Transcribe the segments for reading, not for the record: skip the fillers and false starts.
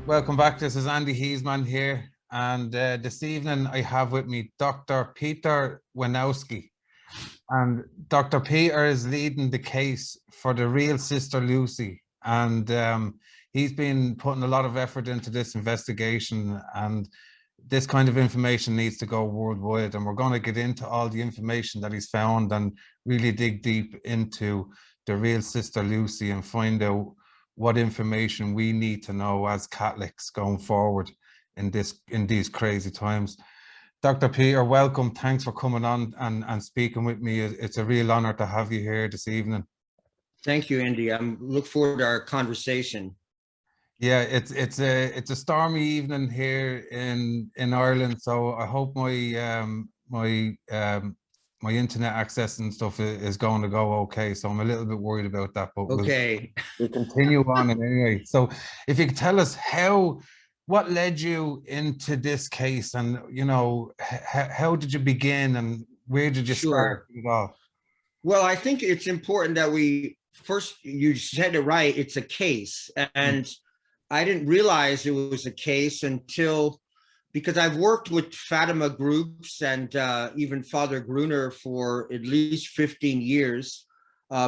Welcome back. This is Andy Heesman here. And this evening I have with me Dr. Peter Chojnowski. And Dr. Peter is leading the case for the real Sister Lucy. And he's been putting a lot of effort into this investigation. And this kind of information needs to go worldwide. And we're going to get into all the information that he's found and really dig deep into the real Sister Lucy and find out what information we need to know as Catholics going forward in these crazy times. Dr. Peter, welcome. Thanks for coming on and speaking with me. It's a real honor to have you here this evening. Thank you, Andy. I'm look forward to our conversation. Yeah, it's a stormy evening here in Ireland, so I hope my internet access and stuff is going to go okay. So I'm a little bit worried about that, but okay, we'll continue on anyway. So if you could tell us what led you into this case, and how did you begin and where did you start it off? Well, I think it's important that you said it right, it's a case. And I didn't realize it was a case because I've worked with Fatima groups and even Father Gruner for at least 15 years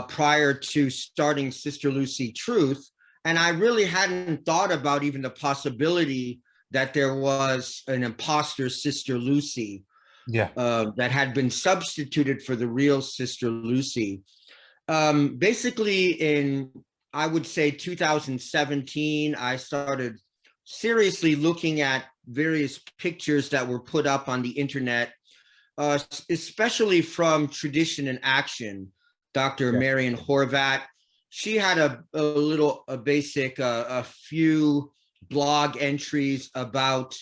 prior to starting Sister Lucy Truth. And I really hadn't thought about even the possibility that there was an imposter Sister Lucy that had been substituted for the real Sister Lucy. Basically in, I would say 2017, I started seriously looking at various pictures that were put up on the internet, especially from Tradition and Action, Dr. Marian Horvat. She had a few blog entries about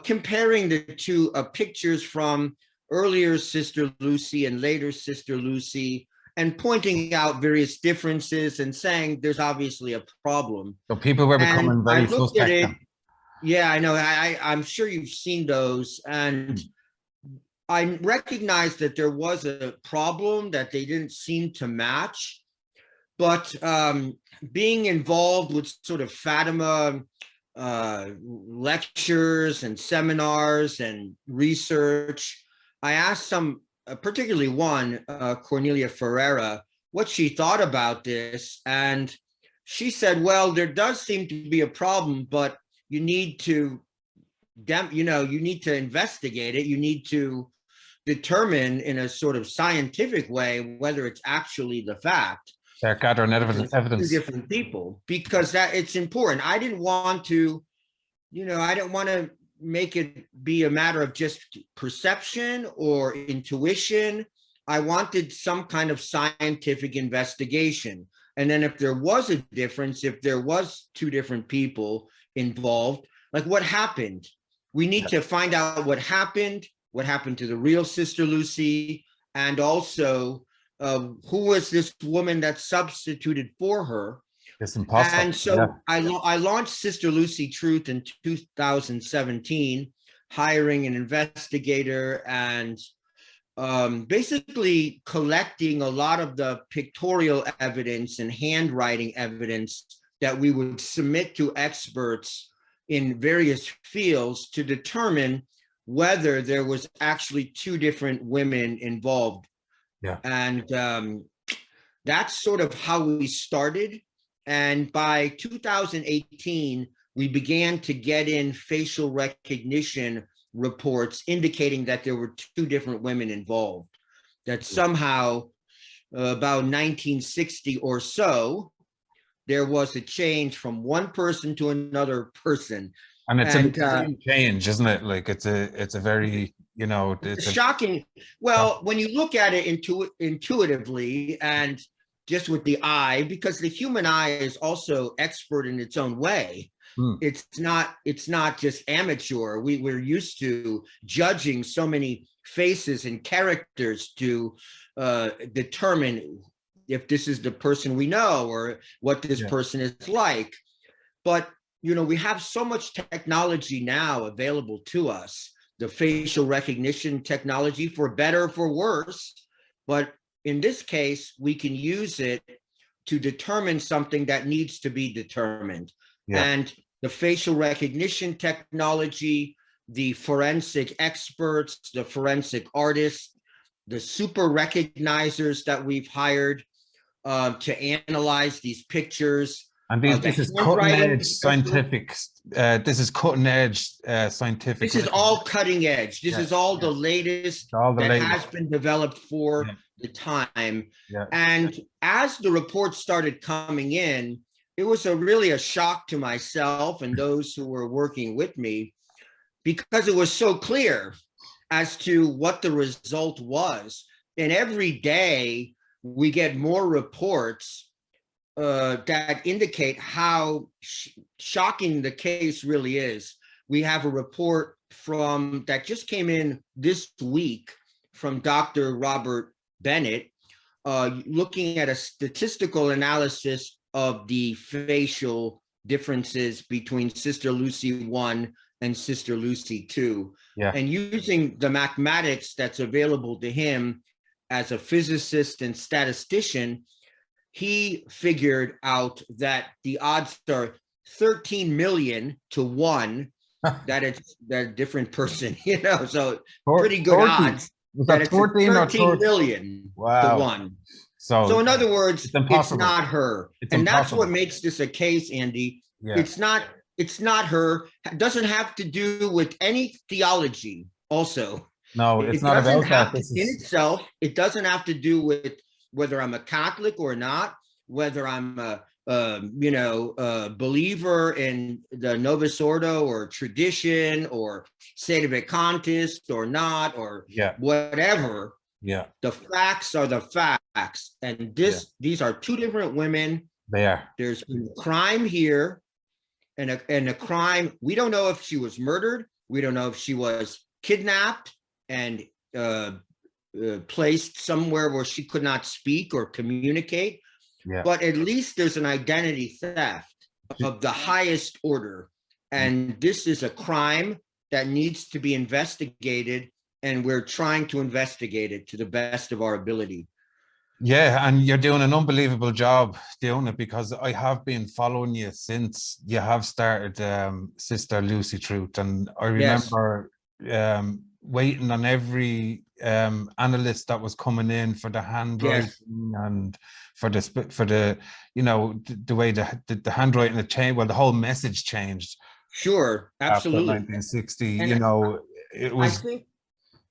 comparing the two pictures from earlier Sister Lucy and later Sister Lucy, and pointing out various differences and saying there's obviously a problem. So people were becoming very suspect. Yeah, I know. I'm sure you've seen those. And I recognized that there was a problem, that they didn't seem to match. But being involved with sort of Fatima lectures and seminars and research, I asked particularly one, Cornelia Ferreira, what she thought about this. And she said, well, there does seem to be a problem, but you need to investigate it. You need to determine in a sort of scientific way whether it's actually the fact. They're gathering evidence. Two different people, because that it's important. I didn't want to, make it be a matter of just perception or intuition. I wanted some kind of scientific investigation. And then if there was a difference, if there was two different people involved, like what happened? We need to find out what happened to the real Sister Lucy, and also who was this woman that substituted for her. It's impossible. And so I launched Sister Lucy Truth in 2017, hiring an investigator and basically collecting a lot of the pictorial evidence and handwriting evidence that we would submit to experts in various fields to determine whether there was actually two different women involved. Yeah. And that's sort of how we started. And by 2018, we began to get in facial recognition reports indicating that there were two different women involved, that somehow about 1960 or so, there was a change from one person to another person. And it's a change, isn't it? Like it's a very, it's shocking. Well, when you look at it intuitively and just with the eye, because the human eye is also expert in its own way. It's not just amateur. We're used to judging so many faces and characters to determine if this is the person we know or what this person is like. But, we have so much technology now available to us, the facial recognition technology, for better or for worse. But in this case, we can use it to determine something that needs to be determined. And the facial recognition technology, the forensic experts, the forensic artists, the super recognizers that we've hired to analyze these pictures. And this is cutting edge scientific. This is cutting edge scientific. This is all cutting edge. This is all the latest that has been developed for the time. And as the reports started coming in, it was really a shock to myself and those who were working with me, because it was so clear as to what the result was. And every day we get more reports that indicate how shocking the case really is. We have a report that just came in this week from Dr. Robert Bennett, looking at a statistical analysis of the facial differences between Sister Lucy 1 and Sister Lucy 2. And using the mathematics that's available to him as a physicist and statistician, he figured out that the odds are 13 million to 1 that it's a different person, so pretty good odds that it's 13 million to 1. So in other words, it's not her. And that's what makes this a case, Andy. It's not her. It doesn't have to do with any theology also. No, it's not about that. In itself, it doesn't have to do with whether I'm a Catholic or not, whether I'm a believer in the Novus Ordo or tradition or sedevacantist or not, or whatever. The facts are the facts. And these are two different women. They are. There's a crime here and a crime. We don't know if she was murdered. We don't know if she was kidnapped and placed somewhere where she could not speak or communicate. But at least there's an identity theft of the highest order. And this is a crime that needs to be investigated, and we're trying to investigate it to the best of our ability. Yeah, and you're doing an unbelievable job doing it, because I have been following you since you have started Sister Lucy Truth. And I remember waiting on every analyst that was coming in for the handwriting and for the the way the handwriting had changed. Well, the whole message changed. Sure, absolutely. After 1960,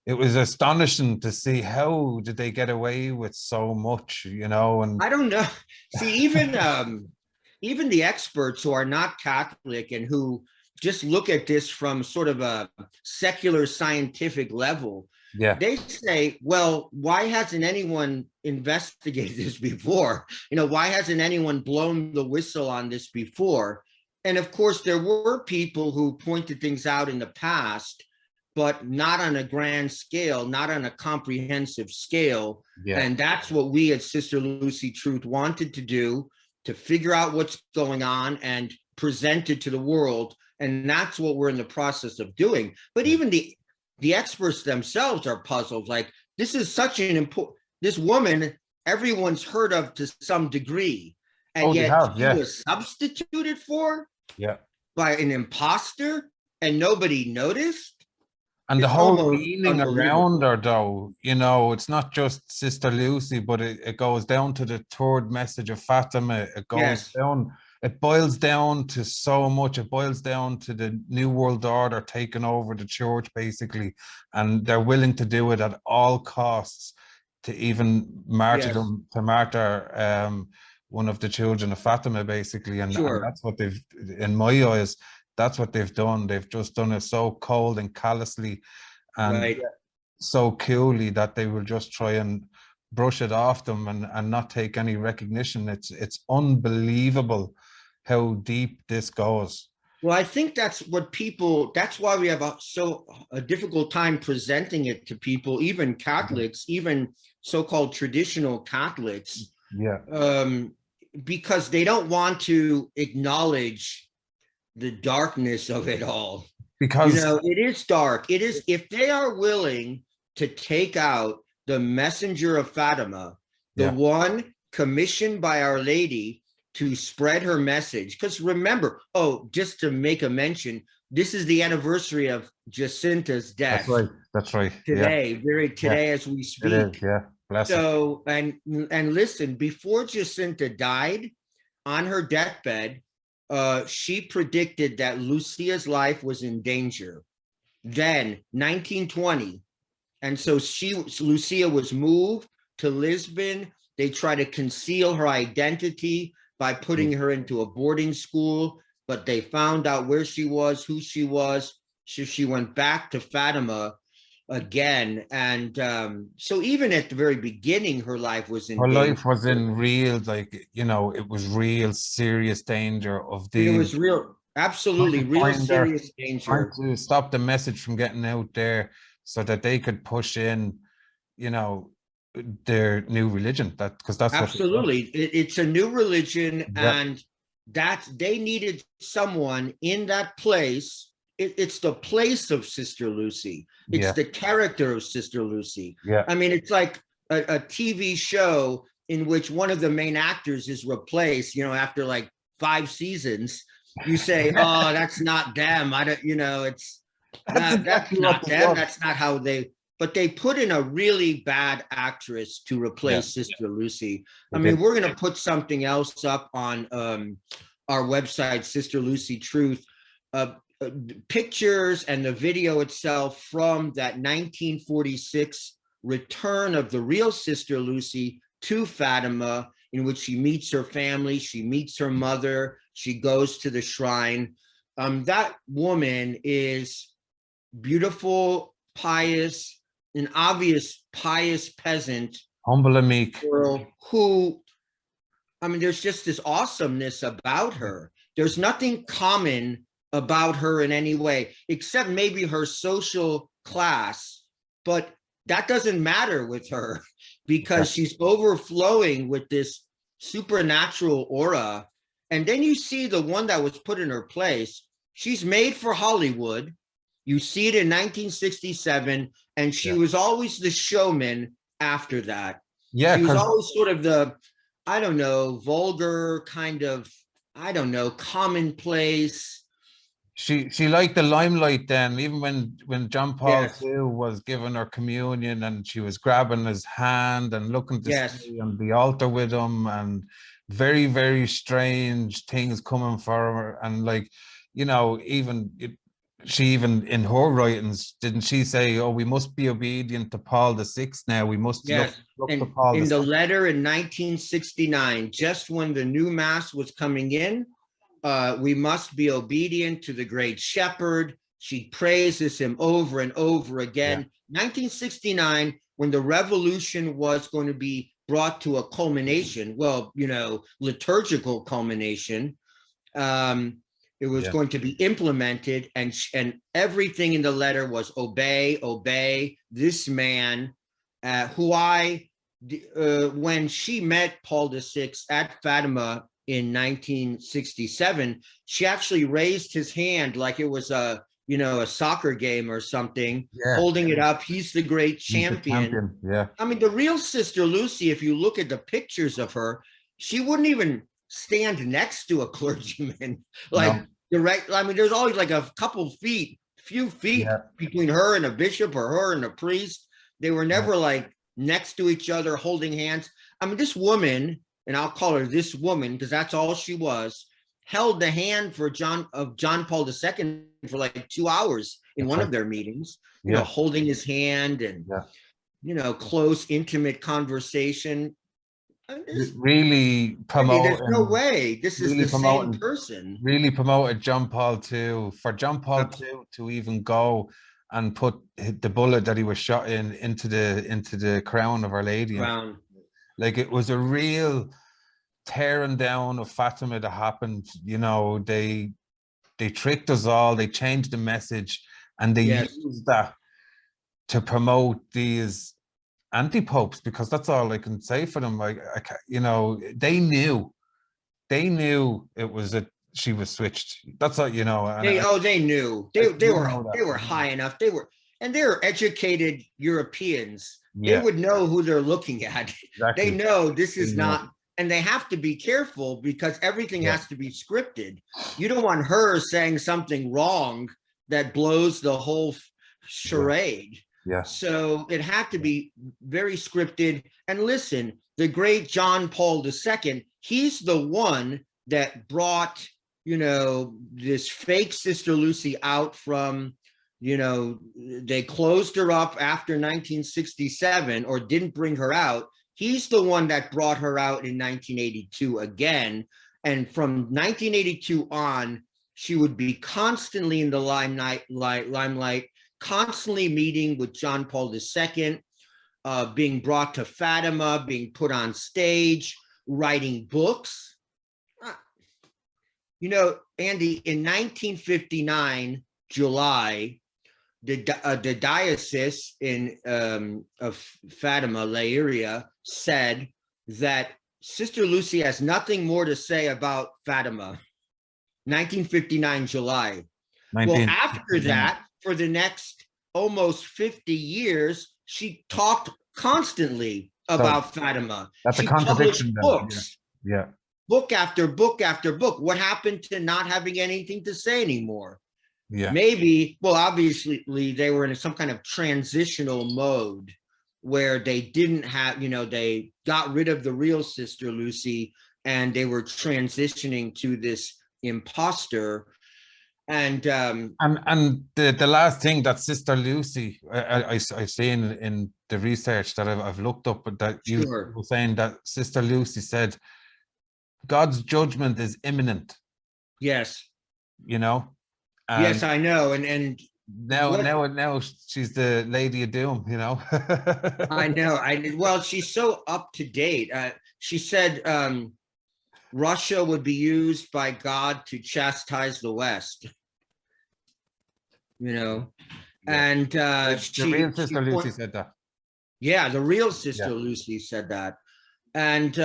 it was astonishing to see how did they get away with so much, and I don't know. See, even the experts who are not Catholic and who just look at this from sort of a secular scientific level, they say, well, why hasn't anyone investigated this before? Why hasn't anyone blown the whistle on this before? And of course, there were people who pointed things out in the past, but not on a grand scale, not on a comprehensive scale. And that's what we at Sister Lucy Truth wanted to do, to figure out what's going on and present it to the world. And that's what we're in the process of doing. But even the experts themselves are puzzled. Like, this is such an important, this woman, everyone's heard of to some degree. And yet she was substituted for by an imposter and nobody noticed. And the whole meaning around her, though, it's not just Sister Lucy, but it goes down to the third message of Fatima. It goes down, it boils down to so much. It boils down to the New World Order taking over the church, basically. And they're willing to do it at all costs, to even martyrdom, to martyr one of the children of Fatima, basically. And that's what they've, in my eyes, that's what they've done. They've just done it so cold and callously and so coolly that they will just try and brush it off them and not take any recognition. It's unbelievable how deep this goes. Well, I think that's why we have a difficult time presenting it to people, even Catholics, even so-called traditional Catholics, because they don't want to acknowledge the darkness of it all. Because it is dark. It is, if they are willing to take out the messenger of Fatima, the one commissioned by Our Lady to spread her message. Because remember, just to make a mention, this is the anniversary of Jacinta's death. That's right. Today, today as we It is. speak. Yeah. Bless her. So, and listen, before Jacinta died on her deathbed, she predicted that Lucia's life was in danger. Then 1920. And so Lucia was moved to Lisbon. They tried to conceal her identity by putting her into a boarding school, but they found out where she was, who she was. So she went back to Fatima again. And so even at the very beginning, her life was in danger. Life was in real, like, you know, it was real serious danger of It the. was real, absolutely real serious danger. Trying to stop the message from getting out there so that they could push in, you know, their new religion. That because that's absolutely it's a new religion, and that they needed someone in that place. It's the place of Sister Lucy. It's the character of Sister Lucy. I mean, it's like a TV show in which one of the main actors is replaced, you know, after like 5 seasons. You say, oh, that's not them. I don't, you know, it's that's not them. That's not how they. But they put in a really bad actress to replace Sister Lucy. I mean, we're going to put something else up on our website, Sister Lucy Truth, pictures and the video itself from that 1946 return of the real Sister Lucy to Fatima, in which she meets her family, she meets her mother, she goes to the shrine. That woman is beautiful, pious, an obvious pious peasant, humble and meek girl who, I mean, there's just this awesomeness about her. There's nothing common about her in any way, except maybe her social class, but that doesn't matter with her because she's overflowing with this supernatural aura. And then you see the one that was put in her place. She's made for Hollywood. You see it in 1967, and she was always the showman after that. She was always sort of the, I don't know, vulgar kind of, I don't know, commonplace. She liked the limelight then, even when John Paul II was giving her communion and she was grabbing his hand and looking to stay on the altar with him, and very, very strange things coming for her. And like, you know, she even in her writings, didn't she say, oh, we must be obedient to Paul VI now, we must look to Paul in the letter in 1969, just when the new mass was coming in, we must be obedient to the great shepherd. She praises him over and over again. 1969, when the revolution was going to be brought to a culmination, well, you know, liturgical culmination, it was going to be implemented, and everything in the letter was obey this man, who when she met Paul VI at Fatima in 1967, she actually raised his hand like it was a soccer game or something, holding it up. He's the great champion. I mean, the real Sister Lucy, if you look at the pictures of her, she wouldn't even stand next to a clergyman. Like direct, I mean, there's always like a few feet between her and a bishop or her and a priest. They were never like next to each other holding hands. I mean, this woman, and I'll call her this woman because that's all she was, held the hand for John Paul II for like 2 hours in one of their meetings, you know, holding his hand and, you know, close, intimate conversation. Really promoting. There's no way this is the same person. Really promoted John Paul II. For John Paul II to even go and put the bullet that he was shot into the crown of Our Lady. Like, it was a real tearing down of Fatima that happened. You know, they tricked us all. They changed the message, and they used that to promote these anti-popes, because that's all I can say for them. Like, you know, they knew it was she was switched. That's all, you know. They knew. They were high enough. They were educated Europeans. They would know who they're looking at. They know this is not and they have to be careful because everything Yeah. has to be scripted. You don't want her saying something wrong that blows the whole charade. Yeah. So it had to be very scripted. And listen, the great John Paul II, he's the one that brought, you know, this fake Sister Lucy out from, you know, they closed her up after 1967 or didn't bring her out. He's the one that brought her out in 1982 again. And from 1982 on, she would be constantly in the limelight, constantly meeting with John Paul II, being brought to Fatima, being put on stage, writing books. You know, Andy, in 1959, July, the diocese of Fatima, Leiria, said that Sister Lucy has nothing more to say about Fatima. 1959, July. Well, after that, for the next almost 50 years, she talked constantly about Fatima. That's she a contradiction. Published books. Yeah. Book after book after book. What happened to not having anything to say anymore? Yeah. Maybe, well, obviously they were in some kind of transitional mode where they didn't have, you know, they got rid of the real Sister Lucy and they were transitioning to this imposter. And the last thing that Sister Lucy, I see in the research that I've looked up, that you were saying that Sister Lucy said, God's judgment is imminent. Yes. You know? Yes, I know. And now she's the Lady of Doom, you know? I know. Well, she's so up to date. She said Russia would be used by God to chastise the West. You know? Yeah. And the real Sister Lucy said that. Yeah, the real Sister Lucy said that. And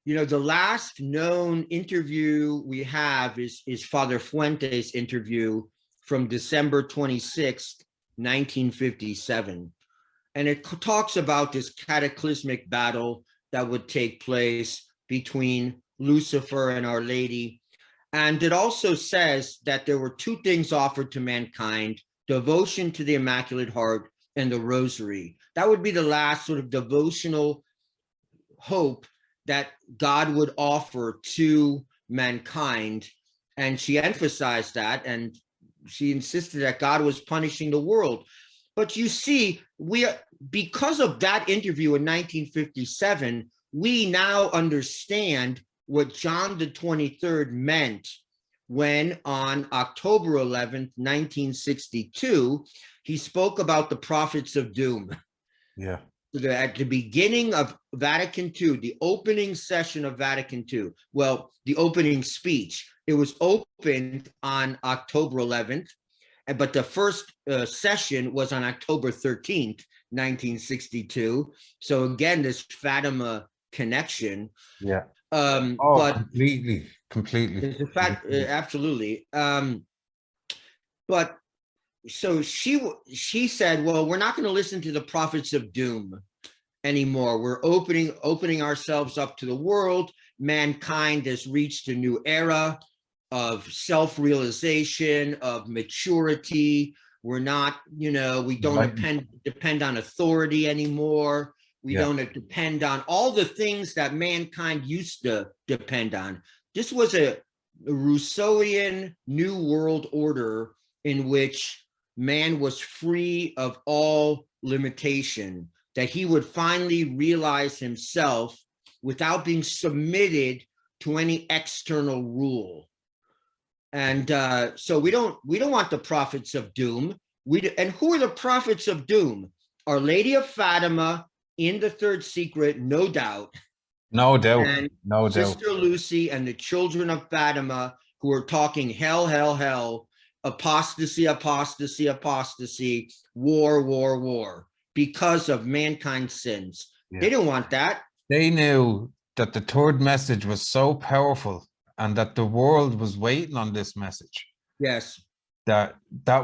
you know, the last known interview we have is Father Fuente's interview from December 26th, 1957. And it talks about this cataclysmic battle that would take place between Lucifer and Our Lady. And it also says that there were two things offered to mankind: devotion to the Immaculate Heart and the Rosary. That would be the last sort of devotional hope that God would offer to mankind. And she emphasized that, and she insisted that God was punishing the world. But you see, because of that interview in 1957, we now understand what John the 23rd meant when on October 11th, 1962, he spoke about the prophets of doom. Yeah. At the beginning of Vatican II, the opening session of Vatican II, well, the opening speech, it was opened on October 11th, but the first session was on October 13th, 1962. So again, this Fatima connection. Yeah. But completely. In fact, absolutely. But so she said, well, we're not going to listen to the prophets of doom anymore. We're opening ourselves up to the world. Mankind has reached a new era of self-realization, of maturity. We're not, you know, we don't depend on authority anymore. We don't depend on all the things that mankind used to depend on. This was a Rousseauian new world order in which man was free of all limitation, that he would finally realize himself without being submitted to any external rule. And so we don't want the prophets of doom. And who are the prophets of doom? Our Lady of Fatima in the third secret, no doubt. No doubt. And no doubt. Sister Lucy and the children of Fatima, who are talking hell, hell, hell, apostasy, apostasy, apostasy, war, war, war, because of mankind's sins. Yeah. They didn't want that. They knew that the third message was so powerful and that the world was waiting on this message. Yes. that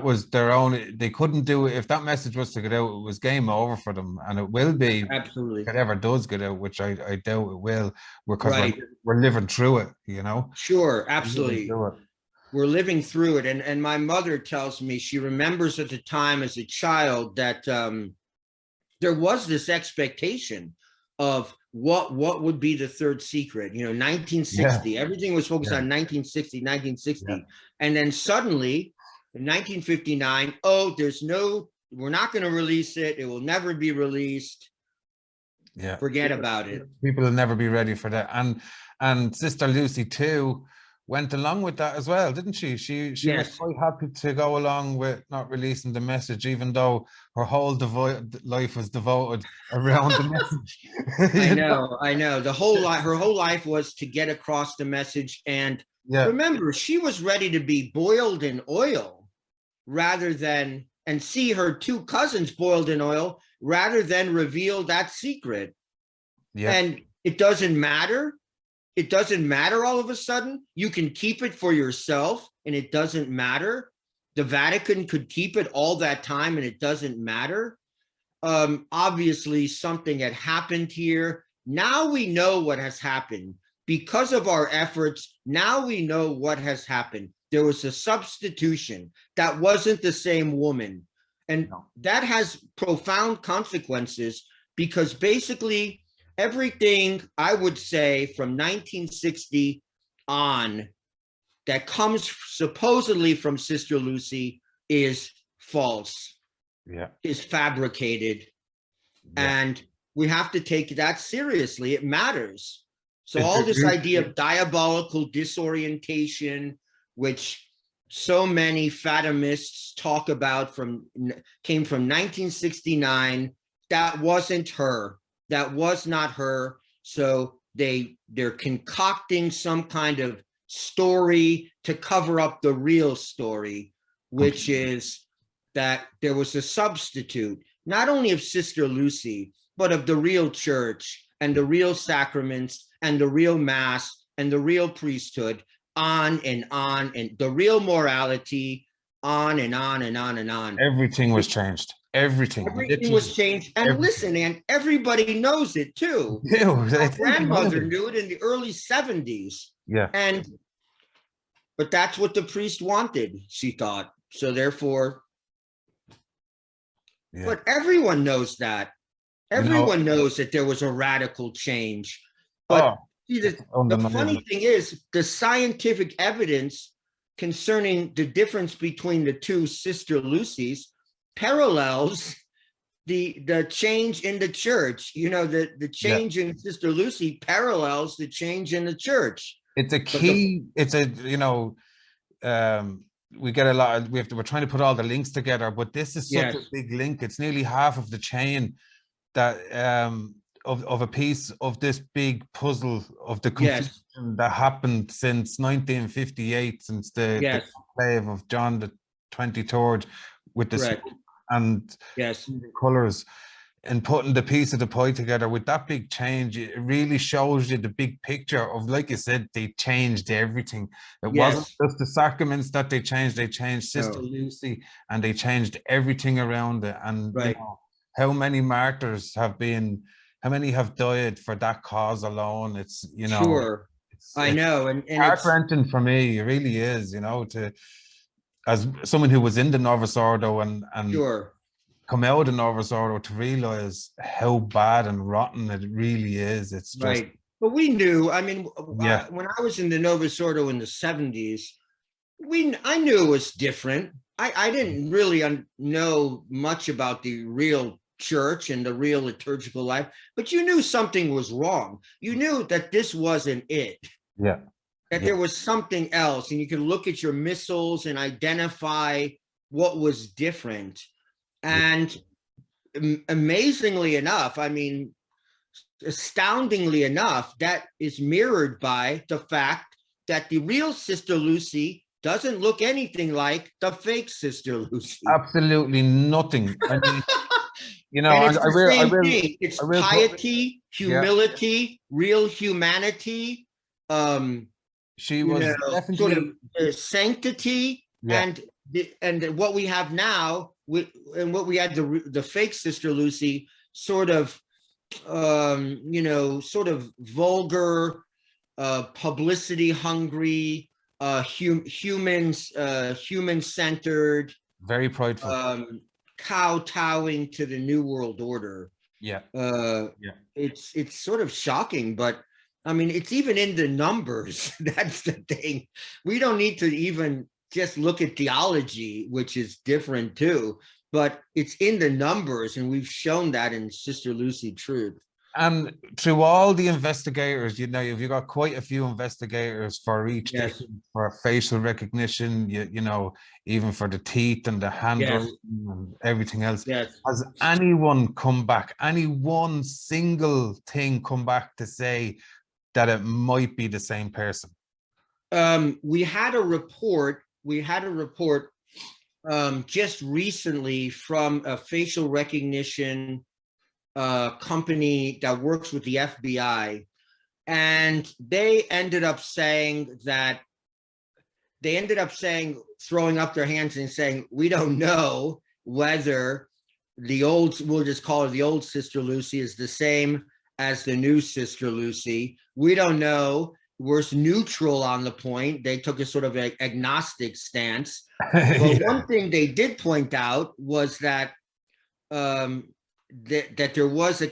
was their own. They couldn't do it. If that message was to get out, it was game over for them, and it will be Absolutely. if it ever does get out, which I doubt it will, because Right. we're living through it, you know. Sure. We're living Absolutely. through it. We're living through it. And my mother tells me she remembers at the time as a child that there was this expectation of what would be the third secret, 1960, Yeah, everything was focused yeah, on 1960, yeah, 1960. And then suddenly in 1959, oh, we're not going to release it. It will never be released. yeah. Forget about it. People will never be ready for that. And Sister Lucy too went along with that as well, didn't she? She was Yes. quite happy to go along with not releasing the message, even though her whole life was devoted around the message. I You know? know, I know. Her whole life was to get across the message. And Yeah, remember, she was ready to be boiled in oil rather than, and see her two cousins boiled in oil rather than reveal that secret. yeah. And it doesn't matter. It doesn't matter all of a sudden. You can keep it for yourself and it doesn't matter. The Vatican could keep it all that time and it doesn't matter. Obviously something had happened here. Now we know what has happened because of our efforts. Now we know what has happened. There was a substitution that wasn't the same woman, and No. that has profound consequences because basically everything I would say from 1960 on that comes supposedly from Sister Lucy is false, Yeah, is fabricated, yeah. and we have to take that seriously. It matters. So It, all it this idea really, of diabolical disorientation, which so many Fatimists talk about, came from 1969. That wasn't her. That was not her. So they're concocting some kind of story to cover up the real story, which is that there was a substitute, not only of Sister Lucy, but of the real church and the real sacraments and the real mass and the real priesthood, on, and the real morality, on and on and on and on. everything was changed. Everything, Everything was literally changed. And everything. listen, and everybody knows it too. Ew, My I think grandmother nobody. knew it in the early 70s. Yeah, And but that's what the priest wanted, she thought. So therefore, yeah. but everyone knows that. You know, Everyone knows that there was a radical change. oh, But see, it's the funny undeniable. thing is, the scientific evidence concerning the difference between the two Sister Lucys parallels the change in the church. The Yeah. change in Sister Lucy parallels the change in the church. It's a But the key, it's a, we get a lot of, we're trying to put all the links together, but this is such a yes, big link. It's nearly half of the chain that of a piece of this big puzzle of the confusion yes, that happened since 1958, since the yes, conclave of John the 23rd with the correct. smoke and Yes, colors, and putting the piece of the pie together with that big change. It really shows you the big picture of, like you said, they changed everything. It wasn't yes. just the sacraments that they changed Sister No, Lucy, and they changed everything around it. And right. how many martyrs have been, how many have died for that cause alone? It's, Sure. I it's know. And it's heart-wrenching for me. It really is, to, as someone who was in the Novus Ordo and sure. come out of Novus Ordo, to realize how bad and rotten it really is. It's just, Right. But we knew, I mean, yeah, when I was in the Novus Ordo in the 70s, I knew it was different. I didn't really know much about the real church and the real liturgical life, but you knew something was wrong. You knew that this wasn't it, yeah, that yeah, there was something else, and you could look at your missals and identify what was different. yeah. And amazingly enough, I mean, astoundingly enough, that is mirrored by the fact that the real Sister Lucy doesn't look anything like the fake Sister Lucy. Absolutely nothing. I mean, And I it's the will, same thing. It's I will put, piety, yeah, humility, real humanity, she you know, was sort of definitely, sanctity. yeah, And and what we have now, and what we had, the fake Sister Lucy, sort of, sort of vulgar, publicity hungry, human centered, Very prideful. kowtowing to the New World Order. Yeah. Yeah. It's sort of shocking, but I mean, it's even in the numbers. That's the thing. We don't need to even just look at theology, which is different too, but it's in the numbers, and we've shown that in Sister Lucy Truth. And through all the investigators, you've got quite a few investigators for each Yes. for facial recognition, even for the teeth and the handwriting and everything else. Yes. Has anyone come back, any one single thing come back to say that it might be the same person? We had a report just recently from a facial recognition company that works with the FBI, and they ended up throwing up their hands and saying, we don't know whether we'll just call her the old Sister Lucy, is the same as the new Sister Lucy. We don't know. We're neutral on the point. They took a sort of agnostic stance. But one thing they did point out was that that there was a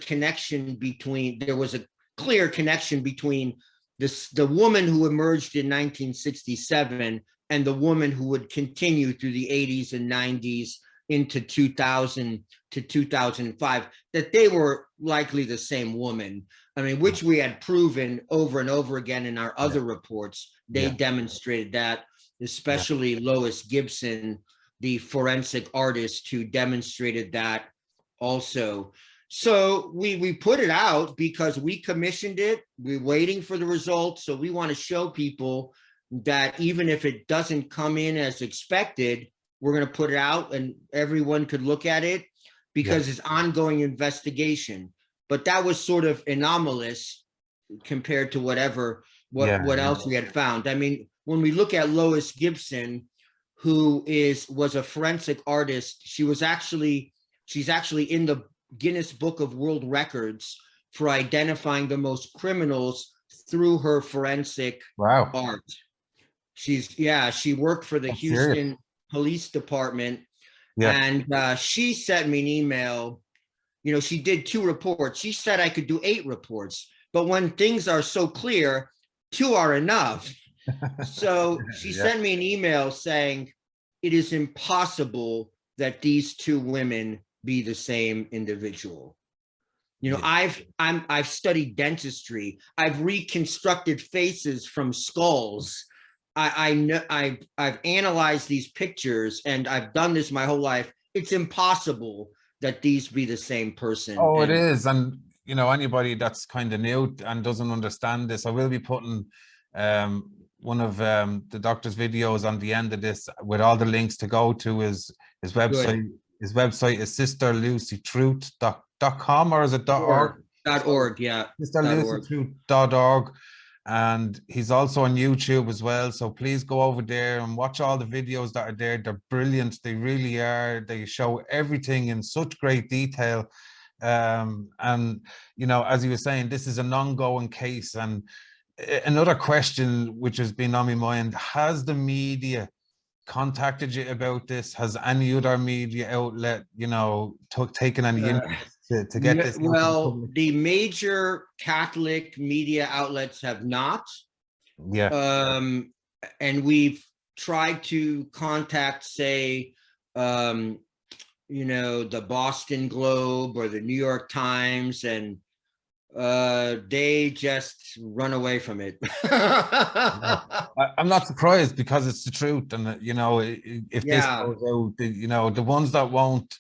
clear connection between the woman who emerged in 1967 and the woman who would continue through the 80s and 90s into 2000 to 2005, that they were likely the same woman. I mean, which we had proven over and over again in our other reports. They demonstrated that, especially Lois Gibson, the forensic artist, who demonstrated that also. So we put it out because we commissioned it. We're waiting for the results. So we want to show people that even if it doesn't come in as expected, we're going to put it out and everyone could look at it, because it's ongoing investigation. But that was sort of anomalous compared to what else we had found. I mean, when we look at Lois Gibson, who was a forensic artist, she's actually in the Guinness Book of World Records for identifying the most criminals through her forensic art. She worked for the Houston Police Department, and she sent me an email. She did 2 reports. She said I could do 8 reports, but when things are so clear, 2 are enough. So she sent me an email saying it is impossible that these 2 women be the same individual. I've studied dentistry. I've reconstructed faces from skulls. I've analyzed these pictures, and I've done this my whole life. It's impossible that these be the same person. Oh, it is. And anybody that's kind of new and doesn't understand this, I will be putting one of the doctor's videos on the end of this with all the links to go to his website. Good. His website is sisterlucytruth.com, or is it .org? .org, yeah. sisterlucytruth.org. And he's also on YouTube as well. So please go over there and watch all the videos that are there. They're brilliant. They really are. They show everything in such great detail. And, as you were saying, this is an ongoing case. And another question which has been on my mind, has the media contacted you about this? Has any other media outlet, taken any interest to get this? Well, the major Catholic media outlets have not. And we've tried to contact, say, the Boston Globe or the New York Times, and they just run away from it. I'm not surprised, because it's the truth. And if this goes out, the ones that won't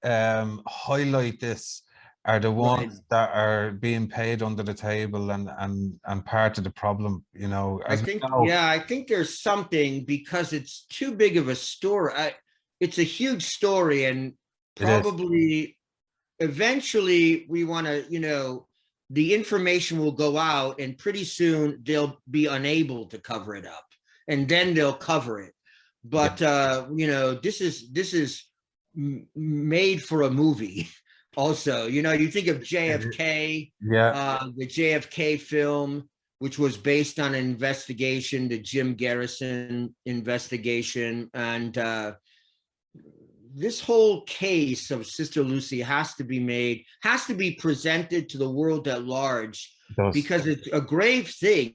highlight this are the ones that are being paid under the table and part of the problem. I think there's something, because it's too big of a story. It's a huge story, and probably eventually we want to, the information will go out, and pretty soon they'll be unable to cover it up, and then they'll cover it. but you know, this is made for a movie. Also, you know, you think of JFK, Yeah. the JFK film, which was based on an investigation, the Jim Garrison investigation, and this whole case of Sister Lucy has to be made, has to be presented to the world at large, It does. because it's a grave thing.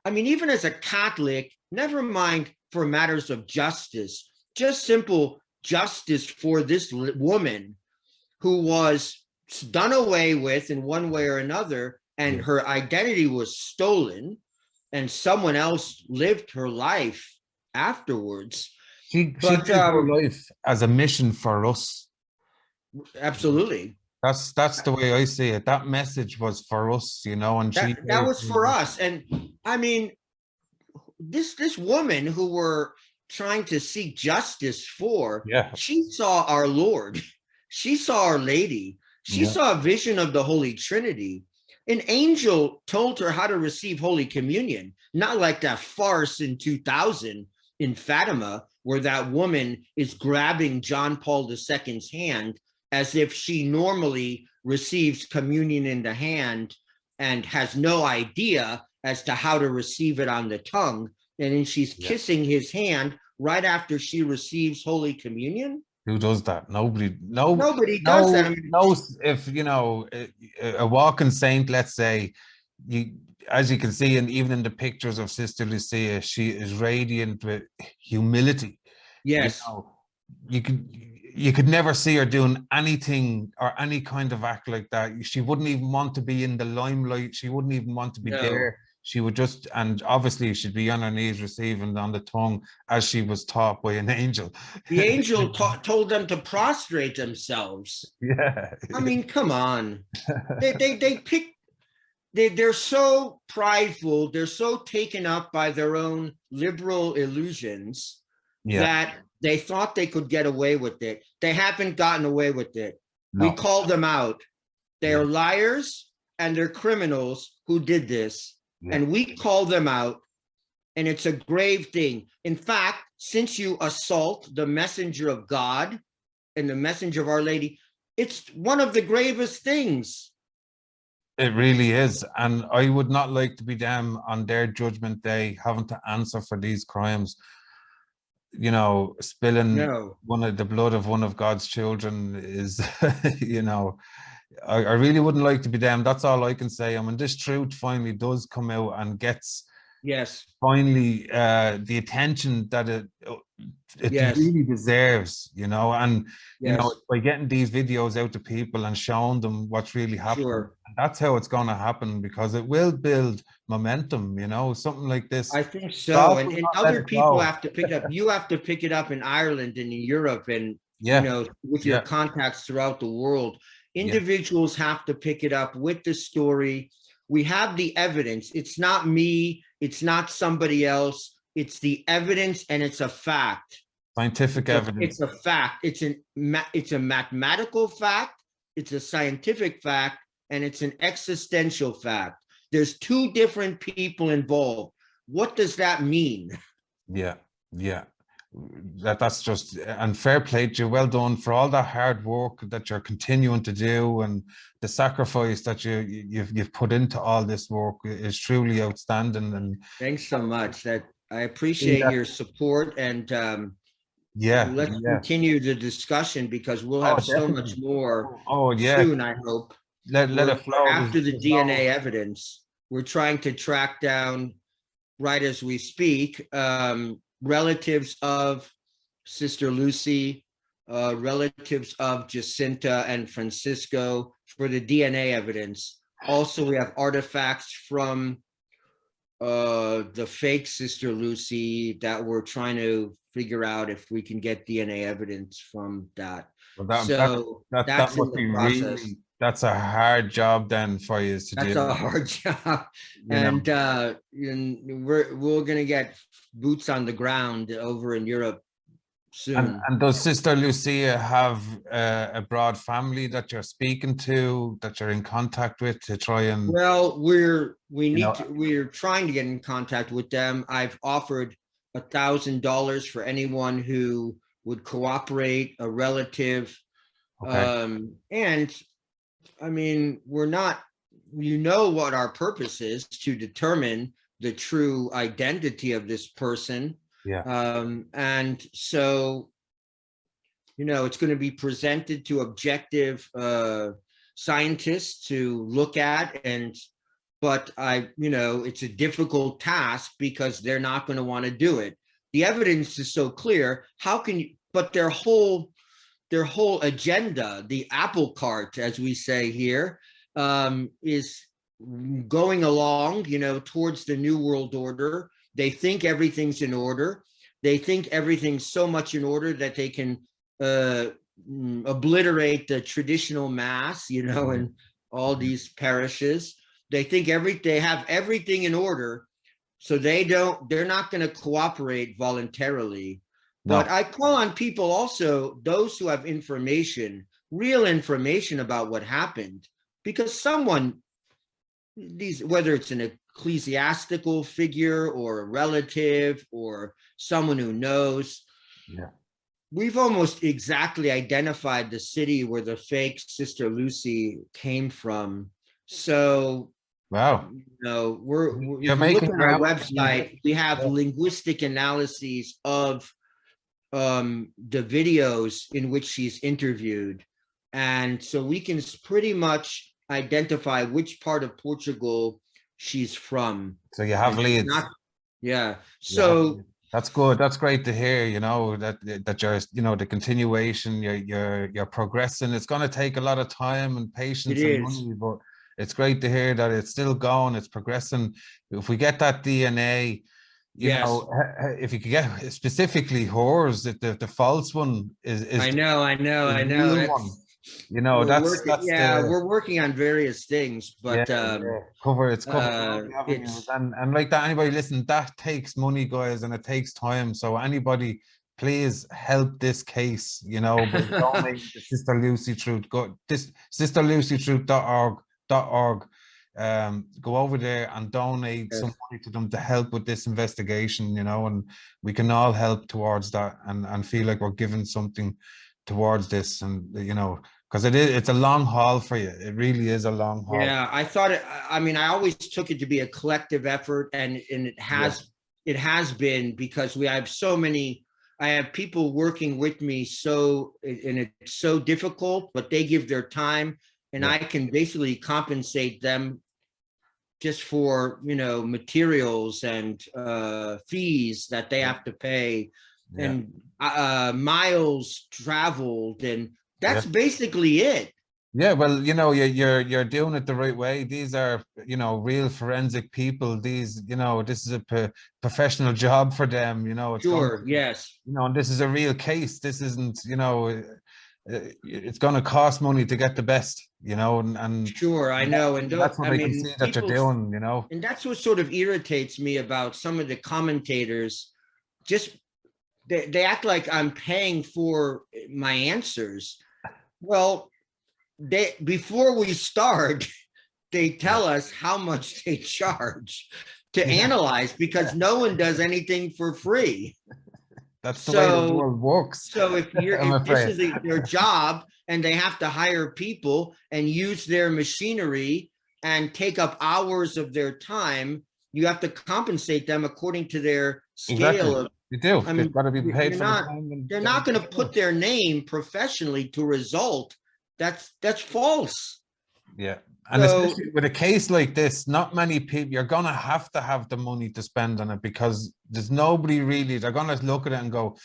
I mean, even as a Catholic, never mind for matters of justice, just simple justice for this woman who was done away with in one way or another, and Yeah. her identity was stolen, and someone else lived her life afterwards. She But lived her life as a mission for us. absolutely. That's the way I see it. That message was for us, you know, and she That gave was for us. And I mean, this woman who we're trying to seek justice for, yeah, she saw our Lord. She saw Our Lady. She yeah, saw a vision of the Holy Trinity. An angel told her how to receive Holy Communion, not like that farce in 2000 in Fatima, where that woman is grabbing John Paul II's hand as if she normally receives communion in the hand and has no idea as to how to receive it on the tongue. And then she's yeah. kissing his hand right after she receives Holy Communion. Who does that? Nobody. Nobody does that. I mean, No. If you know a walking saint, let's say, you, as you can see, and even in the pictures of Sister Lucia, she is radiant with humility. You yes, know, you could never see her doing anything or any kind of act like that. She wouldn't even want to be in the limelight. She wouldn't even want to be no. there. She would just, and obviously she'd be on her knees receiving on the tongue as she was taught by an angel. The angel told them to prostrate themselves. Yeah. I mean, come on. They pick. They're so prideful. They're so taken up by their own liberal illusions Yeah. that they thought they could get away with it. They haven't gotten away with it. We No. called them out. They Yeah. are liars and they're criminals who did this. Yeah. And we call them out. And it's a grave thing. In fact, since you assault the messenger of God and the messenger of Our Lady, it's one of the gravest things. It really is. And I would not like to be them on their judgment day having to answer for these crimes. You know, spilling No. one of the blood of one of God's children is, you know, I really wouldn't like to be them. That's all I can say. I mean, this truth finally does come out and gets Yes. finally the attention that it Yes. really deserves, you know, and you know, Yes. by getting these videos out to people and showing them what's really happening, Sure. that's how it's going to happen, because it will build momentum, you know, something like this. I think so. God And, will and not let other it people go. have to pick it up. You have to pick it up in Ireland and in Europe and, you Yeah, know, with your yeah, contacts throughout the world. yeah. Individuals have to pick it up with the story. We have the evidence. It's not me. It's not somebody else. It's the evidence, and it's a fact. Scientific It's evidence. a fact. It's a mathematical fact. It's a scientific fact, and it's an existential fact. There's two different people involved. What does that mean? Yeah, yeah. That's just, and fair play to you. Well done for all that hard work that you're continuing to do, and the sacrifice that you've put into all this work is truly outstanding. And Thanks so much. That I see appreciate that, your support, and yeah, let's yeah. continue the discussion because we'll Oh, have so much definitely. more Oh, yeah. soon, I hope. Let We're it flow. after the There's DNA no, evidence. We're trying to track down, right as we speak, relatives of Sister Lucy, relatives of Jacinta and Francisco for the DNA evidence. Also, we have artifacts from the fake Sister Lucy that we're trying to figure out if we can get DNA evidence from that. well, So that that's in must the be process. really, that's a hard job then for you to That's do, a hard job, you know. and we're gonna get boots on the ground over in Europe soon. And does Sister Lucia have a broad family that you're speaking to, that you're in contact with to try and, Well, you know, we're trying to get in contact with them. I've offered $1,000 for anyone who would cooperate, a relative. Okay. And I mean, we're not, you know what our purpose is, to determine the true identity of this person. Yeah. And so, you know, it's going to be presented to objective scientists to look at. And but you know, it's a difficult task because they're not going to want to do it. The evidence is so clear. How can you? But their whole agenda, the apple cart, as we say here, is going along, you know, towards the new world order. They think everything's in order. They think everything's so much in order that they can obliterate the traditional mass, you know, in all these parishes. They think they have everything in order, so they're not going to cooperate voluntarily. But No. I call on people also, those who have information, real information about what happened, because someone, whether it's an ecclesiastical figure or a relative or someone who knows, Yeah. we've almost exactly identified the city where the fake Sister Lucy came from. So, Wow. you know, You're if you look making at our ground. website, we have linguistic analyses of the videos in which she's interviewed. And so we can pretty much identify which part of Portugal she's from. So you have leads. Yeah. Yeah, So that's good. That's great to hear, you know, that you're, you know, the continuation, you're progressing. It's going to take a lot of time and it patience and is. money, but it's great to hear that it's still going, it's progressing. If we get that DNA, you Yes. know, if you could get specifically hers, that the false one is I know. the real one. You know, that's the We're working on various things, yeah, but yeah. Cover all the avenues, it's and like that. Anybody listen, that takes money, guys, and it takes time. So anybody, please help this case. You know, by donating to Sister Lucy Truth. Go this sisterlucytruth.org. Go over there and donate some yes. money to them to help with this investigation. You know, and we can all help towards that, and feel like we're giving something towards this, and you know, because it's a long haul for you. It really is a long haul. Yeah, I thought it, I mean, I always took it to be a collective effort, and Yeah. it has been, because we have so many, I have people working with me, so and it's so difficult, but they give their time, and Yeah. I can basically compensate them just for, you know, materials and fees that they have to pay, Yeah. and miles traveled, and Yeah. that's basically it. Yeah, well, you know, you're doing it the right way. These are, you know, real forensic people. These, you know, this is a professional job for them. You know, it's going Sure, to, yes. you know, and this is a real case. This isn't, you know, it's going to cost money to get the best. You know, Sure, I know. And that's what I they can mean, see that you're doing. You know. and that's what sort of irritates me about some of the commentators. Just they act like I'm paying for my answers. Well, they, before we start, they Yeah. tell us how much they charge to Yeah. analyze, because no one does anything for free. That's the way the So world works. I'm if this afraid. is their job and they have to hire people and use their machinery and take up hours of their time, you have to compensate them according to their Exactly. scale of, You do. I They've mean, got to be paid you're for the not, time and they're not going to put their name professionally to result. That's false. yeah. And So especially with a case like this, not many people, you're going to have the money to spend on it, because there's nobody really, they're going to look at it and go,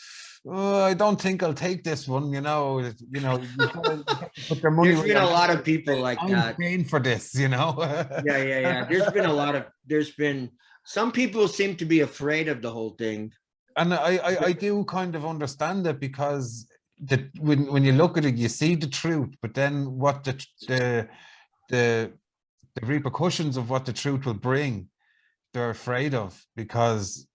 oh, I don't think I'll take this one. You know, you've got to put your money there's where been your a mouth lot is of and people say, like I'm that. paying for this, you know? Yeah. There's been, some people seem to be afraid of the whole thing. And I do kind of understand it, because when you look at it, you see the truth, but then what the the repercussions of what the truth will bring, they're afraid of, because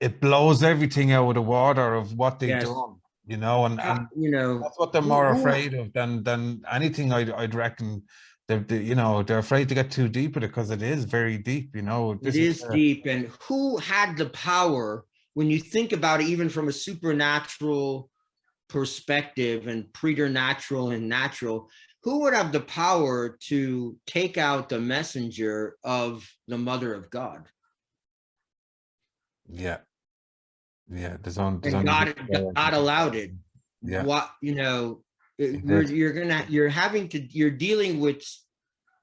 it blows everything out of the water of what they've Yes. done, you know, and You know, that's what they're more who afraid of than anything. I'd reckon. You know, they're afraid to get too deep with it, because it is very deep. You know, it this is is deep, and who had the power when you think about it, even from a supernatural perspective and preternatural and natural, who would have the power to take out the messenger of the Mother of God? Yeah. Yeah. And God allowed it. Yeah. What, It did. you're dealing with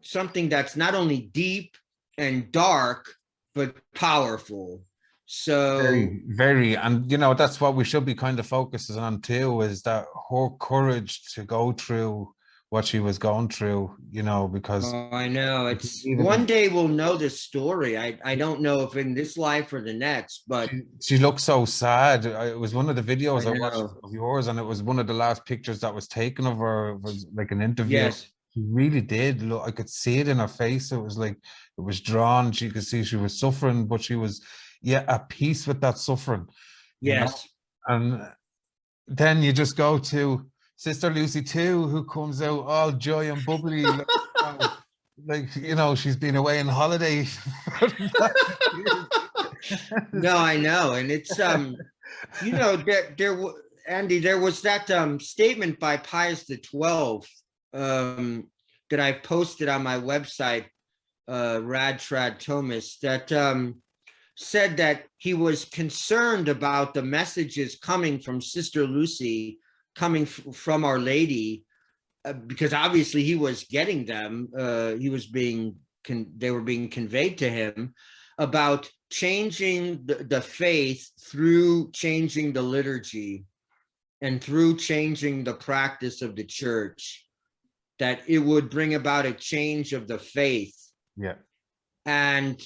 something that's not only deep and dark, but powerful. So Very, very, and that's what we should be kind of focusing on too, is that her courage to go through what she was going through, because I know it's one even day we'll know this story. I don't know if in this life or the next, but she looked so sad. It was one of the videos I I watched know. of yours, and it was one of the last pictures that was taken of her. It was like an interview. Yes, She really did look. I could see it in her face. It was like it was drawn. She could see she was suffering, but she was, yeah, at peace with that suffering. yes. And then you just go to Sister Lucy too, who comes out all joy and bubbly, she's been away on holiday for the last years. No, I know, and it's Andy, there was that statement by Pius XII that I posted on my website, Rad Trad Thomas, that said that he was concerned about the messages coming from Sister Lucy, coming from Our Lady, because obviously he was getting them. They were being conveyed to him about changing the faith through changing the liturgy and through changing the practice of the church, that it would bring about a change of the faith. Yeah. And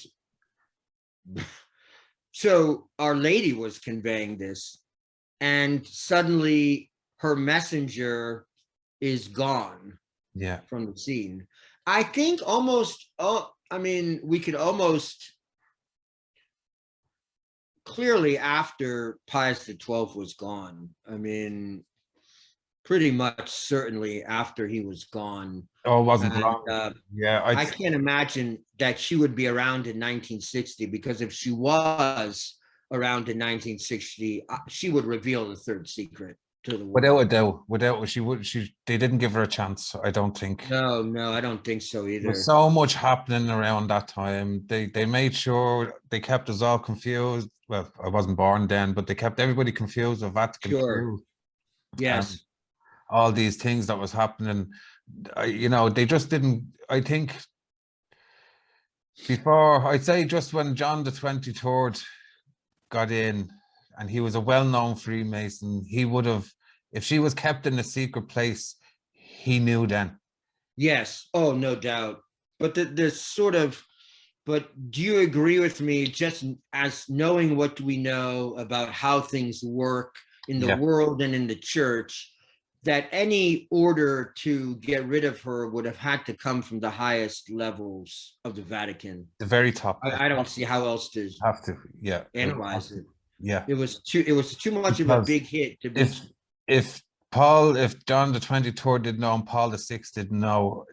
so Our Lady was conveying this, and suddenly her messenger is gone from the scene. I think we could almost clearly after Pius XII was gone. I mean, pretty much certainly after he was gone. Oh, it wasn't long. Yeah, I can't imagine that she would be around in 1960, because if she was around in 1960, she would reveal the third secret to the world. Without they didn't give her a chance, I don't think. No, I don't think so either. There's so much happening around that time. They made sure they kept us all confused. Well, I wasn't born then, but they kept everybody confused with Vatican II. Yes. All these things that was happening, they just didn't. I think before, I'd say just when John the 23rd got in, and he was a well-known Freemason, he would have, if she was kept in a secret place, he knew then. Yes. Oh, no doubt. But but do you agree with me, just as knowing what we know about how things work in the world and in the church, that any order to get rid of her would have had to come from the highest levels of the Vatican, the very top? I don't see how else to analyze it. Yeah, it was too much of a big hit to be. If John the 23rd didn't know and Paul VI didn't know,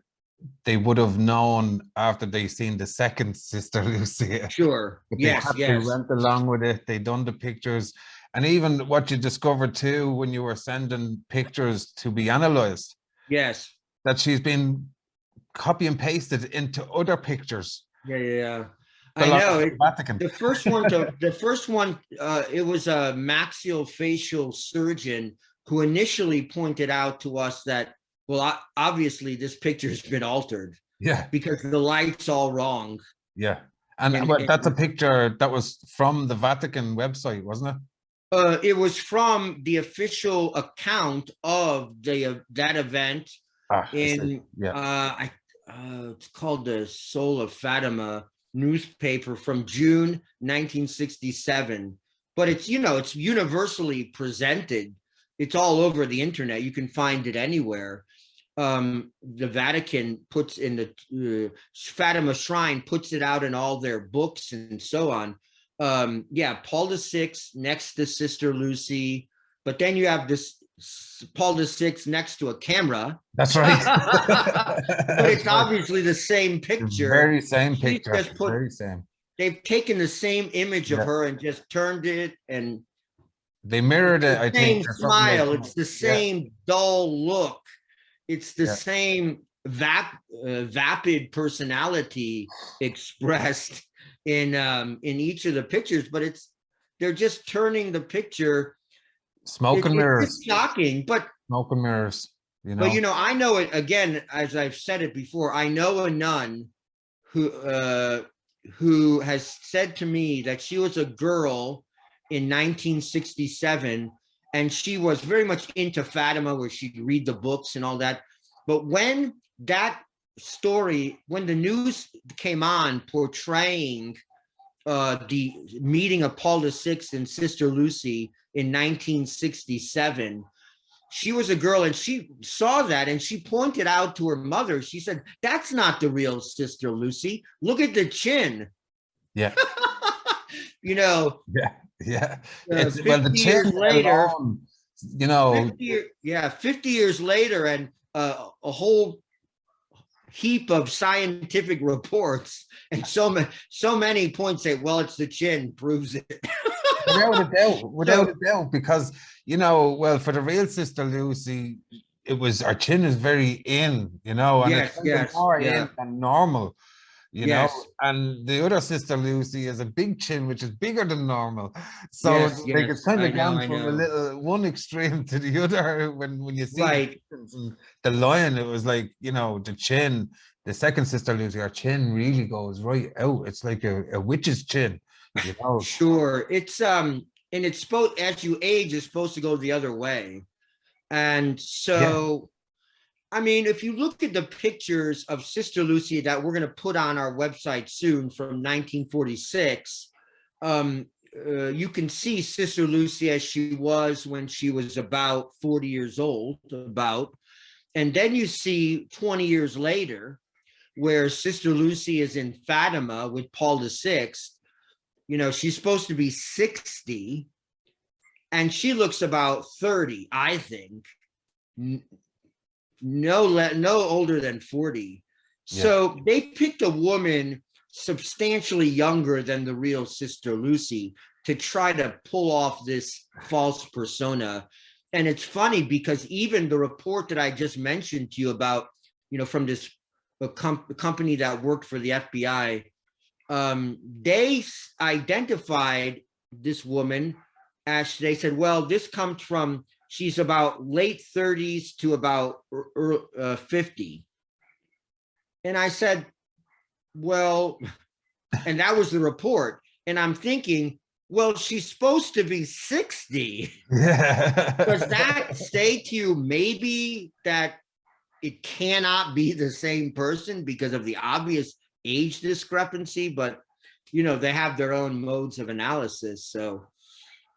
they would have known after they seen the second Sister Lucia. Sure. But yes. They went along with it. They done the pictures, and even what you discovered too when you were sending pictures to be analyzed. Yes. That she's been copy and pasted into other pictures. Yeah. I know. The first one, it was a maxillofacial surgeon who initially pointed out to us that, well, obviously this picture has been altered. Yeah. Because the light's all wrong. Yeah. And that's a picture that was from the Vatican website, wasn't it? It was from the official account of that event it's called the Soul of Fatima newspaper from June 1967. But it's universally presented. It's all over the internet. You can find it anywhere. The Vatican puts in the Fatima Shrine, puts it out in all their books and so on. Paul VI next to Sister Lucy, but then you have this Paul VI next to a camera. That's right. But it's obviously the same picture. Very same picture. Very same. they've taken the same image of Yeah. her and just turned it, and They mirrored it, the I same think, or something like smile. that. It's the Yeah, same dull look. It's the yeah. same vapid personality expressed in each of the pictures, but they're just turning the picture. Smoke and It's just mirrors. shocking, Smoke and mirrors, you but know. I know it again, as I've said it before. I know a nun who has said to me that she was a girl in 1967, and she was very much into Fatima, where she'd read the books and all that. But when that story, when the news came on portraying the meeting of Paul VI and Sister Lucy in 1967, she was a girl and she saw that and she pointed out to her mother. She said, "That's not the real Sister Lucy. Look at the chin." Yeah, you know, yeah, yeah. It's, well, 50 the chin years later, alone, you know. 50 years later, and a whole heap of scientific reports, and so many points say, well, it's the chin proves it. Without a doubt, without So, a doubt, because, you know, well, for the real Sister Lucy, it was, her chin is very in, you know, and it's yes, kind of yes, more yeah, in than normal, you know. yes, And the other Sister Lucy has a big chin, which is bigger than normal. So yes, like it's yes. kind I of know, gone I from a know. little one extreme to the other. When you see the Right. difference in the lion, it was like, you know, the chin, the second Sister Lucy, her chin really goes right out. It's like a witch's chin, you know. Sure. And it's supposed, as you age, it's supposed to go the other way. And Yeah. so, I mean, if you look at the pictures of Sister Lucy that we're going to put on our website soon from 1946, you can see Sister Lucy as she was when she was about 40 years old, about. And then you see 20 years later, where Sister Lucy is in Fatima with Paul VI. She's supposed to be 60, and she looks about 30, I think. No older than 40. Yeah. So they picked a woman substantially younger than the real Sister Lucy to try to pull off this false persona. And it's funny because even the report that I just mentioned to you about, from this company that worked for the FBI, they identified this woman as, they said, well, this comes from, she's about late 30s to about 50. And I said, well, and that was the report. And I'm thinking, well, she's supposed to be 60. Yeah. Does that say to you maybe that it cannot be the same person because of the obvious age discrepancy? But, they have their own modes of analysis. So,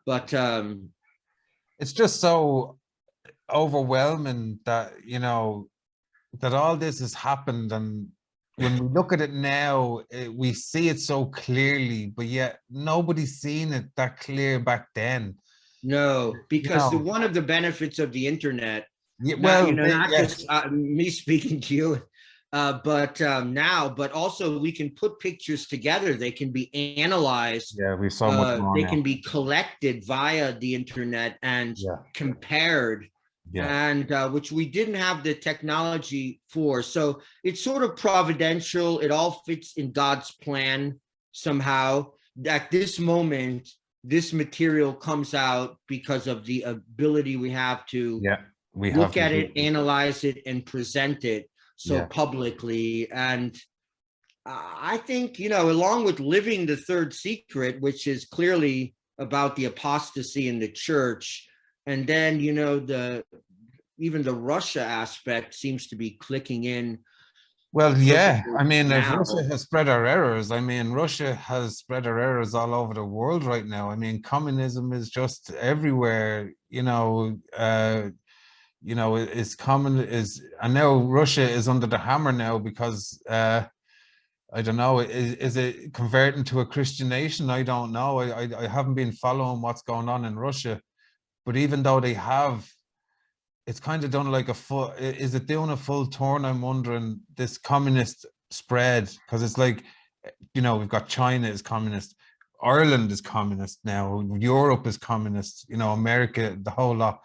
but It's just so overwhelming that, you know, that all this has happened, and when we look at it now, we see it so clearly, but yet nobody's seen it that clear back then. no, You because know, one of the benefits of the internet, yeah, not well, not yes, just me speaking to you, but now, but also we can put pictures together. They can be analyzed. yeah, we so much more They now. can be collected via the internet and Yeah, compared, yeah, and which we didn't have the technology for. So it's sort of providential. It all fits in God's plan somehow. At this moment, this material comes out because of the ability we have to yeah. We have look to at do it, this. analyze it, and present it so Yeah, publicly. And I think, along with living the third secret, which is clearly about the apostasy in the church, and then, even the Russia aspect seems to be clicking in well, yeah. perfectly I mean, if now. Russia has spread our errors, I mean, Russia has spread our errors all over the world right now. I mean, communism is just everywhere. Is common is, and now Russia is under the hammer now because I don't know, is it converting to a Christian nation? I don't know. I haven't been following what's going on in Russia, but even though they have, it's kind of done like a full, is it doing a full turn? I'm wondering, this communist spread, because it's like We've got China is communist, Ireland is communist now, Europe is communist, America, the whole lot.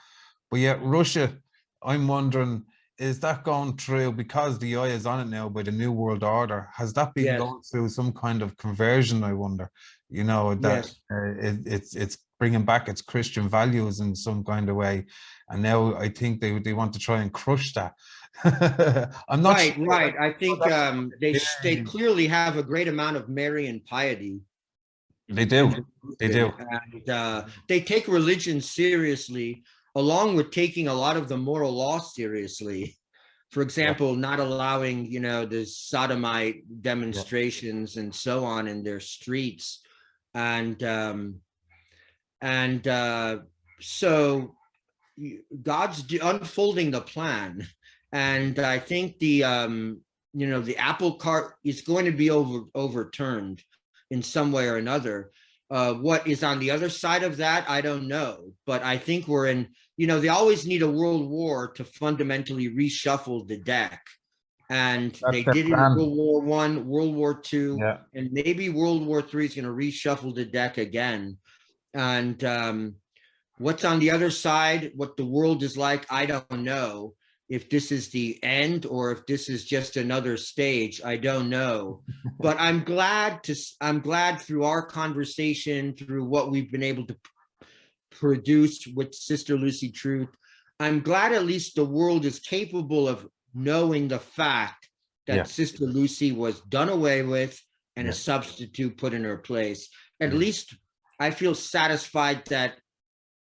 But yet Russia, I'm wondering, is that going through, because the eye is on it now by the New World Order? Has that been Yes. going through some kind of conversion? I wonder, that Yes. it's bringing back its Christian values in some kind of way, and now I think they want to try and crush that. I'm not Right, sure. right. I think they Yeah, clearly have a great amount of Marian piety they do. and They devotion, do. and they take religion seriously, along with taking a lot of the moral law seriously. For Yeah, example, not allowing, the sodomite yeah, demonstrations and so on in their streets, and and so God's unfolding the plan, and I think the apple cart is going to be overturned in some way or another. What is on the other side of that, I don't know, but I think we're in. They always need a world war to fundamentally reshuffle the deck, and that's they their did it in plan. World War I, World War II, Yeah. and maybe World War III is going to reshuffle the deck again. And what's on the other side, what the world is like, I don't know. If this is the end or if this is just another stage, I don't know. But I'm glad through our conversation, through what we've been able to produce with Sister Lucy Truth, I'm glad at least the world is capable of knowing the fact Yeah. that Sister Lucy was done away with and a Yeah. substitute put in her place. At Yeah. least I feel satisfied that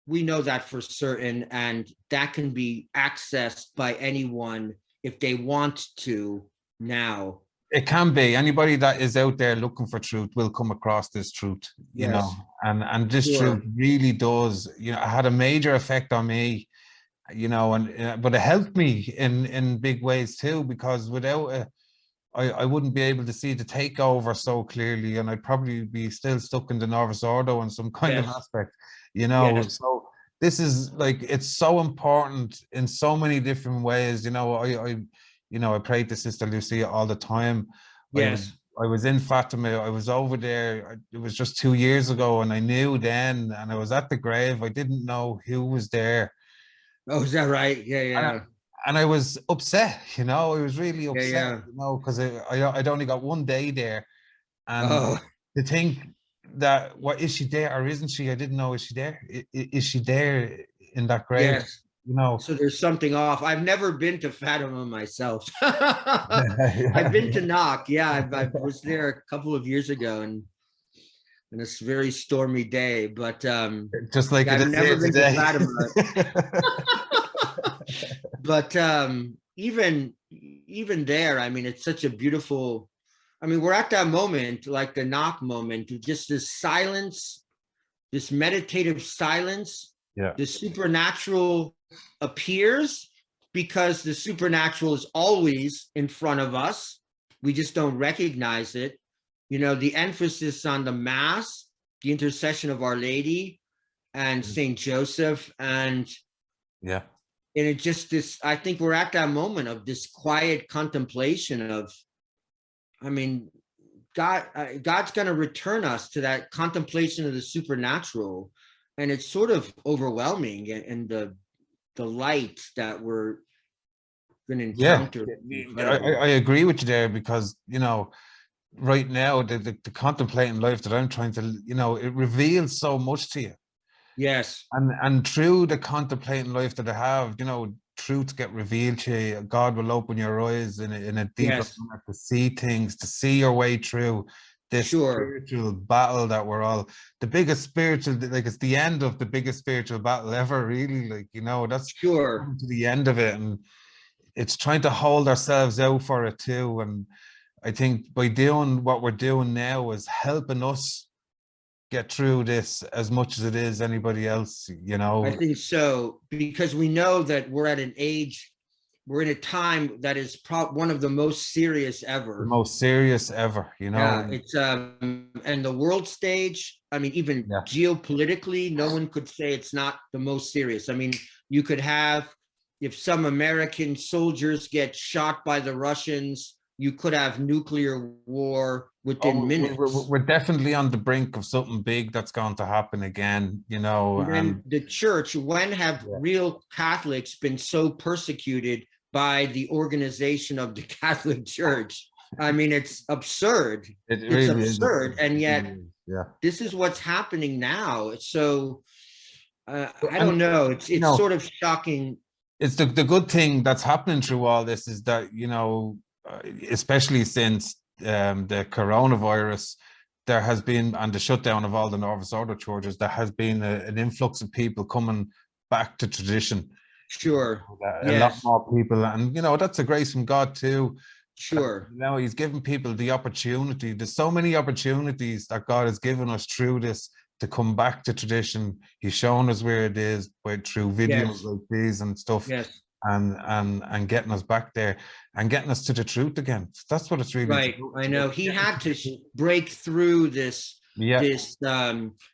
we know that for certain, and that can be accessed by anyone if they want to now. It can be. Anybody that is out there looking for truth will come across this truth, Yes, and this truth sure. really does, it had a major effect on me, and but it helped me in big ways too, because without it, I wouldn't be able to see the takeover so clearly, and I'd probably be still stuck in the Norvis Ordo in some kind of Yes, aspect, yes. So this is like, it's so important in so many different ways. I prayed to Sister Lucia all the time. I was Yes. I was in Fatima. I was over there. It was just 2 years ago, and I knew then. And I was at the grave. I didn't know who was there, Oh, is that right? Yeah, and yeah, I was upset. I was really yeah, upset. yeah. Because I'd only got one day there, and Oh, to think that, what, is she there or isn't she? I didn't know. Is she there? Is she there in that grave? yes. You know. So there's something off. I've never been to Fatima myself. I've been to Yeah. Knock. Yeah, I was there a couple of years ago, and it's a very stormy day. But Just like yeah, it I've is never here been to today. Fatima. But even there, I mean, it's such a beautiful. I mean, we're at that moment, like the Knock moment, just this silence, this meditative silence. Yeah. The supernatural appears because the supernatural is always in front of us. We just don't recognize it. The emphasis on the Mass, the intercession of Our Lady and Saint Joseph, Yeah. and it just this. I think we're at that moment of this quiet contemplation of. I mean, God's going to return us to that contemplation of the supernatural, and it's sort of overwhelming, and the light that we're going to Yeah. encounter. I agree with you there, because right now the contemplating life that I'm trying to, it reveals so much to you. Yes, And through the contemplating life that I have, truths get revealed to you. God will open your eyes in a deeper yes, manner to see things, to see your way through this sure, spiritual battle that we're all, the biggest spiritual, like, it's the end of the biggest spiritual battle ever, really. Like, that's sure. coming to the end of it. And it's trying to hold ourselves out for it too. And I think by doing what we're doing now is helping us get through this as much as it is anybody else, I think so, because we know that we're at an age, we're in a time that is one of the most serious the ever. most serious ever, Yeah, it's and the world stage, I mean, even yeah, geopolitically, no one could say it's not the most serious. I mean, you could have, if some American soldiers get shot by the Russians, you could have nuclear war within Oh, minutes. we're definitely on the brink of something big that's going to happen again, you know, And then and the church, when have yeah, real Catholics been so persecuted by the organization of the Catholic Church? I mean, it's absurd. it It's really is. absurd. And It yet, really is, yeah. this is what's happening now. So I And, don't know. you It's know, sort of shocking. it's the good thing that's happening through all this is that, you know, especially since the coronavirus, there has been, and the shutdown of all the Novus Ordo churches, there has been an influx of people coming back to tradition. Sure. A lot Yes. more people, and you know, that's a grace from God too. Sure. You know, He's given people the opportunity. There's so many opportunities that God has given us through this to come back to tradition. He's shown us where it is through videos Yes. like these and stuff, Yes. and getting us back there and getting us to the truth again. That's what it's really Right. to I do. know he had to break through Yeah, this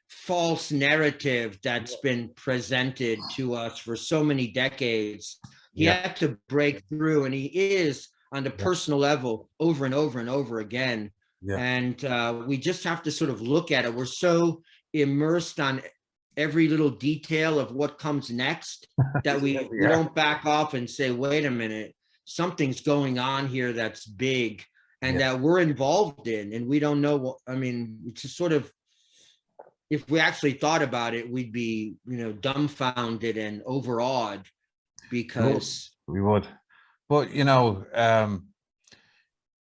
false narrative that's been presented to us for so many decades. He yeah, had to break through, and he is on the yeah, personal level over and over and over again. yeah. And we just have to sort of look at it. We're so immersed on every little detail of what comes next that Yeah, we yeah, don't back off and say, wait a minute, something's going on here that's big and yeah. that we're involved in, and we don't know what. I mean, it's just sort of, if we actually thought about it, we'd be, dumbfounded and overawed We would. because We would. But you know,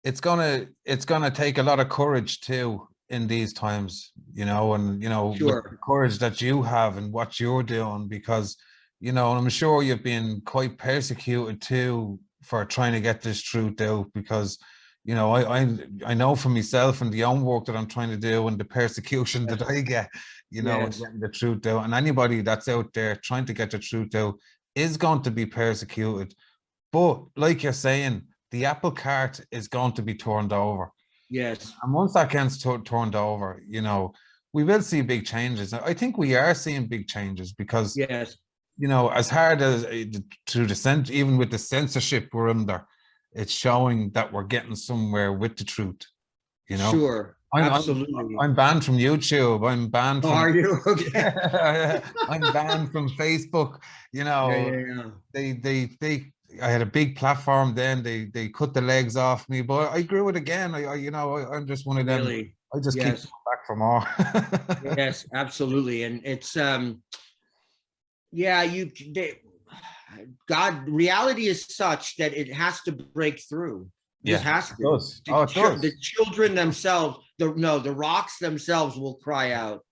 it's gonna take a lot of courage too in these times, you know, and you know, with the sure, courage that you have and what you're doing, because you know, and I'm sure you've been quite persecuted too for trying to get this truth out, because you know, I know for myself and the own work that I'm trying to do and the persecution yes, that I get, you know, and yes, getting the truth out, and anybody that's out there trying to get the truth out is going to be persecuted. But like you're saying, the apple cart is going to be turned over. yes, And once that gets turned over, you know, we will see big changes. I think we are seeing big changes because, yes, you know, as hard as through even with the censorship we're under, it's showing that we're getting somewhere with the truth, you know. sure, I'm I'm absolutely. I'm banned from YouTube. I'm banned Oh, from are you okay? I'm banned from Facebook. You Yeah, know, yeah, yeah. they I had a big platform then. They cut the legs off me, but I grew it again. You know, I'm just one of them. Really, I just keep yes, coming back for more. yes, absolutely, and it's yeah, God, reality is such that it has to break through. Just Yeah, has it to. does. Oh, it The does. children themselves, the rocks themselves will cry out,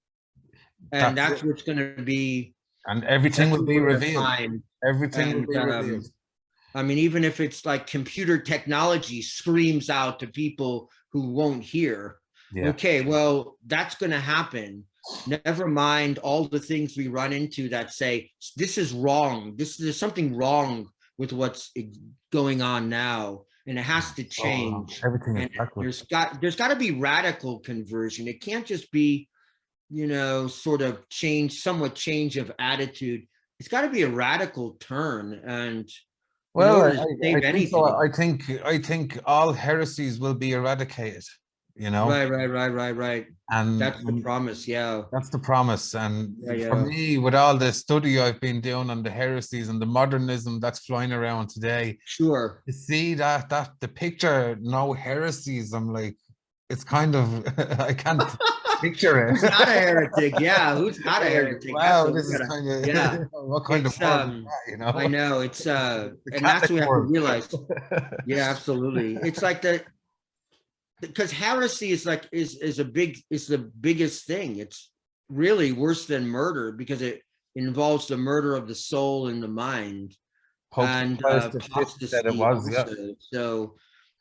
and That's that's it. what's going to be. And everything That's will what be we're going to revealed. find. Everything will And be revealed. I mean, even if it's like computer technology screams out to people who won't hear, Yeah. okay, well, that's going to happen. Never mind all the things we run into that say this is wrong. There's something wrong with what's going on now, and it has to So wrong. change. Everything is And backwards. there's got to be radical conversion. It can't just be, sort of somewhat change of attitude. It's got to be a radical turn, and in Well, order to I save think so. anything. I think all heresies will be eradicated, you know, Right, right, right, right, right. and, That's the and promise. Yeah. that's the promise. And Yeah, for yeah. me, with all the study I've been doing on the heresies and the modernism that's flying around today, Sure. to see that the picture no heresies, I'm like, it's kind of I can't picture Who's not a it. heretic? Yeah, who's not a Like, heretic? That's wow, what this we is gotta. kind Yeah, of what kind of it's world is that, you I know? know it's The and that's Catholic what we have to world. realize. Yeah, absolutely. It's like because heresy is like is the biggest thing. It's really worse than murder because it involves the murder of the soul and the mind, Pope and Pius V said it apostasy was, yeah. also. So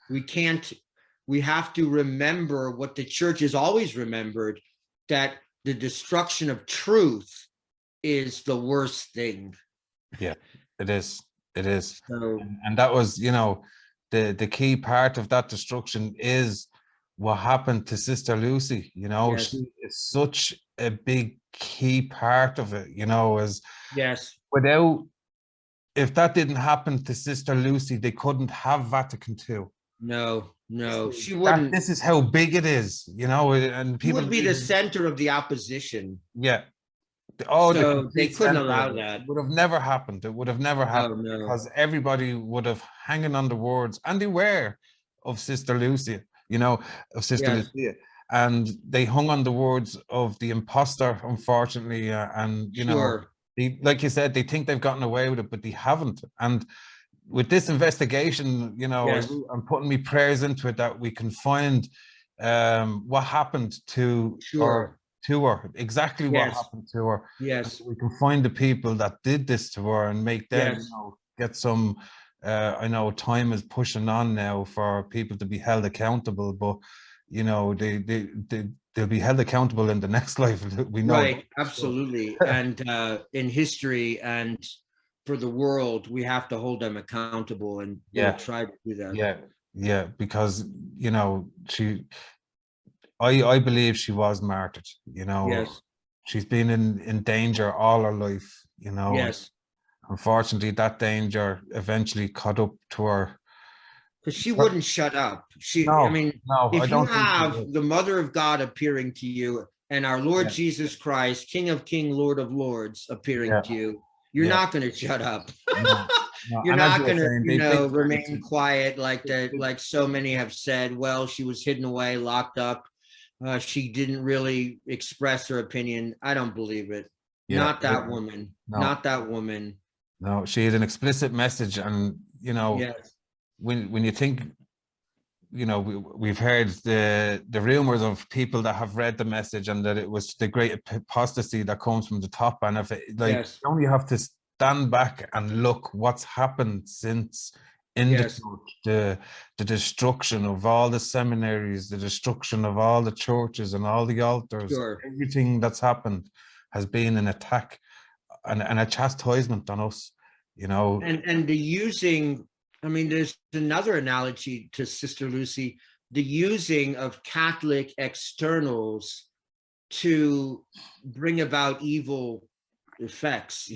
we can't, we have to remember what the church has always remembered, that the destruction of truth is the worst thing. Yeah, it is. It is. So And that was, you know, the key part of that destruction is what happened to Sister Lucy. You know, yes, she is such a big key part of it, you know, as yes, without, if that didn't happen to Sister Lucy, they couldn't have Vatican II. No, she That wouldn't. this is how big it is, and She people, would be the center of the opposition. yeah, the So they complete couldn't center of allow it that. would have never happened. It would have never No, happened no. because everybody would have hanging on the words, and they were, of Sister Lucia, of Sister Yes, Lucia. And they hung on the words of the imposter, unfortunately. And, sure. like you said, they think they've gotten away with it, but they haven't. And with this investigation, Yes, I'm putting me prayers into it that we can find what happened sure. to her, exactly what Yes, happened to her. And yes, we can find the people that did this to her and make them, yes. get some. I know time is pushing on now for people to be held accountable, but they'll be held accountable in the next life. We know that Right, for sure. absolutely. And in history and for the world, we have to hold them accountable, and we'll Yeah, try to do that. yeah, yeah, because I believe she was martyred. Yes, She's been in danger all her life. yes. Unfortunately, that danger eventually caught up to her. Because she wouldn't shut up. I No, mean, no, I if you don't think she have would. the Mother of God appearing to you and our Lord Yeah, Jesus Christ, King of Kings, Lord of Lords, appearing yeah, to you, you're yeah. not going to shut up. No, no. You're And as not you were going to, saying, they started remain quiet like that, like so many have said. Well, she was hidden away, locked up. She didn't really express her opinion. I don't believe it. yeah, Not that woman. no, Not that woman. no. She had an explicit message, and Yes. when you think, we've heard the rumors of people that have read the message and that it was the great apostasy that comes from the top. And if it, like, Yes. you only have to stand back and look what's happened since in the Yes. church, the destruction of all the seminaries, the destruction of all the churches and all the altars, Sure. everything that's happened has been an attack and a chastisement on us, And the using, I mean, there's another analogy to Sister Lucy, the using of Catholic externals to bring about evil effects.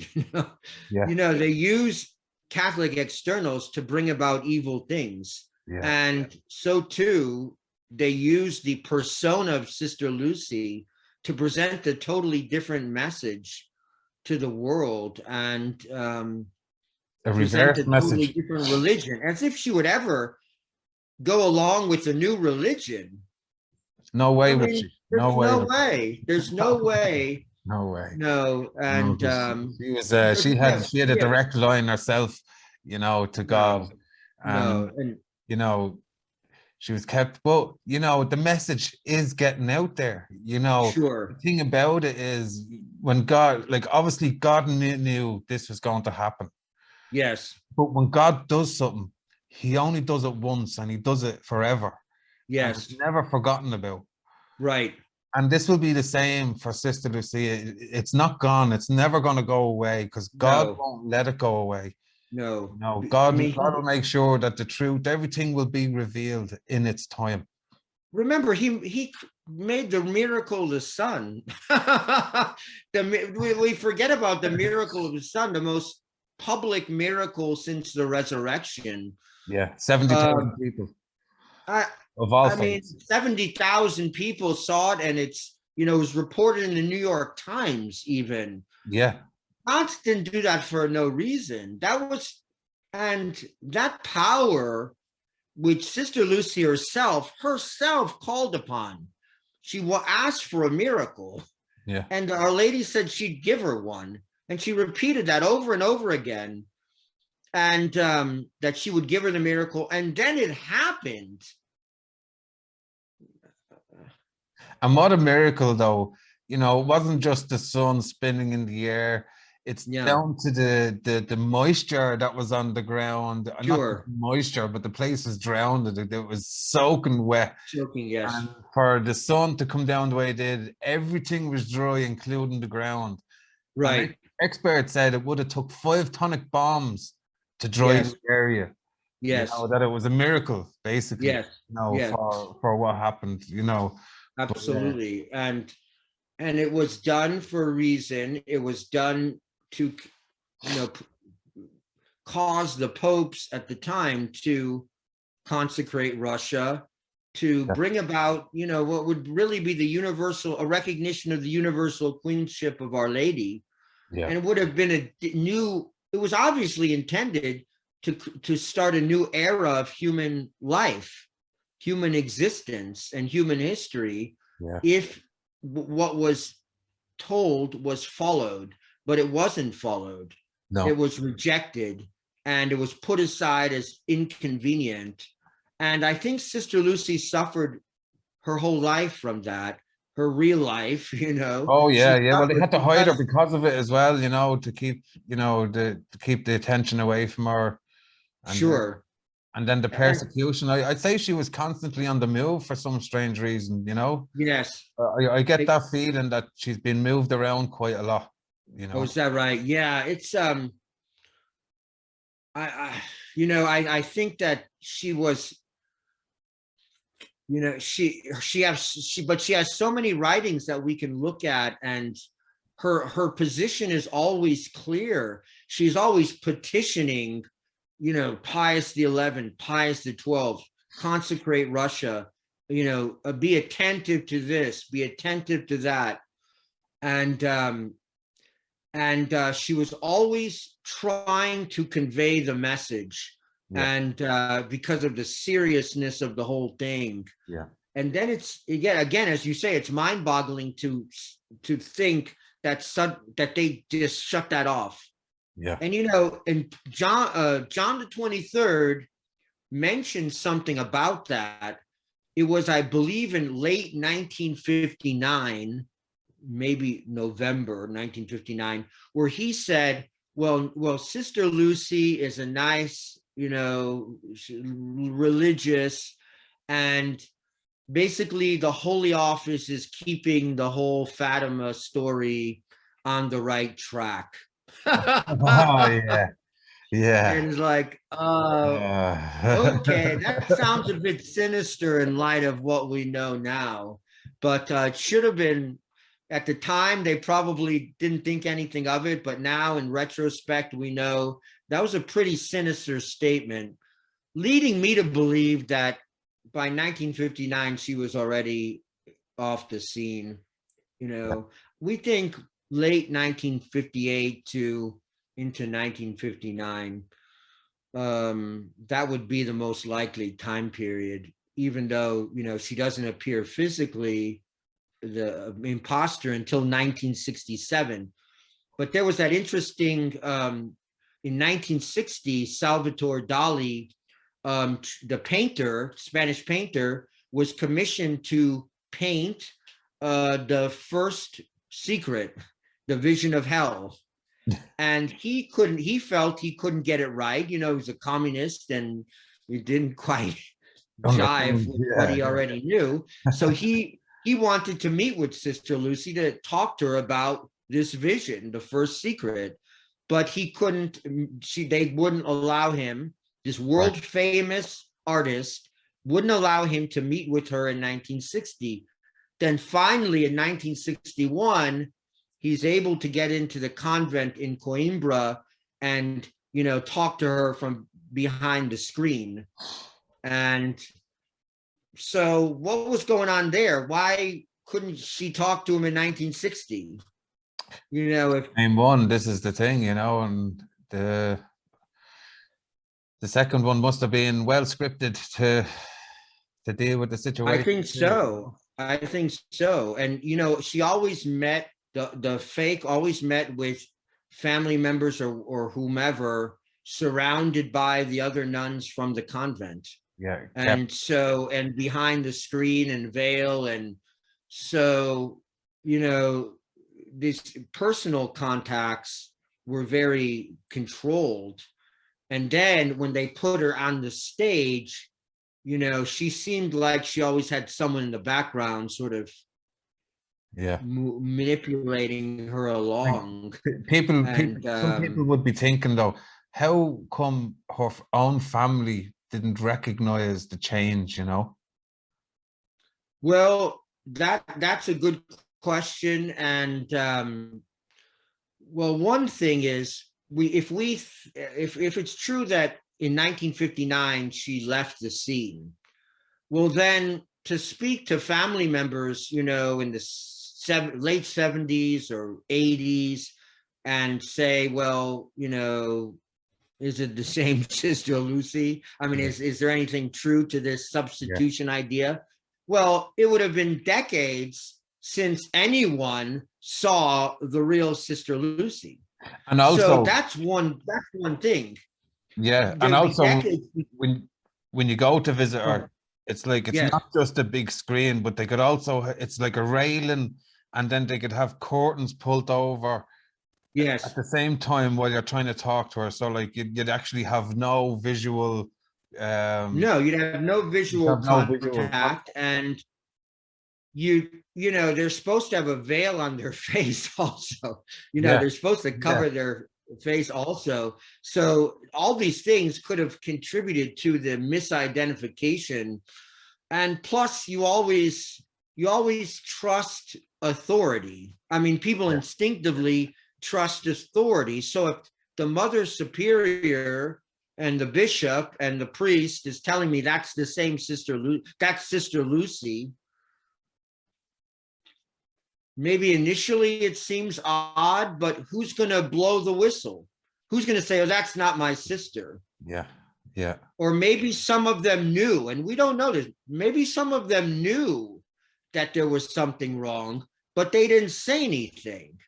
yeah, They use Catholic externals to bring about evil things. yeah, And so too, they use the persona of Sister Lucy to present a totally different message to the world, and a present reverse a totally message. different religion, as if she would ever go along with the new religion. No way I would mean, she. No there's way no would she. way. There's no way. No way. No, No, and 'cause she was because she had a direct line herself, to no, God. no, And and you know, she was kept, but the message is getting out there. The sure, thing about it is when God, like, obviously God knew this was going to happen. yes, But when God does something, he only does it once and he does it forever. And it's yes, never forgotten about. right, And this will be the same for Sister Lucia. It's not gone. It's never going to go away because God no, won't let it go away. no. I God will mean, make sure that the truth, everything will be revealed in its time. remember, he made the miracle of the sun. We forget about the miracle of the sun, the most public miracle since the resurrection. Yeah, Uh, 70,000 people I of all I mean, faiths. 70,000 people saw it, and it was reported in the New York Times even. Yeah, Knox didn't do that for no reason. And that power which Sister Lucy herself called upon. She asked for a miracle, yeah. and Our Lady said she'd give her one, and she repeated that over and over again, and that she would give her the miracle, and then it happened. And what a miracle, though. It wasn't just the sun spinning in the air. It's Yeah, down to the moisture that was on the ground. Not the sure. moisture, but the place was drowned. It was soaking wet. Joking, yes. And for the sun to come down the way it did, everything was dry, including the ground. And Right. experts said it would have took 5 atomic bombs to dry Yes. the area. Yes. That it was a miracle, basically, Yes. Yes. for what happened, But Absolutely. And it was done for a reason. It was done to, cause the popes at the time to consecrate Russia, to bring about, what would really be a recognition of the universal queenship of Our Lady. Yeah. And it would have been it was obviously intended to start a new era of human life, human existence, and human history, if what was told was followed. But it wasn't followed. No. It was rejected, and it was put aside as inconvenient. And I think Sister Lucy suffered her whole life from that, her real life, Oh yeah, yeah. Well, they had to hide her because, because of it as well, to keep, to keep the attention away from her. And sure. and then the And persecution. I'd say she was constantly on the move for some strange reason, yes. I get that feeling that she's been moved around quite a lot, Oh, is that right? Yeah, it's I think that she was, she has so many writings that we can look at, and her position is always clear. She's always petitioning, Pius XI, Pius XII, consecrate Russia, be attentive to this, be attentive to that. And she was always trying to convey the message. And because of the seriousness of the whole thing. And then it's again, as you say, it's mind-boggling to think that they just shut that off. And and John the 23rd mentioned something about that. It was, I believe, in late 1959, maybe November 1959, where he said, well, Sister Lucy is a nice, religious, and basically the Holy Office is keeping the whole Fatima story on the right track. Oh yeah, yeah. And it's like, okay, that sounds a bit sinister in light of what we know now. But it should have been, at the time, they probably didn't think anything of it. But now, in retrospect, we know that was a pretty sinister statement, leading me to believe that by 1959, she was already off the scene. We think late 1958 to into 1959. That would be the most likely time period, even though, she doesn't appear physically, the imposter, until 1967. But there was that interesting, in 1960, Salvador Dali, the painter, Spanish painter, was commissioned to paint the first secret, the Vision of Hell. And he felt he couldn't get it right. He was a communist, and he didn't quite jive with what he already knew. So he wanted to meet with Sister Lucy to talk to her about this vision, the first secret, but he couldn't. They wouldn't allow him. This world famous artist wouldn't allow him to meet with her in 1960. Then finally, in 1961, he's able to get into the convent in Coimbra and, talk to her from behind the screen. And so what was going on there? Why couldn't she talk to him in 1960? This is the thing, and the second one must have been well scripted to deal with the situation. I think so. And, she always met, the fake always met with family members or whomever, surrounded by the other nuns from the convent. And so, and behind the screen and veil. And so, these personal contacts were very controlled. And then when they put her on the stage, she seemed like she always had someone in the background sort of manipulating her along. Some people would be thinking, though, how come her own family didn't recognize the change, Well, that's a good question. And well, one thing is, if it's true that in 1959, she left the scene. Well, then to speak to family members, in the late 70s or 80s and say, well, is it the same Sister Lucy? I mean, is there anything true to this substitution idea? Well, it would have been decades since anyone saw the real Sister Lucy. And also, so that's one thing. Yeah, and also when you go to visit her, it's like it's not just a big screen, but they could also, it's like a railing, and then they could have curtains pulled over. Yes. At the same time while you're trying to talk to her, so like you'd actually have no visual. No, you'd have no visual contact, and they're supposed to have a veil on their face also. They're supposed to cover their face also. So all these things could have contributed to the misidentification. And plus, you always trust authority. I mean, people instinctively trust authority. So if the Mother Superior and the bishop and the priest is telling me that's the same that's Sister Lucy, maybe initially it seems odd, but who's going to blow the whistle? Who's going to say, oh, that's not my sister? Yeah. Or maybe some of them knew, and we don't know this. Maybe some of them knew that there was something wrong, but they didn't say anything.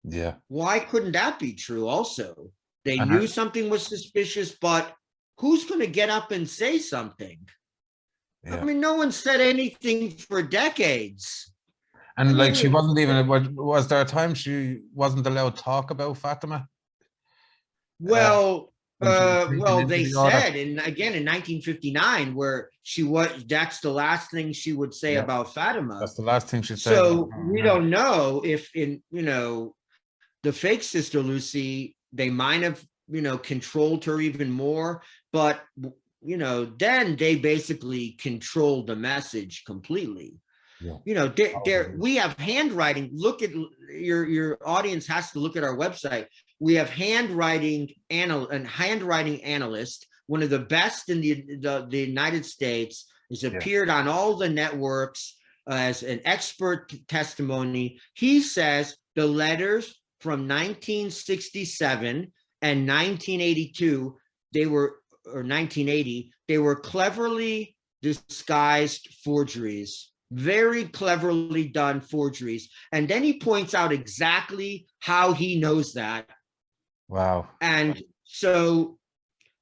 Yeah. Why couldn't that be true also? They knew something was suspicious, but who's going to get up and say something? Yeah. I mean, no one said anything for decades. And she wasn't even, was there a time she wasn't allowed to talk about Fatima? Well, they said, and again in 1959, where that's the last thing she would say about Fatima. That's the last thing she'd say. So we don't know if the fake Sister Lucy, they might have, controlled her even more, but then they basically controlled the message completely. Yeah. We have handwriting. Look at your audience has to look at our website. We have handwriting analyst, one of the best in the United States, has appeared on all the networks as an expert testimony. He says the letters from 1967 and 1982, or 1980, they were cleverly disguised forgeries. Very cleverly done forgeries. And then he points out exactly how he knows that. Wow. And so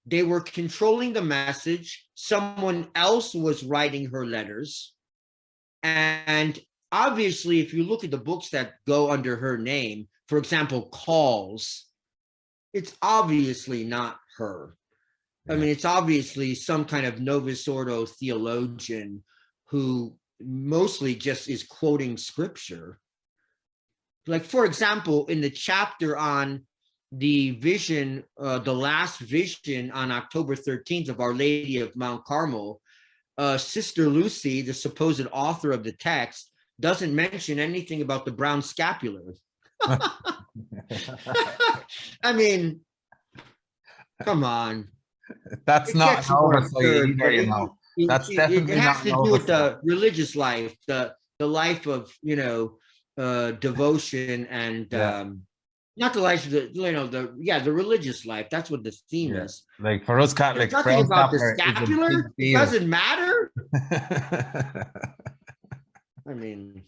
they were controlling the message. Someone else was writing her letters. And obviously, if you look at the books that go under her name, for example, Calls, it's obviously not her. I mean, it's obviously some kind of Novus Ordo theologian who mostly just is quoting scripture. Like, for example, in the chapter on the vision, the last vision on October 13th of Our Lady of Mount Carmel, Sister Lucy, the supposed author of the text, doesn't mention anything about the brown scapular. I mean, come on. That's not an oversight either, That's definitely it has to do with the religious life, the life of devotion and not the life of the religious life. That's what the theme is. Like for us Catholics, nothing about the scapular. It doesn't matter. I mean,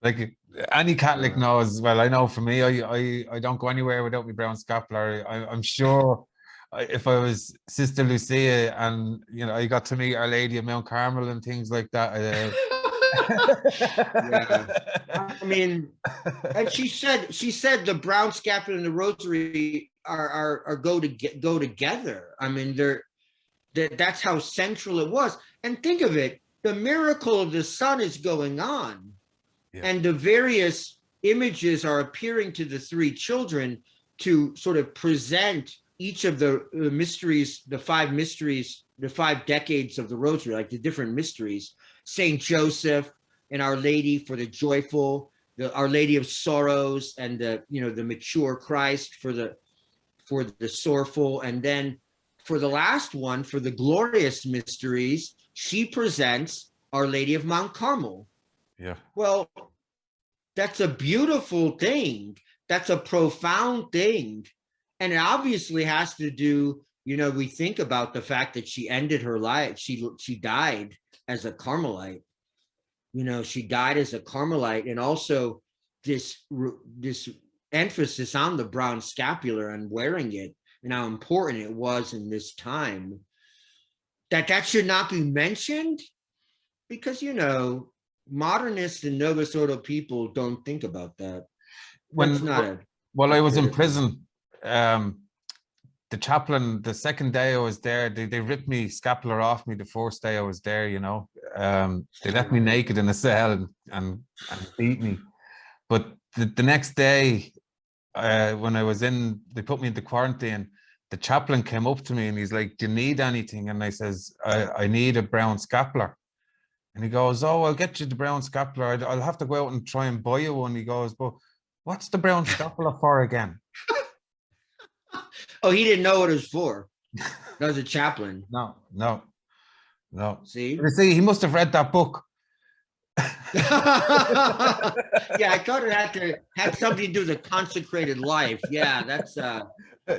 like any Catholic knows. Well, I know for me, I don't go anywhere without my brown scapular. I'm sure. If I was Sister Lucia and I got to meet Our Lady of Mount Carmel and things like that. I mean, and she said the brown scapular and the rosary are go together. I mean, that's how central it was. And think of it, the miracle of the sun is going on, and the various images are appearing to the three children to sort of present each of the mysteries, the five mysteries, the 5 decades of the rosary, like the different mysteries, Saint Joseph and Our Lady for the joyful, Our Lady of Sorrows, and the mature Christ for the sorrowful, and then for the last one, for the glorious mysteries, she presents Our Lady of Mount Carmel. Yeah. Well, that's a beautiful thing. That's a profound thing. And it obviously has to do, we think about the fact that she ended her life. She died as a Carmelite. She died as a Carmelite, and also this emphasis on the brown scapular and wearing it, and how important it was in this time. That should not be mentioned, because modernists and Novus Ordo people don't think about that. That's not a. While I was in prison, the chaplain, the second day I was there, they ripped me scapular off me the first day I was there, they left me naked in a cell and beat me. But the next day, when I was they put me into quarantine, the chaplain came up to me and he's like, "Do you need anything?" And I says, I need a brown scapular. And he goes, "Oh, I'll get you the brown scapular. I'll have to go out and try and buy you one." He goes, "But what's the brown scapular for again?" Oh, he didn't know what it was for. That was a chaplain. No. See? He must have read that book. Yeah, I thought it had something to do with the consecrated life. Yeah, that's but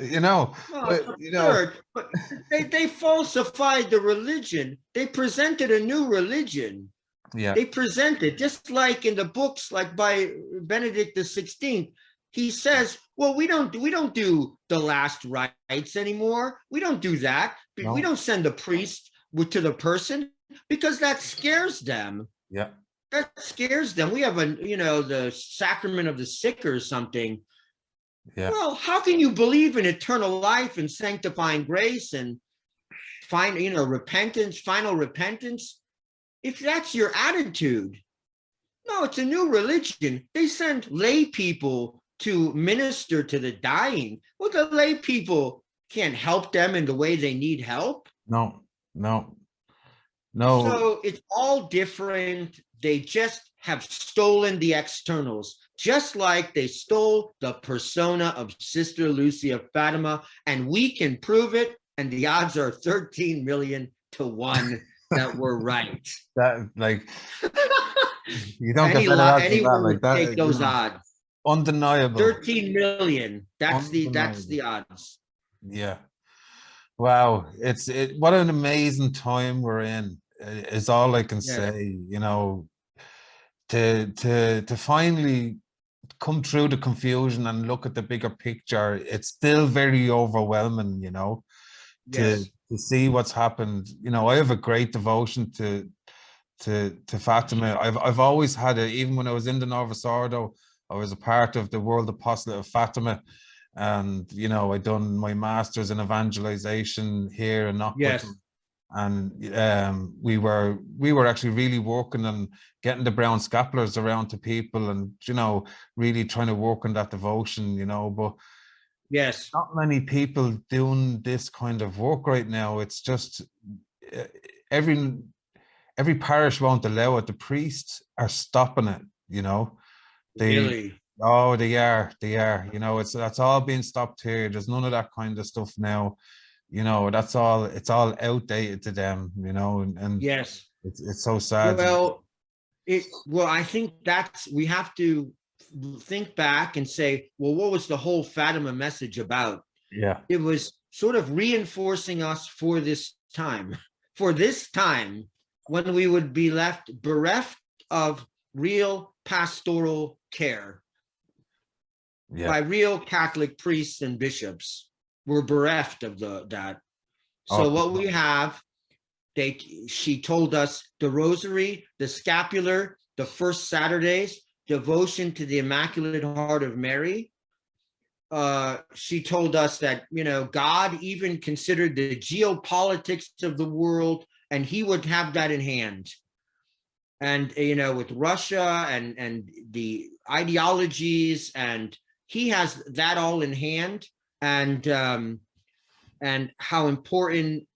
they falsified the religion. They presented a new religion. Yeah. They presented, just like in the books, like by Benedict XVI. He says, well, we don't do the last rites anymore. We don't do that. No. We don't send the priest to the person, because that scares them. Yeah. That scares them. We have the sacrament of the sick or something. Yeah. Well, how can you believe in eternal life and sanctifying grace and repentance, final repentance, if that's your attitude? No, it's a new religion. They send lay people to minister to the dying. Well, the lay people can't help them in the way they need help. No. So it's all different. They just have stolen the externals, just like they stole the persona of Sister Lucia of Fatima, and we can prove it. And the odds are 13 million to 1 that we're right. That, like, you don't get better odds than that. Like that, take those odds. Undeniable. 13 million. That's the odds. Yeah. Wow. What an amazing time we're in. Is all I can say. To finally come through the confusion and look at the bigger picture. It's still very overwhelming, to see what's happened. I have a great devotion to Fatima. I've always had it. Even when I was in the Novus Ordo, I was a part of the World Apostolate of Fatima, and I done my master's in evangelization here in Knockwood. Yes. And we were actually really working on getting the brown scapulars around to people, and really trying to work on that devotion, but yes, not many people doing this kind of work right now. It's just every parish won't allow it. The priests are stopping it, really. Oh, they are. That's all being stopped here. There's none of that kind of stuff now. It's all outdated to them, and yes, it's so sad. Well, I think we have to think back and say, well, what was the whole Fatima message about? Yeah. It was sort of reinforcing us for this time when we would be left bereft of real pastoral care by real Catholic priests and bishops. We're bereft of that. So what we have, she told us the rosary, the scapular, the first Saturdays, devotion to the Immaculate Heart of Mary. She told us that, God even considered the geopolitics of the world, and he would have that in hand. And, with Russia and the ideologies, and he has that all in hand. And how important,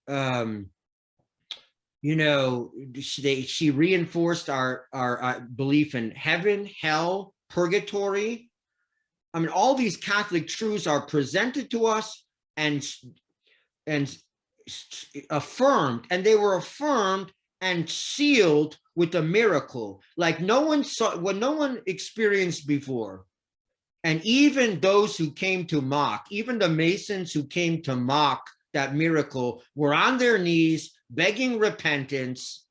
she reinforced our belief in heaven, hell, purgatory. I mean, all these Catholic truths are presented to us, and affirmed, and they were affirmed and sealed with a miracle like no one saw, what no one experienced before. And even those who came to mock, even the Masons who came to mock that miracle, were on their knees begging repentance,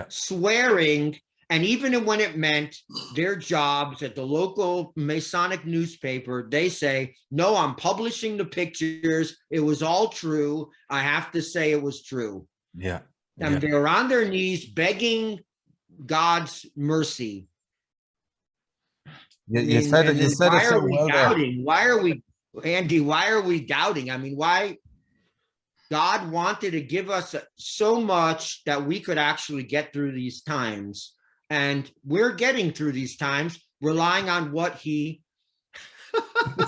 swearing, and even when it meant their jobs at the local Masonic newspaper, they say, no, I'm publishing the pictures. It was all true. I have to say it was true. Yeah. And they were on their knees begging God's mercy. You said it so well there. Why are we, Andy, why are we doubting? I mean, why? God wanted to give us so much that we could actually get through these times. And we're getting through these times, relying on what he.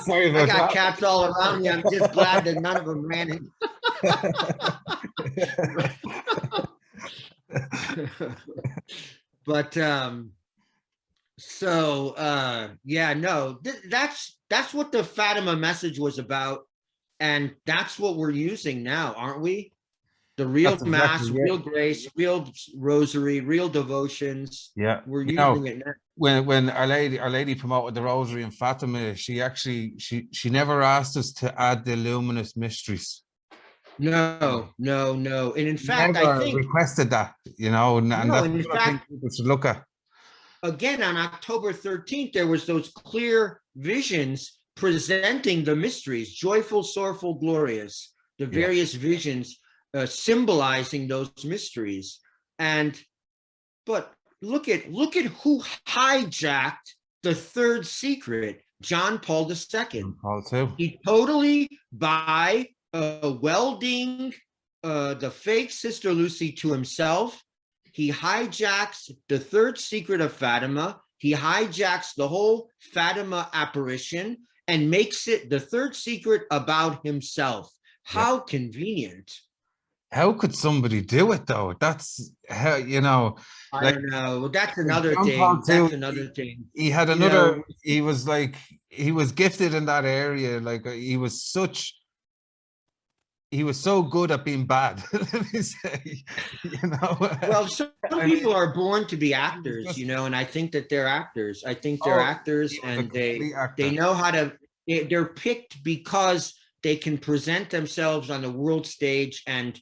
Sorry about I got that. cats all around me. I'm just glad that none of them ran in. But yeah, no, that's what the Fatima message was about, and that's what we're using now, aren't we? The real mass, real grace, real rosary, real devotions. Yeah, we're using it now. When Our Lady promoted the rosary in Fatima, she actually she never asked us to add the luminous mysteries. No. And in fact, I think requested that, and that's what I think people should look at. Again, on October 13th, there was those clear visions presenting the mysteries, joyful, sorrowful, glorious, the various visions symbolizing those mysteries. But look at who hijacked the third secret, John Paul II. John Paul II. He totally, by welding the fake Sister Lucy to himself, he hijacks the third secret of Fatima. He hijacks the whole Fatima apparition and makes it the third secret about himself. How convenient. How could somebody do it though? That's how, I don't know. That's another thing. That's another thing. He had another, he was gifted in that area. Like he was so good at being bad. Let me say, Well, some people are born to be actors, and I think that they're actors. I think they're actors, and they know how to. They're picked because they can present themselves on the world stage and,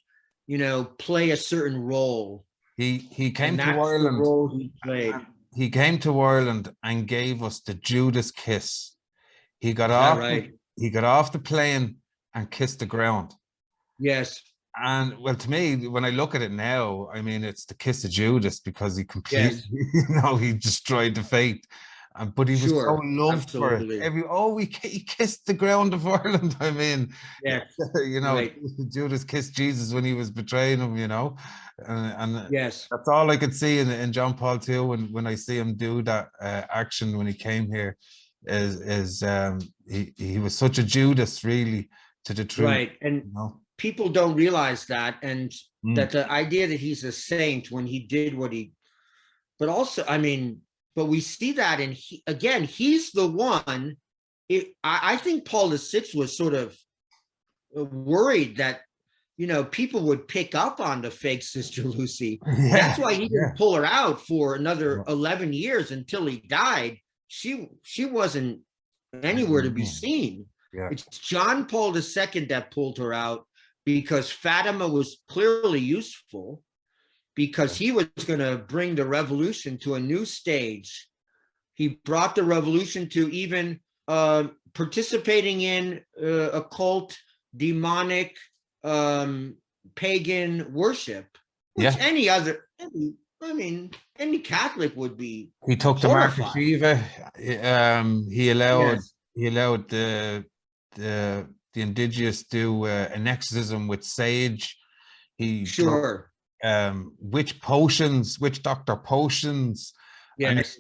play a certain role. He came to Ireland. The role he played. He came to Ireland and gave us the Judas kiss. He got off. Right? He got off the plane and kissed the ground. Yes. And well, to me, when I look at it now, I mean, it's the kiss of Judas, because he completely, he destroyed the faith. But he was so loved for it. He kissed the ground of Ireland. I mean, Judas kissed Jesus when he was betraying him, and yes, that's all I could see in John Paul II when I see him do that action when he came here. He was such a Judas, really, to the truth, right? And people don't realize that, and that the idea that he's a saint when he did what he, but also, I mean, but we see that, and he's the one. I think Paul VI was sort of worried that, people would pick up on the fake Sister Lucy. That's why he didn't pull her out for another 11 years until he died. She wasn't anywhere to be seen. It's John Paul II that pulled her out, because Fatima was clearly useful, because he was going to bring the revolution to a new stage. He brought the revolution to even participating in occult, demonic, pagan worship, which any Catholic would be. He took the Mark of Shiva. He allowed the indigenous do an exorcism with sage. Witch doctor potions. Yes.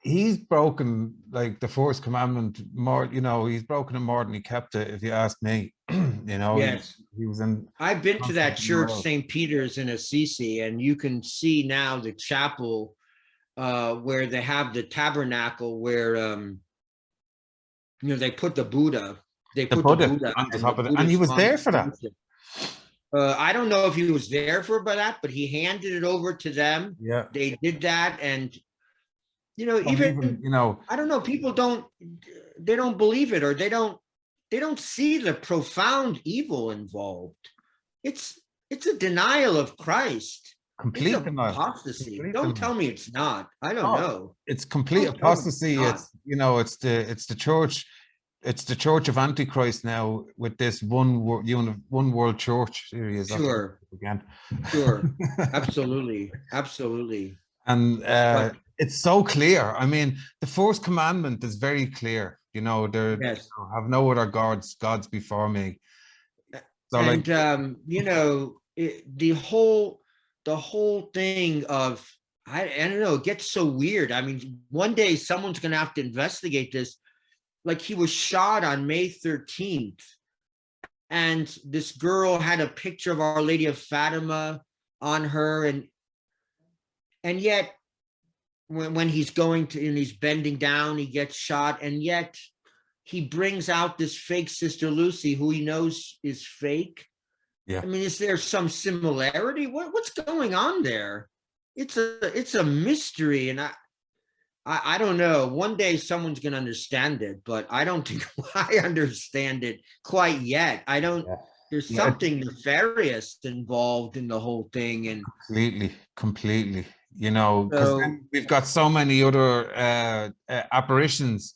He's broken like the fourth commandment more, he's broken it more than he kept it, if you ask me. Yes. He was in. I've been to that church, St. Peter's in Assisi, and you can see now the chapel where they have the tabernacle where they put the Buddha. They put the Buddha on the top of it, and he was there for that. I don't know if he was there for that, but he handed it over to them. Yeah. They did that, and And even, even I don't know. People they don't believe it, or they don't see the profound evil involved. It's it's a denial of Christ. It's complete denial. apostasy. Complete Don't denial. tell me it's not. I don't Oh, know. it's complete Don't tell me it's apostasy. not. It's the church. It's the Church of Antichrist now with this one world church series. That's Sure, again. sure, absolutely, absolutely. And But it's so clear. I mean, the fourth commandment is very clear. yes, Have no other gods before me. So like, and the whole thing of I don't know, it gets so weird. I mean, one day someone's going to have to investigate this. Like, he was shot on May 13th, and this girl had a picture of Our Lady of Fatima on her, and yet when he's going to and he's bending down, he gets shot, and yet he brings out this fake Sister Lucy, who he knows is fake. yeah, I mean, is there some similarity? What's going on there? It's a mystery, and I don't know. One day someone's going to understand it, but I don't think I understand it quite yet. I don't. yeah, There's yeah, something nefarious involved in the whole thing, and completely. Because so then we've got so many other apparitions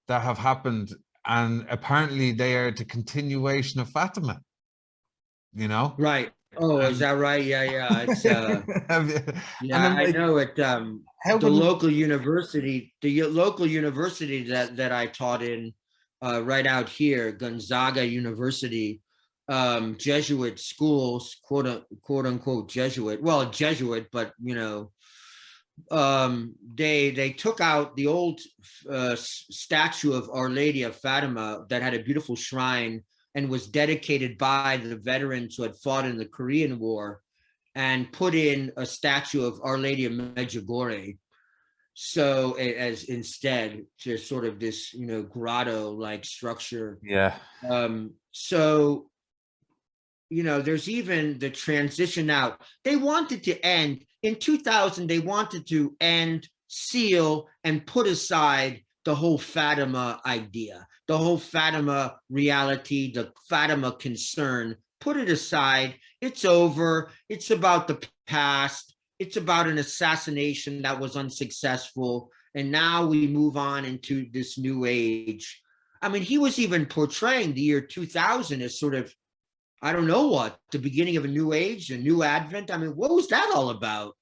that have happened, and apparently they are the continuation of Fatima. right. Oh, is And that right? Yeah, yeah. It's and yeah, I'm I like, know it. how The can local university that I taught in, right out here, Gonzaga University, Jesuit schools, quote unquote Jesuit. Well, Jesuit, but they took out the old statue of Our Lady of Fatima that had a beautiful shrine and was dedicated by the veterans who had fought in the Korean War, and put in a statue of Our Lady of Medjugorje. So as instead, just sort of this, grotto like structure. yeah, So, there's even the transition out. They wanted to end in 2000, they wanted to end, seal, and put aside the whole Fatima idea, the whole Fatima reality, the Fatima concern. Put it aside. It's over. It's about the past. It's about an assassination that was unsuccessful. And now we move on into this new age. I mean, he was even portraying the year 2000 as sort of, I don't know what, the beginning of a new age, a new advent. I mean, what was that all about?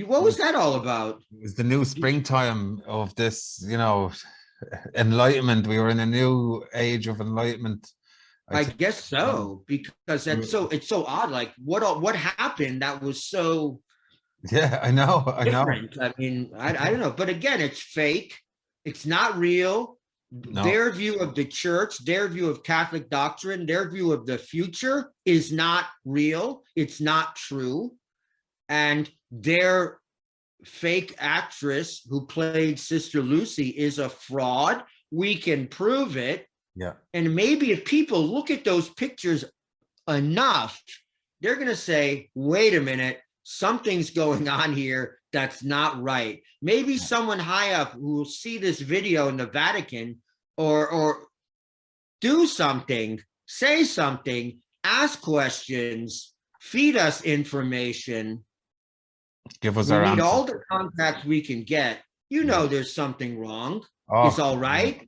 What was that all about? it was the new springtime of this, enlightenment. We were in a new age of enlightenment, I I think. guess so, because it's so odd. Like, what happened that was so Yeah, I know, I know. different? I mean, I don't know. But again, it's fake. It's not real. No, Their view of the church, their view of Catholic doctrine, their view of the future is not real. It's not true. And their fake actress who played Sister Lucy is a fraud. We can prove it. yeah, And maybe if people look at those pictures enough, they're going to say, wait a minute, something's going on here that's not right. Maybe someone high up who will see this video in the Vatican, or do something, say something, ask questions, feed us information. give us We our need answer. all the contacts we can get. Yeah. There's something wrong. It's Oh, all right.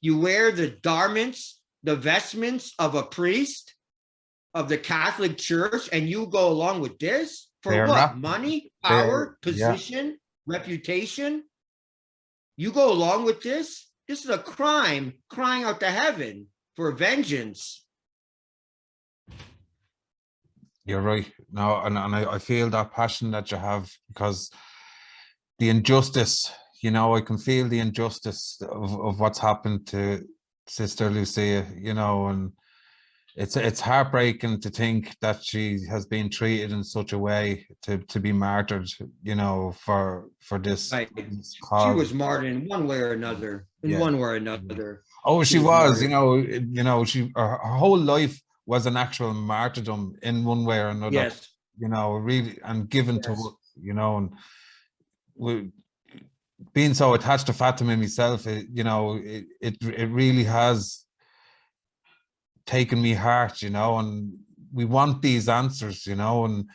You wear the garments, the vestments of a priest of the Catholic Church, and you go along with this for they're what? not. Money, They're, power, yeah, position, reputation. You go along with this? This is a crime crying out to heaven for vengeance. you're right. No, and I feel that passion that you have, because the injustice, I can feel the injustice of what's happened to Sister Lucia, and it's heartbreaking to think that she has been treated in such a way to be martyred, for this, Right. this She cause. was martyred in one way or another. In Yeah. one way or another. Oh, She she was was, martyred. she her whole life was an actual martyrdom in one way or another. Yes. You know, really, and given to Yes. us, you know, and we, being so attached to Fatima myself, it really has taken me heart, you know, and we want these answers, you know, and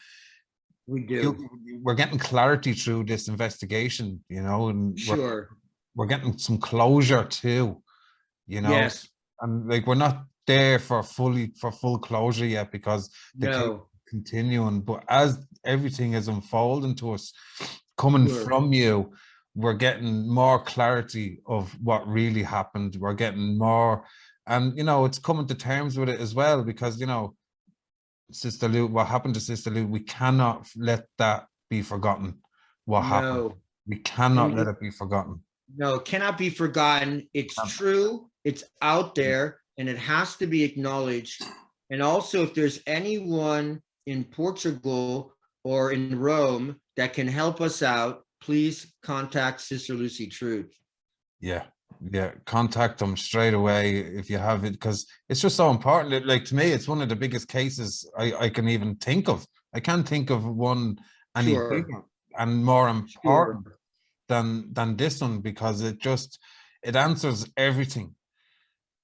We do. we're getting clarity through this investigation, you know, and Sure. we're getting some closure too, you know, Yes. and like we're not there for full closure yet because the case No. is continuing, but as everything is unfolding to us, coming Sure. from you, we're getting more clarity of what really happened. We're getting more, and you know, it's coming to terms with it as well, because you know, Sister Lou, what happened to Sister Lou, we cannot let that be forgotten. What happened, No. we cannot And let it be forgotten. no, it cannot be forgotten. It's Um, true. It's out there, and it has to be acknowledged. And also, if there's anyone in Portugal or in Rome that can help us out, please contact Sister Lucy Truth. Yeah, yeah, contact them straight away if you have it, because it's just so important. Like to me, it's one of the biggest cases I can even think of. I can't think of one any Sure. bigger and more important Sure. than this one, because it answers everything.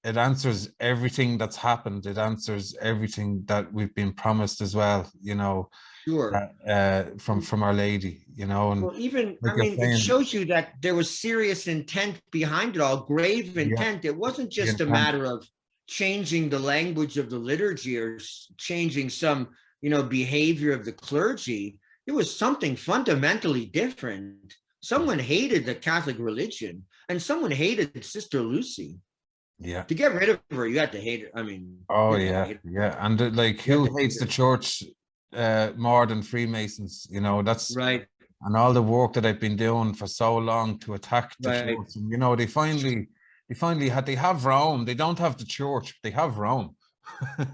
It answers everything that's happened. It answers everything that we've been promised as well, you know, Sure. from Our Lady, you know, and Well, even, like I you're mean, it saying, shows you that there was serious intent behind it all, grave yeah, intent. It wasn't the just a intent, matter of changing the language of the liturgy or changing some, behavior of the clergy. It was something fundamentally different. Someone hated the Catholic religion, and someone hated Sister Lucy. yeah. To get rid of her, you had to hate her. I mean, Oh you had to yeah, hate her. yeah, and like You had who to hate hates the her. church more than Freemasons? You know, that's Right, and all the work that I've been doing for so long to attack the right. church, and you know, they have Rome. They don't have the church. They have Rome.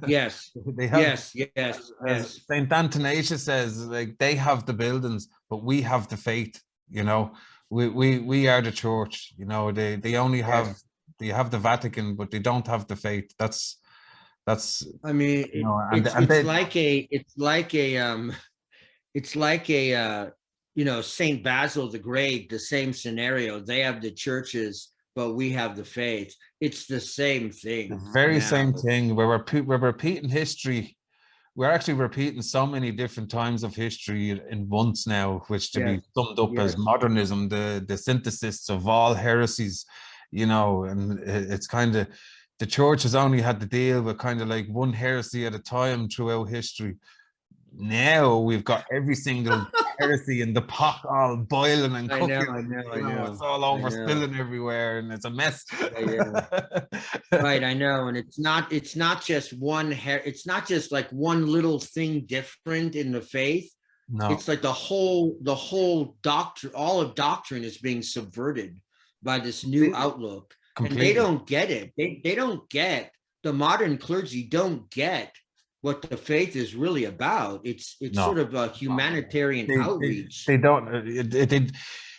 Yes, They have, yes, yes, as yes, Saint Athanasius says, like they have the buildings, but we have the faith. You know, we are the church. You know, they only have yes. they have the Vatican, but they don't have the faith. That's I mean, you know, it's and it's they like a it's like a it's like a Saint Basil the Great, the same scenario. They have the churches, but we have the faith. It's the same the thing very same now. thing where we're repeating history. We're actually repeating so many different times of history in once now, which to be Yes, summed up as yes, modernism, the synthesis of all heresies, you know, and it's kind of the church has only had to deal with kind of like one heresy at a time throughout history. Now we've got every single heresy in the pot all boiling and I know, cooking, I and know, I you know it's know, all I know. overspilling everywhere, and it's a mess. Yeah, yeah. Right, I know, and it's not just it's not just like one little thing different in the faith. No, It's like the whole doctrine, all of doctrine is being subverted by this new completely, outlook, and they completely. don't get it. They don't get, the modern clergy don't get what the faith is really about. It's sort No, of a humanitarian they outreach. don't.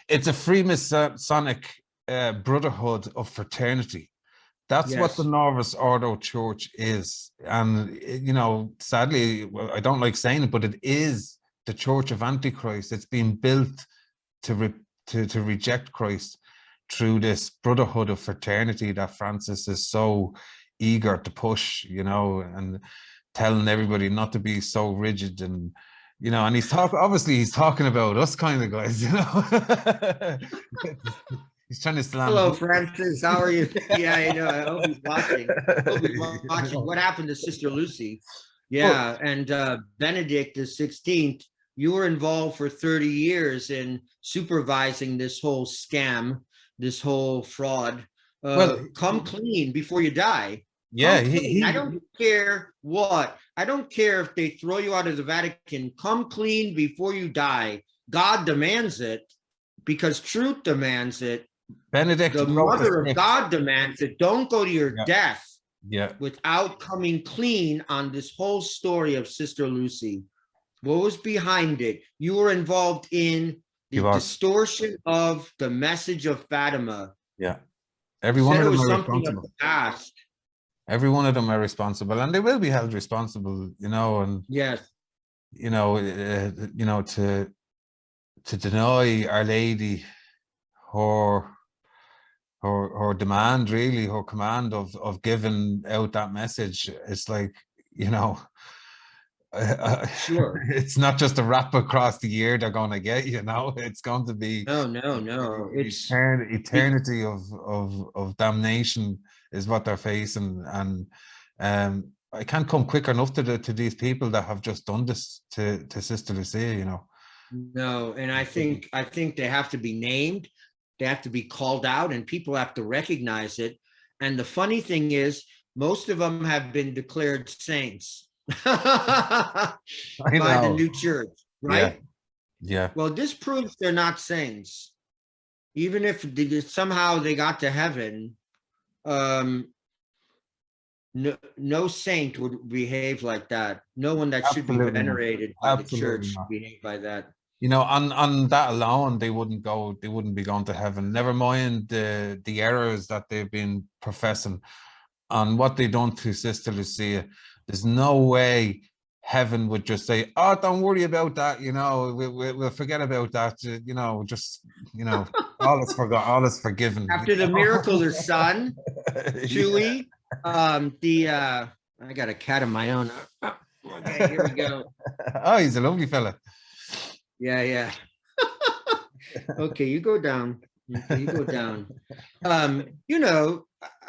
It's a Freemasonic brotherhood of fraternity. That's what the Yes, Novus Ordo Church is, and you know, sadly, well, I don't like saying it, but it is the Church of Antichrist. It's been built to to reject Christ through this brotherhood of fraternity that Francis is so eager to push, you know, and telling everybody not to be so rigid, and you know, and he's talking about us kind of guys, you know. He's trying to slam. hello, Francis. How are you? Yeah, I know. I hope he's watching. Hope he's watching. What happened to Sister Lucy? Well, Yeah, and Benedict the 16th, you were involved for 30 years in supervising this whole scam, this whole fraud. well, Come clean before you die. yeah, Come clean. I don't care what. I don't care if they throw you out of the Vatican. Come clean before you die. God demands it because truth demands it. Benedict The wrote the mother of script. God demands it. Don't go to your Yeah, death yeah, without coming clean on this whole story of Sister Lucy. What was behind it? You were involved in he the was. distortion of the message of Fatima. Yeah, You every one said of it them was are something of responsible. the past. Every one of them are responsible, and they will be held responsible, and Yes. to deny Our Lady her her demand, really, her command of giving out that message. It's like, Sure. it's not just a wrap across the year they're going to get, it's going to be No, no, no. eternity of damnation is what they're facing. And I can't come quick enough to these people that have just done this to Sister Lucia. No, and I think they have to be named, they have to be called out, and people have to recognize it. And the funny thing is, most of them have been declared saints by I the know. new church, Yeah, right? yeah. Well, this proves they're not saints. Even if somehow they got to heaven, no saint would behave like that. No one that should be Absolutely not. venerated by the Absolutely church not. behave by that. On that alone, they wouldn't be going to heaven. Never mind the errors that they've been professing on what they done to Sister Lucia. There's no way heaven would just say, "Oh, don't worry about that. We'll forget about that. Just all is forgot, all is forgiven." After the miracle, their son, Chewy, I got a cat of my own. Okay, here we go. Oh, he's a lovely fella. Yeah, yeah. Okay, you go down. Okay, you go down. I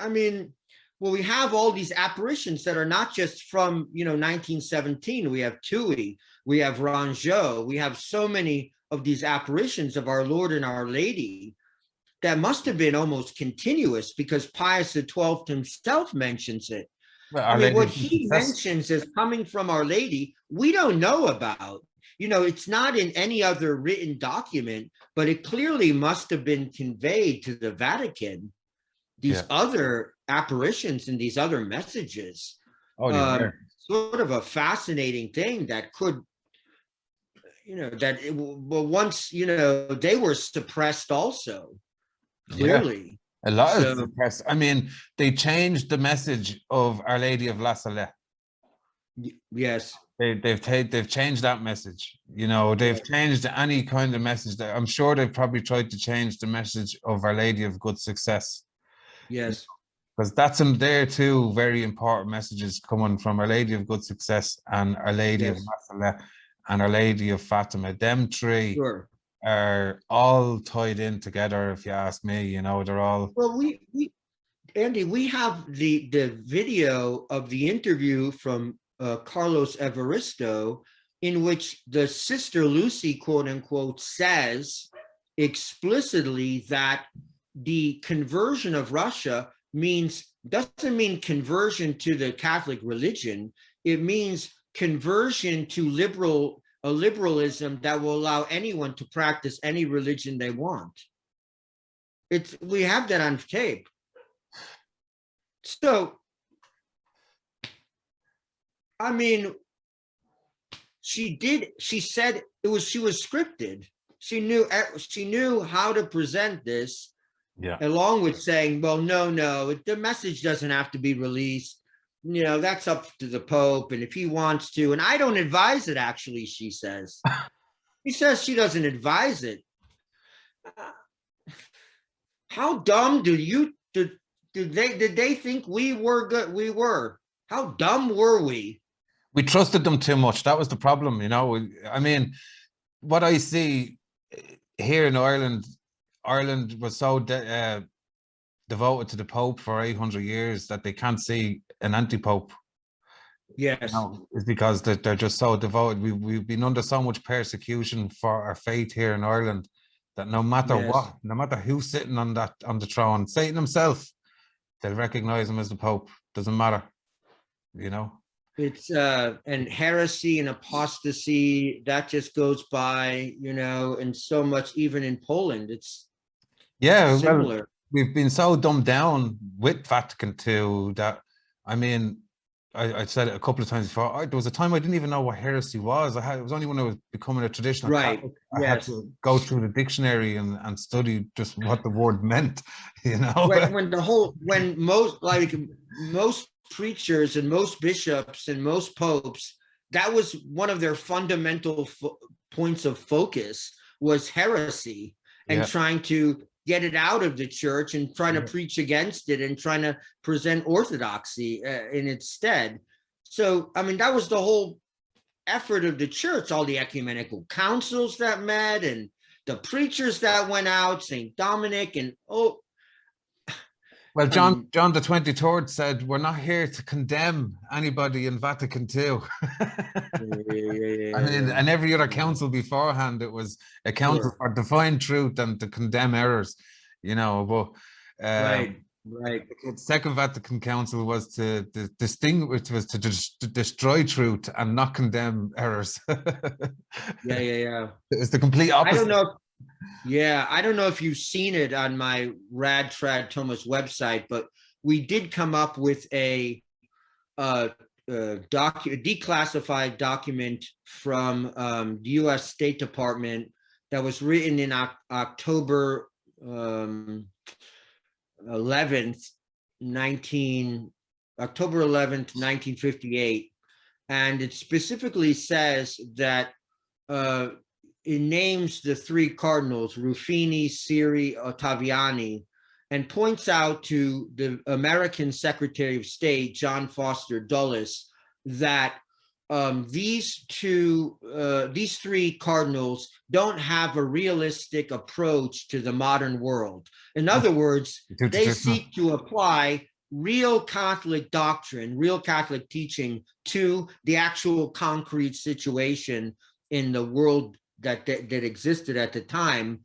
mean, well, we have all these apparitions that are not just from 1917. We have Tui, we have Rangeau, we have so many of these apparitions of our Lord and Our Lady that must have been almost continuous, because Pius XII himself mentions it. Well, I Our mean, Lady what of he Success. mentions as coming from Our Lady, we don't know about. It's not in any other written document, but it clearly must have been conveyed to the Vatican, these Yeah. other apparitions and these other messages. Oh, you're right. Sort of a fascinating thing that could, well, once, they were suppressed also, Yeah. clearly. A lot of So, suppressed. I mean, they changed the message of Our Lady of La Salette. yes. They've changed that message. They've changed any kind of message. That I'm sure they've probably tried to change the message of Our Lady of Good Success, Yes. because that's in there too. Very important messages coming from Our Lady of Good Success and Our Lady of Yes. La Salette and Our Lady of Fatima. Them three Sure. are all tied in together. If you ask me, they're all. Well, Andy, we have the video of the interview from Carlos Evaristo, in which the Sister Lucy, quote unquote, says explicitly that the conversion of Russia doesn't mean conversion to the Catholic religion. It means conversion to liberalism that will allow anyone to practice any religion they want. We have that on tape. So, I mean, she said she was scripted. She knew how to present this. Yeah. Along with saying, well, no, the message doesn't have to be released. That's up to the Pope, and if he wants to, and I don't advise it, actually, she says. She says she doesn't advise it. How dumb did they think we were good? We were. How dumb were we? We trusted them too much. That was the problem, I mean, what I see here in Ireland was so devoted to the Pope for 800 years that they can't see an anti-Pope. Yes. It's because they're just so devoted. We've been under so much persecution for our faith here in Ireland that no matter what, no matter who's sitting on the throne, Satan himself, they'll recognize him as the Pope. Doesn't matter, It's and heresy and apostasy that just goes by, and so much. Even in Poland, it's similar. Well, we've been so dumbed down with Vatican II that, I mean, I said it a couple of times before. There was a time I didn't even know what heresy was. It was only when I was becoming a traditional Catholic, I had to go through the dictionary and study just what the word meant. When most preachers and most bishops and most popes, that was one of their fundamental points of focus, was heresy and trying to get it out of the church and trying to preach against it and trying to present orthodoxy in its stead. So, I mean, that was the whole effort of the church, all the ecumenical councils that met and the preachers that went out, St. Dominic and well, John the 23rd said, we're not here to condemn anybody in Vatican II. I mean, and every other council beforehand, it was a council for divine truth and to condemn errors, you know. But right. The Second Vatican Council was to distinguish, was to destroy truth and not condemn errors. It's the complete opposite. I don't know. I don't know if you've seen it on my Rad Trad Thomas website, but we did come up with a declassified document from the U.S. State Department that was written in October 11th, 1958, and it specifically says that it names the three cardinals, Ruffini, Siri, Ottaviani, and points out to the American Secretary of State, John Foster Dulles, that these three cardinals don't have a realistic approach to the modern world. In other words, they seek to apply real Catholic doctrine, real Catholic teaching to the actual concrete situation in the world that existed at the time,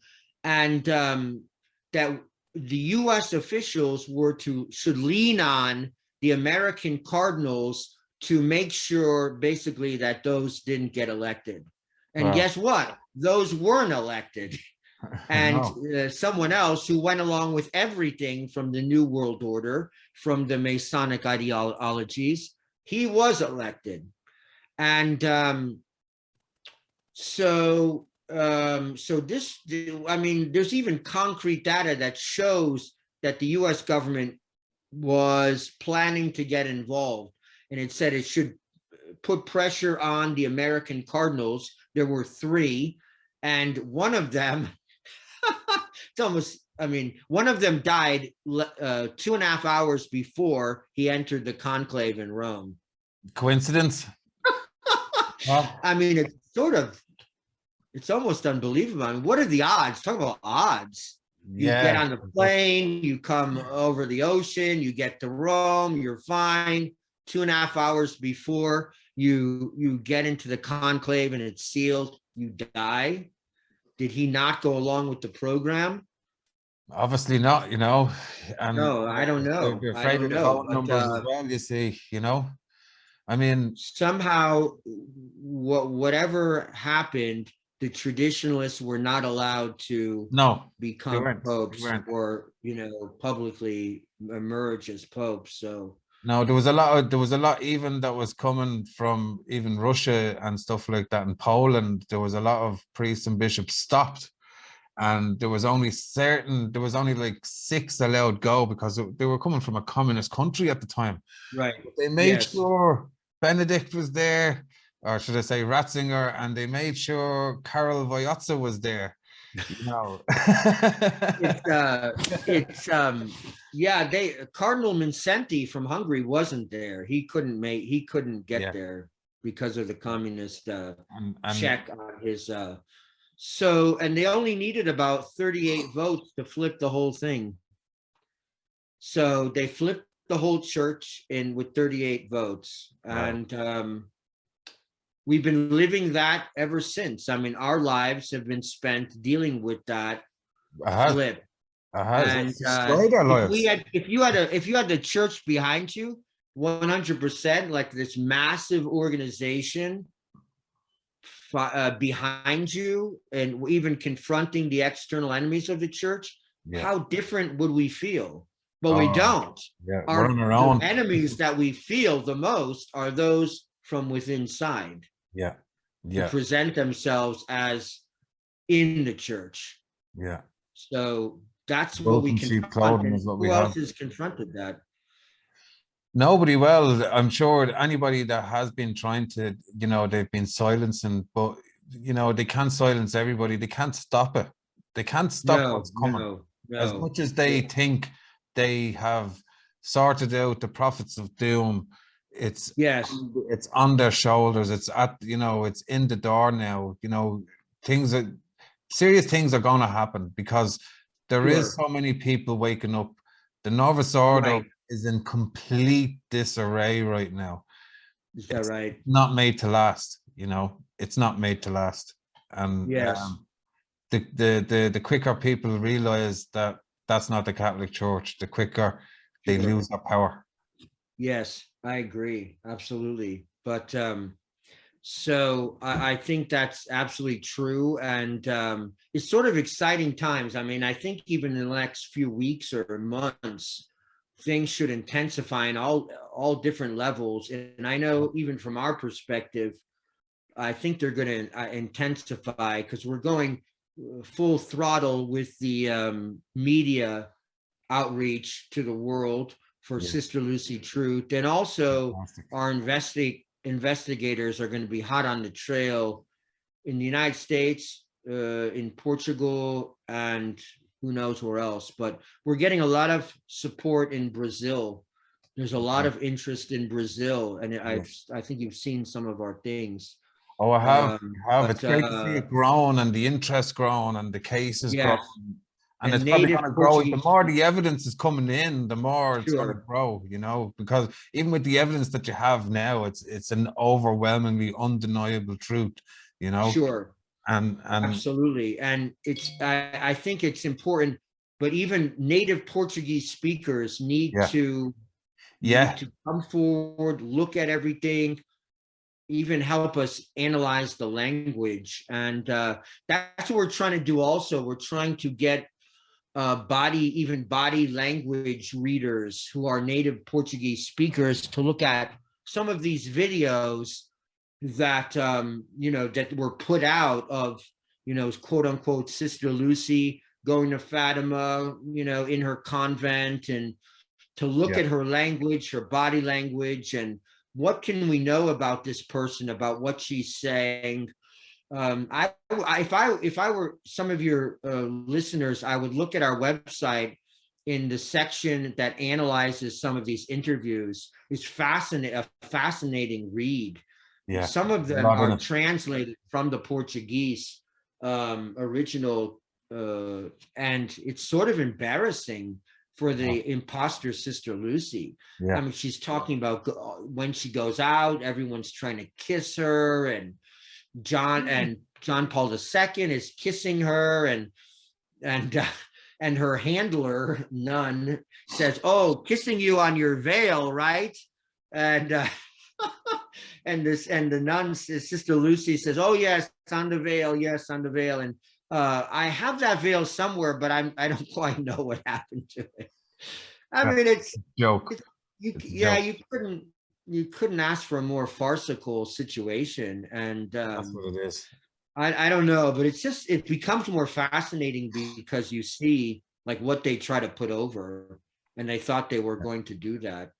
and that the U.S. officials should lean on the American cardinals to make sure, basically, that those didn't get elected. And guess what? Those weren't elected. And someone else who went along with everything from the New World Order, from the Masonic ideologies, he was elected. And so this, I mean, there's even concrete data that shows that the U.S. government was planning to get involved. And it said it should put pressure on the American cardinals. There were three, and one of them, one of them died 2.5 hours before he entered the conclave in Rome. Coincidence? I mean, it's almost unbelievable. I mean, what are the odds? Talk about odds. You get on the plane, you come over the ocean, you get to Rome, you're fine. 2.5 hours before you get into the conclave and it's sealed, you die. Did he not go along with the program? Obviously not, you know. And no, I don't know. They're afraid of the vote numbers as well, you see, you know. I mean, somehow, whatever happened, the traditionalists were not allowed to become popes or, you know, publicly emerge as popes. So no, there was a lot even that was coming from even Russia and stuff like that. In Poland, there was a lot of priests and bishops stopped, and there was only like 6 allowed go because they were coming from a communist country at the time. Right. But they made sure Benedict was there, or should I say Ratzinger, and they made sure Karol Wojtyła was there. You know. Cardinal Mindszenty from Hungary wasn't there. He couldn't get there because of the communist check on his and they only needed about 38 votes to flip the whole thing. So they flipped the whole church in with 38 votes. And we've been living that ever since. I mean, our lives have been spent dealing with that flip. And if you had the church behind you, 100%, like this massive organization behind you, and even confronting the external enemies of the church, how different would we feel? But we don't. The enemies that we feel the most are those from within inside. Who present themselves as in the church. So that's what we confronted. Who else has confronted that? Nobody. Well, I'm sure anybody that has been trying to, they've been silencing, but they can't silence everybody. They can't stop it. They can't stop No, what's coming. no, As no. much as they think they have sorted out the prophets of doom, it's Yes, it's on their shoulders. It's it's in the door now. Things are serious things are going to happen because there is sure. so many people waking up. The Novus Ordo Right. is in complete disarray right now. Is that It's right? not made to last. It's not made to last. And Yes. the quicker people realize that that's not the Catholic Church, the quicker they Sure. lose their power. Yes, I agree. Absolutely. But so I think that's absolutely true. And it's sort of exciting times. I mean, I think even in the next few weeks or months, things should intensify in all different levels. And I know even from our perspective, I think they're going to intensify because we're going full throttle with the media outreach to the world for Yeah, Sister Lucy Truth. And also fantastic. our investigators are going to be hot on the trail in the United States, in Portugal, and who knows where else. But we're getting a lot of support in Brazil. There's a lot Yeah, of interest in Brazil, and yeah. I think you've seen some of our things. Oh, I have, I have. It's But great to see it grown and the interest grown and the cases grown. yes, And it's and probably going native to grow. The Portuguese, more the evidence is coming in, the more it's going to sure, grow, because even with the evidence that you have now, it's an overwhelmingly undeniable truth, you know. sure. And Absolutely. And I think it's important, but even native Portuguese speakers yeah, need yeah, to come forward, look at everything, even help us analyze the language. And that's what we're trying to do also. We're trying to get even body language readers who are native Portuguese speakers to look at some of these videos that that were put out of quote unquote Sister Lucy going to Fatima, in her convent, and to look yeah. at her language, her body language, and what can we know about this person, about what she's saying. If I were some of your listeners, I would look at our website in the section that analyzes some of these interviews. It's a fascinating read. Yeah, Some of a them lot in are it. translated from the Portuguese original, and it's sort of embarrassing for Yeah, the imposter Sister Lucy. I yeah, mean, she's talking about when she goes out, everyone's trying to kiss her, and John Paul II is kissing her, and uh, and her handler nun says, "Oh, kissing you on your veil, right?" And and the nun, Sister Lucy, says, "Oh yes, on the veil, yes, on the veil." And I have that veil somewhere, but I don't quite know what happened to it. I yeah. mean, Joke. it's It's a yeah, joke. you couldn't ask for a more farcical situation. And That's what it is. I don't know, but it becomes more fascinating because you see like what they try to put over, and they thought they were going to do that.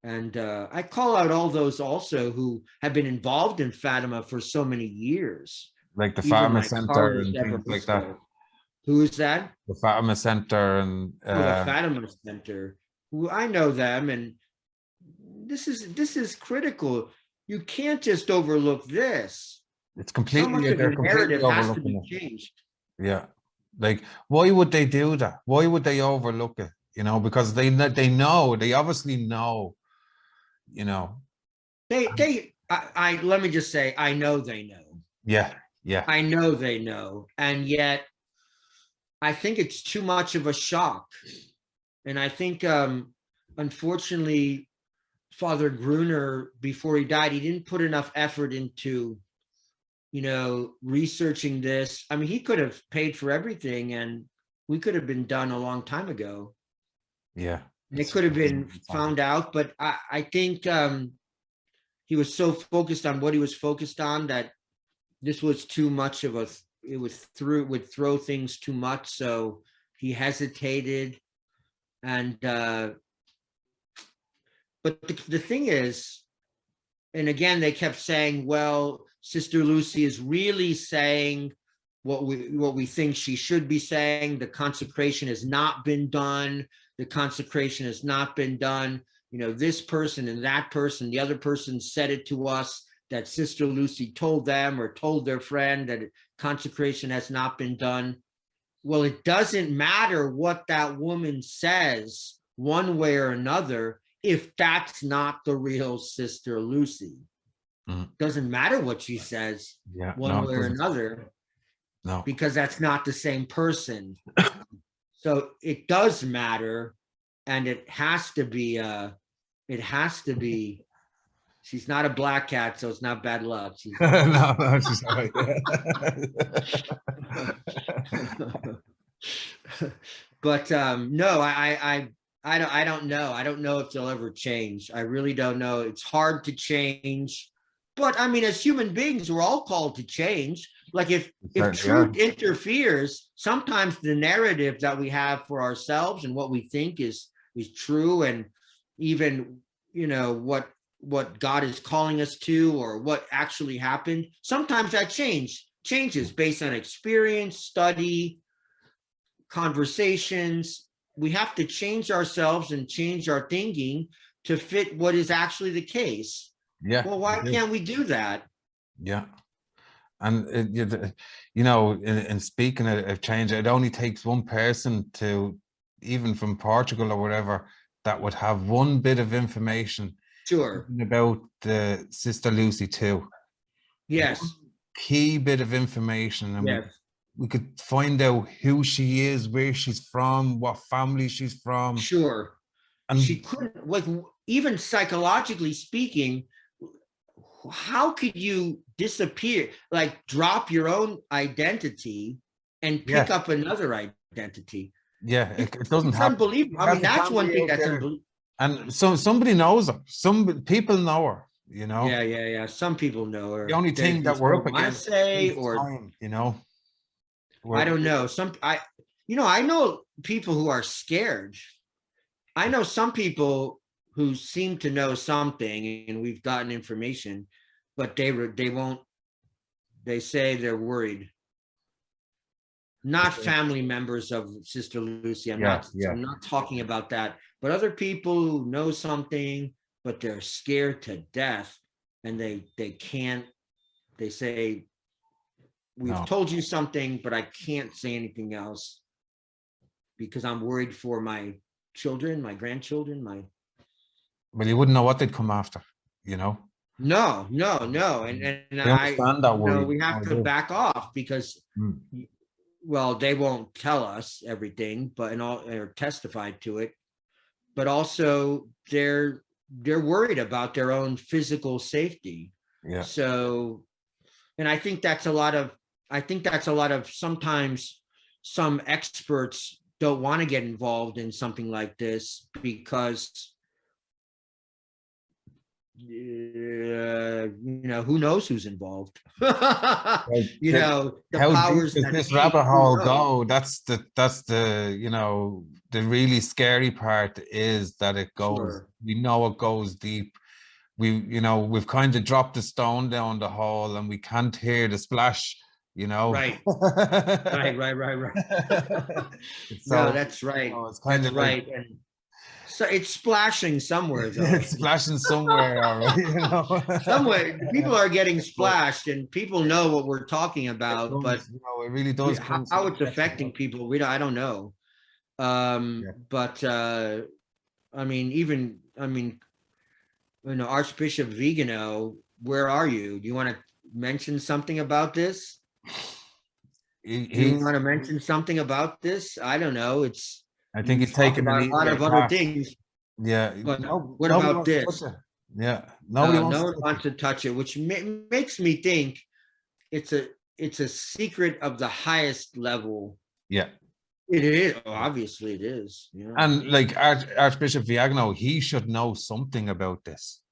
And I call out all those also who have been involved in Fatima for so many years, Like the even Pharma like Center Carlos and things like that. Evaristo. Who is that? The Fatima Center and Oh, the Fatima Center. Who I know them, and this is critical. You can't just overlook this. it's So much completely, of they're the completely narrative has to be overlooking it. changed. Yeah. Like, why would they do that? Why would they overlook it? Because they obviously know, you know. I let me just say, I know they know. Yeah, yeah, I know they know. And yet I think it's too much of a shock. And I think, unfortunately, Father Gruner, before he died, he didn't put enough effort into, researching this. I mean, he could have paid for everything and we could have been done a long time ago. yeah. And it could have been found out, but I think he was so focused on what he was focused on that this was too much of a, would throw things too much. So he hesitated. And, But the thing is, and again, they kept saying, well, Sister Lucy is really saying what we think she should be saying. The consecration has not been done. The consecration has not been done. You know, this person and that person, the other person said it to us that Sister Lucy told them or told their friend that consecration has not been done. Well, it doesn't matter what that woman says one way or another if that's not the real Sister Lucy. Doesn't matter what she says one way or another, because that's not the same person. So it does matter, and it has to be she's not a black cat, so it's not bad luck. She's no, she's right. But no, I don't know. I don't know if they'll ever change. I really don't know. It's hard to change. But I mean, as human beings, we're all called to change. Like if truth interferes, sometimes the narrative that we have for ourselves and what we think is true, and even, you know, what God is calling us to, or what actually happened, sometimes that changes based on experience, study, conversations. We have to change ourselves and change our thinking to fit what is actually the case. Yeah. Well, why can't we do that? Yeah. And you know, in speaking of change, it only takes one person to, even from Portugal or whatever, that would have one bit of information about the Sister Lucy too. Yes. One key bit of information, and yes. we could find out who she is, where she's from, what family she's from. Sure. And she couldn't, like, even psychologically speaking, how could you disappear, like drop your own identity and pick up another identity? Yeah, it doesn't happen. Unbelievable. I mean, that's one thing that's unbelievable. And so somebody knows her. Some people know her, you know. Yeah. Some people know her. The only thing that we're up against is or time, you know. I don't know. I know people who are scared. I know some people who seem to know something, and we've gotten information, but they won't. They say they're worried. Not family members of Sister Lucy. I'm not talking about that. But other people who know something, but they're scared to death, and they can't. They say, we've told you something, but I can't say anything else because I'm worried for my children, my grandchildren, Well, you wouldn't know what they'd come after, you know. No. And we have to back off because well, they won't tell us everything, but or testify to it. But also they're worried about their own physical safety. Yeah. So, and I think that's a lot of sometimes some experts don't want to get involved in something like this because who knows who's involved. The powers that this rabbit hole go. That's the the really scary part is that it goes, we know it goes deep. We've kind of dropped the stone down the hole and we can't hear the splash, right. So, no, that's right. It's kind of right. And so it's splashing somewhere, though. It's splashing somewhere, somewhere people are getting splashed, and people know what we're talking about, but it really does. How it's affecting people, I don't know. But Archbishop Vigano, where are you? Do you want to mention something about this? Do you want to mention something about this? I don't know. I think he's taking about a lot of other things. Yeah. But what about this? Yeah. No one wants to touch it, which makes me think it's a secret of the highest level. Yeah. It is. Obviously it is. Yeah. And like Archbishop Vigano, he should know something about this.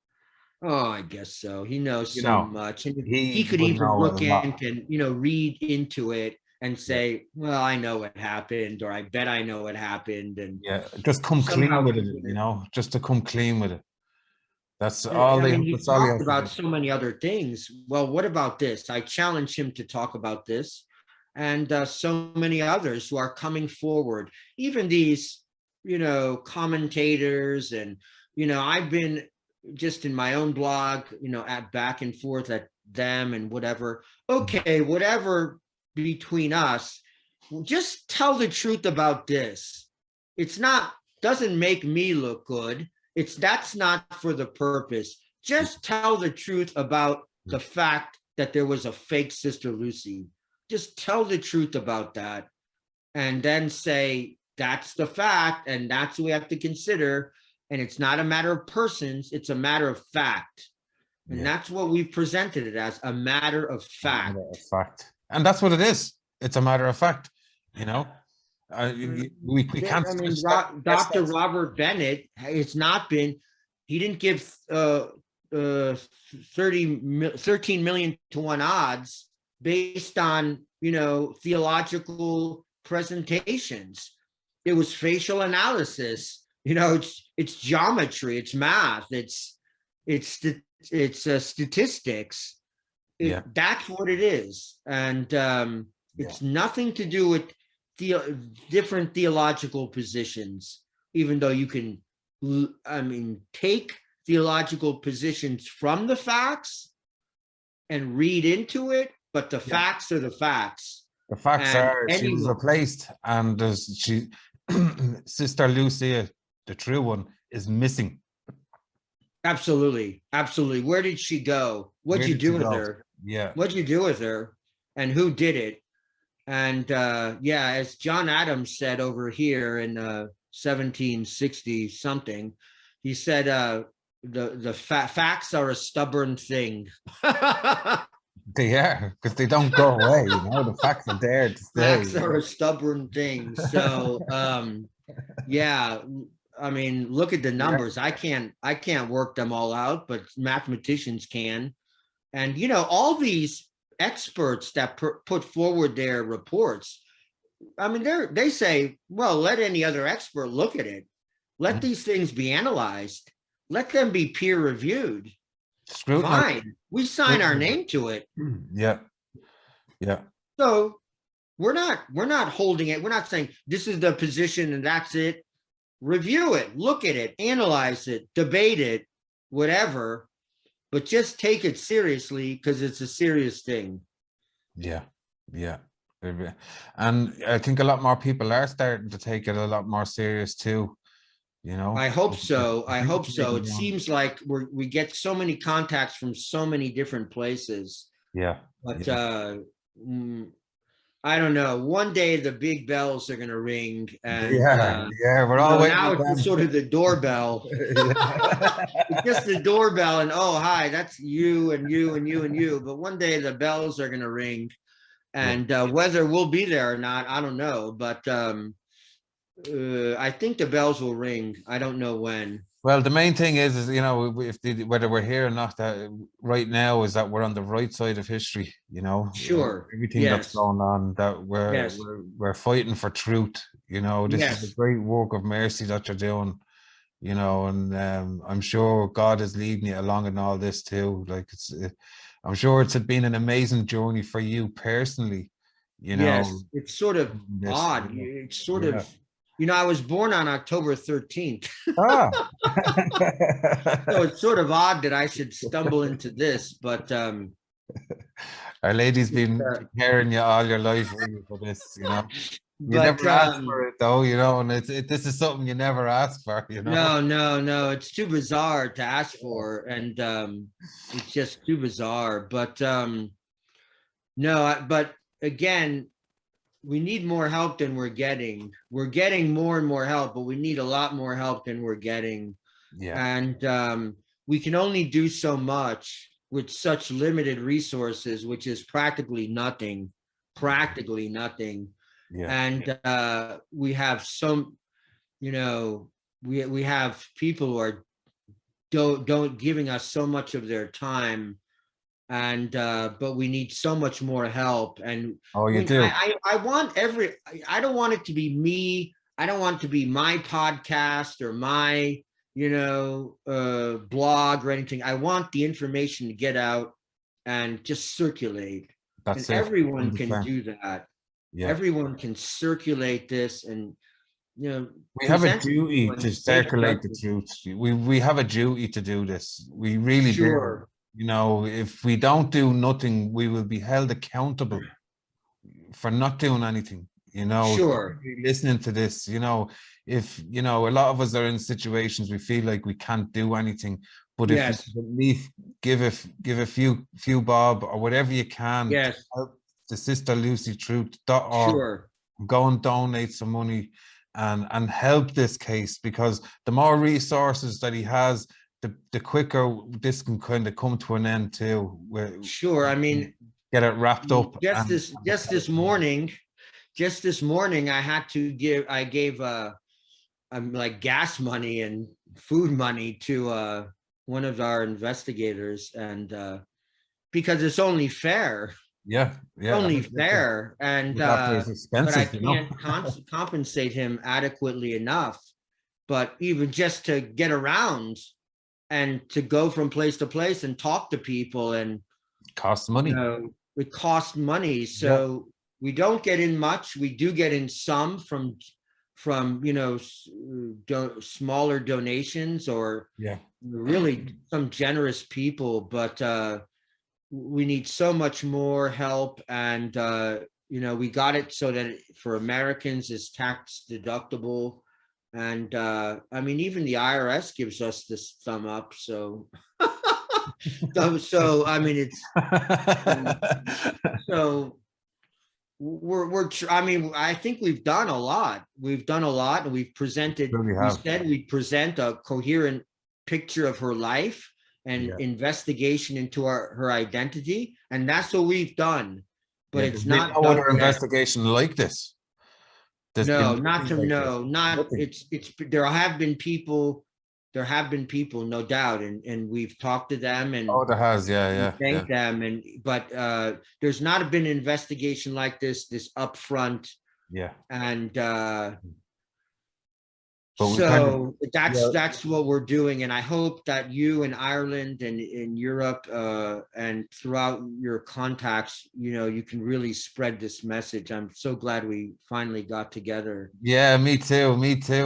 Oh, I guess so. He knows so much. And he could even look into and, read into it and say, well, I know what happened, or I bet I know what happened. And just come clean with it, just to come clean with it. That's all I they. mean, he That's all he talked has to about do. so many other things. Well, what about this? I challenge him to talk about this, and so many others who are coming forward. Even these, commentators, and I've been just in my own blog, at back and forth at them and whatever. Okay, whatever between us. Just tell the truth about this. It's not doesn't make me look good. That's not for the purpose. Just tell the truth about the fact that there was a fake Sister Lucy. Just tell the truth about that, and then say that's the fact, and that's what we have to consider. And it's not a matter of persons; it's a matter of fact, and that's what we've presented it as, a matter of fact. Matter of fact, and that's what it is. It's a matter of fact. You know, we can't. I mean, Yes, Dr. Robert Bennett, it's not been, he didn't give 13 million to 1 odds based on, theological presentations. It was facial analysis, it's geometry, it's math, it's statistics. That's what it is. And it's nothing to do with different theological positions, even though you can, take theological positions from the facts and read into it, but the facts are the facts. the facts And are she was replaced, and Sister Lucia, the true one, is missing. Absolutely. Where did she go? What'd you do with her? What'd you do with her? And who did it? And as John Adams said over here in 1760 something, he said the facts are a stubborn thing. They are, because they don't go away. The facts are there to stay. Facts are a stubborn thing. So I mean, look at the numbers. I can't work them all out, but mathematicians can. And all these experts that put forward their reports, I mean, they say, well, let any other expert look at it. Let these things be analyzed. Let them be peer reviewed. Fine. We sign our name to it. Yeah. So we're not holding it. We're not saying this is the position and that's it. Review it, look at it, analyze it, debate it, whatever. But just take it seriously, because it's a serious thing. Yeah. And I think a lot more people are starting to take it a lot more serious too. I hope so. It seems like we get so many contacts from so many different places. Yeah. But I don't know. One day the big bells are going to ring, and we're all waiting. Now it's sort of the doorbell. It's just the doorbell, and oh hi, that's you and you and you and you. But one day the bells are going to ring, and whether we'll be there or not, I don't know. But I think the bells will ring. I don't know when. Well, the main thing is whether we're here or not, that right now is that we're on the right side of history. Sure. Everything that's going on, that we're fighting for truth. This is a great work of mercy that you're doing. And I'm sure God is leading you along in all this too. Like I'm sure it's been an amazing journey for you personally. Yes, it's sort of odd. It's sort of. I was born on October 13th. Ah. So it's sort of odd that I should stumble into this, but Our Lady's been preparing you all your life for this, You never asked for it though, and this is something you never ask for, No, it's too bizarre to ask for, and it's just too bizarre. But but again, we need more help than we're getting. We're getting more and more help, but we need a lot more help than we're getting. And we can only do so much with such limited resources, which is practically nothing. And we have some, we have people who are don't giving us so much of their time, and but we need so much more help. And I want I don't want it to be me. I don't want it to be my podcast or my blog or anything. I want the information to get out and just circulate. And That's it. everyone can 100%. do that. Yeah. Everyone can circulate this and, We have a present it to duty people to and take circulate the justice. truth. We have a duty to do this. We really do. Sure. If we don't do nothing, we will be held accountable for not doing anything. Sure. Listening to this, if a lot of us are in situations we feel like we can't do anything, but if you Yes. could at least give a few bob or whatever you can to Yes. help the Sister Lucy Truth.org, Sure. go and donate some money and help this case, because the more resources that he has, the quicker this can kind of come to an end too. Sure. I mean, Get it wrapped up. just this morning, I gave like gas money and food money to one of our investigators, and because it's only fair. Yeah, Only fair, and Doctor is but I expensive, can't compensate him adequately enough. But even just to get around and to go from place to place and talk to people, and Costs money. it costs money. So we don't get in much. We do get in some from smaller donations, or really some generous people, but we need so much more help. And we got it so that for Americans is tax deductible, and I mean, even the IRS gives us this thumb up, so so I mean, it's so I mean, I think we've done a lot, and we've presented, we said we'd present a coherent picture of her life and investigation into her identity, and that's what we've done. But it's not no other investigation like this. No, it's there have been people, no doubt, and we've talked to them, and there has, thank them, but there's not been an investigation like this upfront, and so that's what we're doing. And I hope that you in Ireland and in Europe and throughout your contacts, you can really spread this message. I'm so glad we finally got together. Yeah, me too.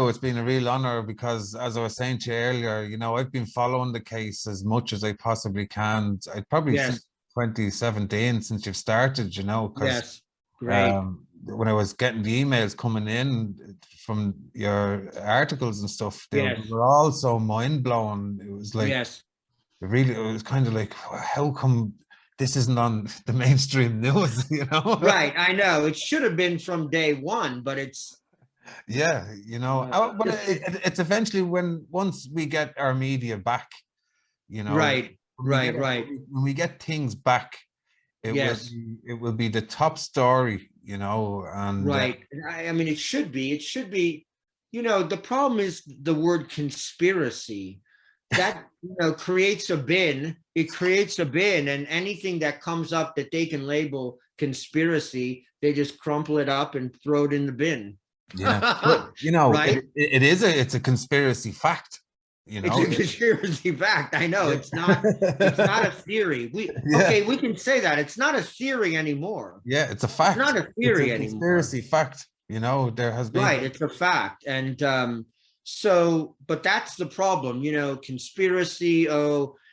It's been a real honor, because as I was saying to you earlier, I've been following the case as much as I possibly can. I'd probably since 2017, since you've started, because great. When I was getting the emails coming in from your articles and stuff, they were all so mind-blowing. It was like, it was kind of like, how come this isn't on the mainstream news, Right, I know. It should have been from day one, but it's... but it's eventually once we get our media back, Right. When we get things back, it will be the top story, and right. I mean, it should be, the problem is the word conspiracy that, creates a bin. It creates a bin, and anything that comes up that they can label conspiracy, they just crumple it up and throw it in the bin. But, right? It's a conspiracy fact. It's a conspiracy fact. I know it's not a theory. We can say that it's not a theory anymore. Yeah, it's a fact. It's not a theory anymore. Conspiracy fact. There has been, right. It's a fact, and but that's the problem. Conspiracy.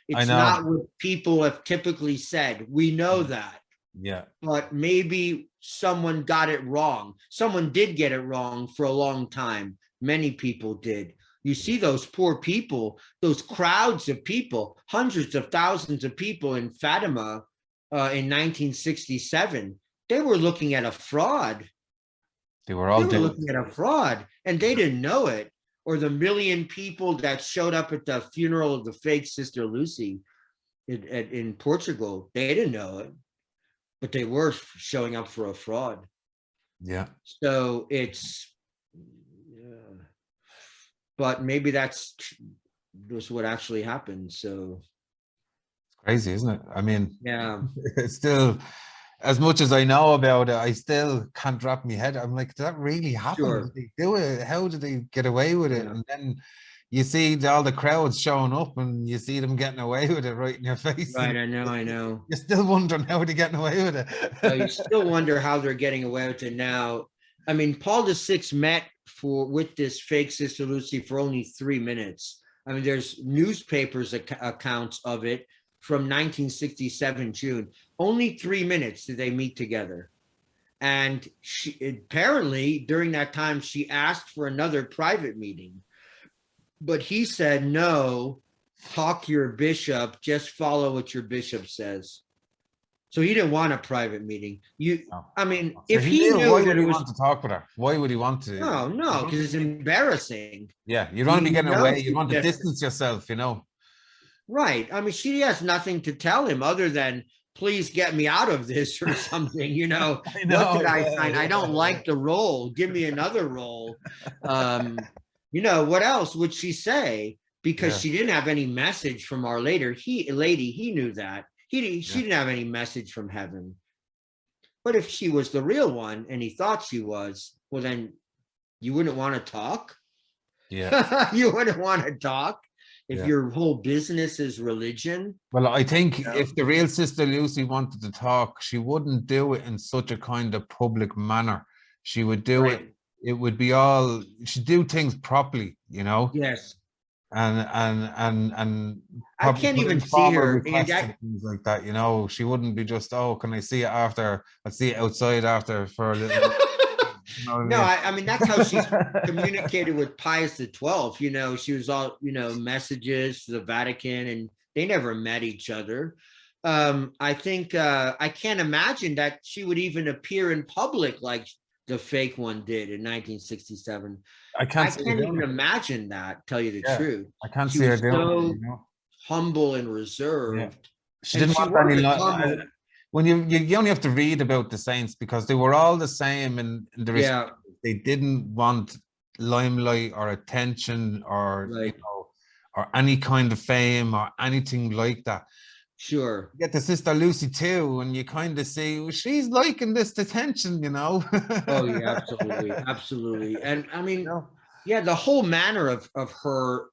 It's not what people have typically said. We know that. Yeah. But maybe someone got it wrong. Someone did get it wrong for a long time. Many people did. You see those poor people, those crowds of people, hundreds of thousands of people in Fatima in 1967. They were looking at a fraud. They were looking at a fraud, and they didn't know it. Or the million people that showed up at the funeral of the fake Sister Lucy in Portugal, they didn't know it, but they were showing up for a fraud. Yeah. So it's... but maybe that's what actually happened. So it's crazy, isn't it? I mean, it's still, as much as I know about it, I still can't wrap my head. I'm like, did that really happen? Did they do it? How did they get away with it? And then, you see all the crowds showing up and you see them getting away with it right in your face. Right, And I know. you're still wondering how they're getting away with You it. still wonder how they're getting away with it now. I mean, Paul VI met with this fake Sister Lucy for only 3 minutes. I mean, there's newspapers accounts of it from 1967 June. Only 3 minutes did they meet together. And she apparently during that time she asked for another private meeting, but he said no. Talk to your bishop. Just follow what your bishop says. So he didn't want a private meeting. I mean, So if he knew why that would it he was want to talk with her? Why would he want to? no, because it's embarrassing. Yeah, you want to be getting away. You want to Just distance yourself, you know. right. I mean, she has nothing to tell him other than please get me out of this or something. You know, I know, what did I yeah, sign? I don't like the role. Give me another role. You know, what else would she say? Because Yeah. she didn't have any message from Our Lady. He knew that. She didn't have any message from heaven. But if she was the real one and he thought she was, well, then you wouldn't want to talk. Yeah. You wouldn't want to talk if Yeah. your whole business is religion. Well, I think Yeah. if the real Sister Lucy wanted to talk, she wouldn't do it in such a kind of public manner. She would do Right. it. It would be all. She'd do things properly, you know, Yes. and I probably can't put even in see formal her. And requests and things like that. You know, she wouldn't be just, oh, can I see it after? I'll see it outside after for a little. You know what no, I mean, that's how she's mean? communicated with Pius XII. You know, she was all, you know, messages to the Vatican and they never met each other. I think I can't imagine that she would even appear in public like the fake one did in 1967. I I can't can't see her doing even it. imagine that, tell you the Yeah, truth. I can't She see her was doing it. so You know? humble and Yeah. reserved. She And didn't she want was any. a humble. When you only have to read about the saints because they were all the same in the Yeah, they didn't want limelight or attention or you right. know or any kind of fame or anything like that. Sure. You get the Sister Lucy too, and you kind of see well, she's liking this attention, you know. Oh yeah, absolutely, absolutely. And I You mean, know? yeah, the whole manner of her.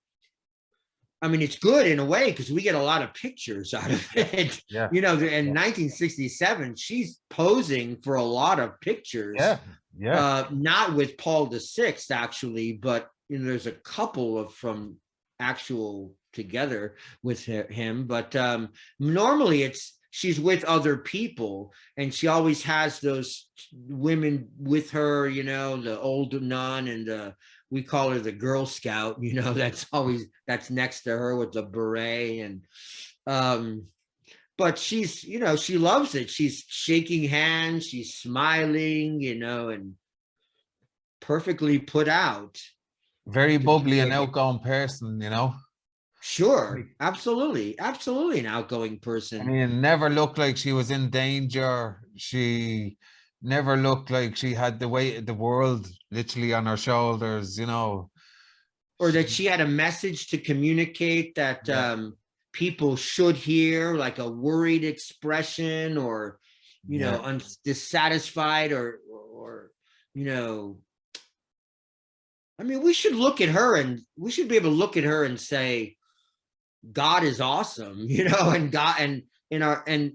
I mean, it's good in a way because we get a lot of pictures out of it. Yeah, You know, in yeah, 1967, she's posing for a lot of pictures. yeah, yeah. Not with Paul VI actually, but you know, there's a couple of from actual together with him. But normally it's she's with other people, and she always has those women with her. You know, the old nun and the we call her the Girl Scout. You know, that's next to her with the beret and. But she's, you know, she loves it. She's shaking hands, she's smiling, you know, and perfectly put out. Very bubbly and Like, outgoing person, you know. sure, absolutely, absolutely an outgoing I person. mean, never looked like she was in danger. She never looked like she had the weight of the world literally on her shoulders, you know. Or that she had a message to communicate that Yeah, people should hear, like a worried expression or, you yeah. know, dissatisfied or, you know, I mean, we should look at her and we should be able to look at her and say, God is awesome, you know, and God and in our and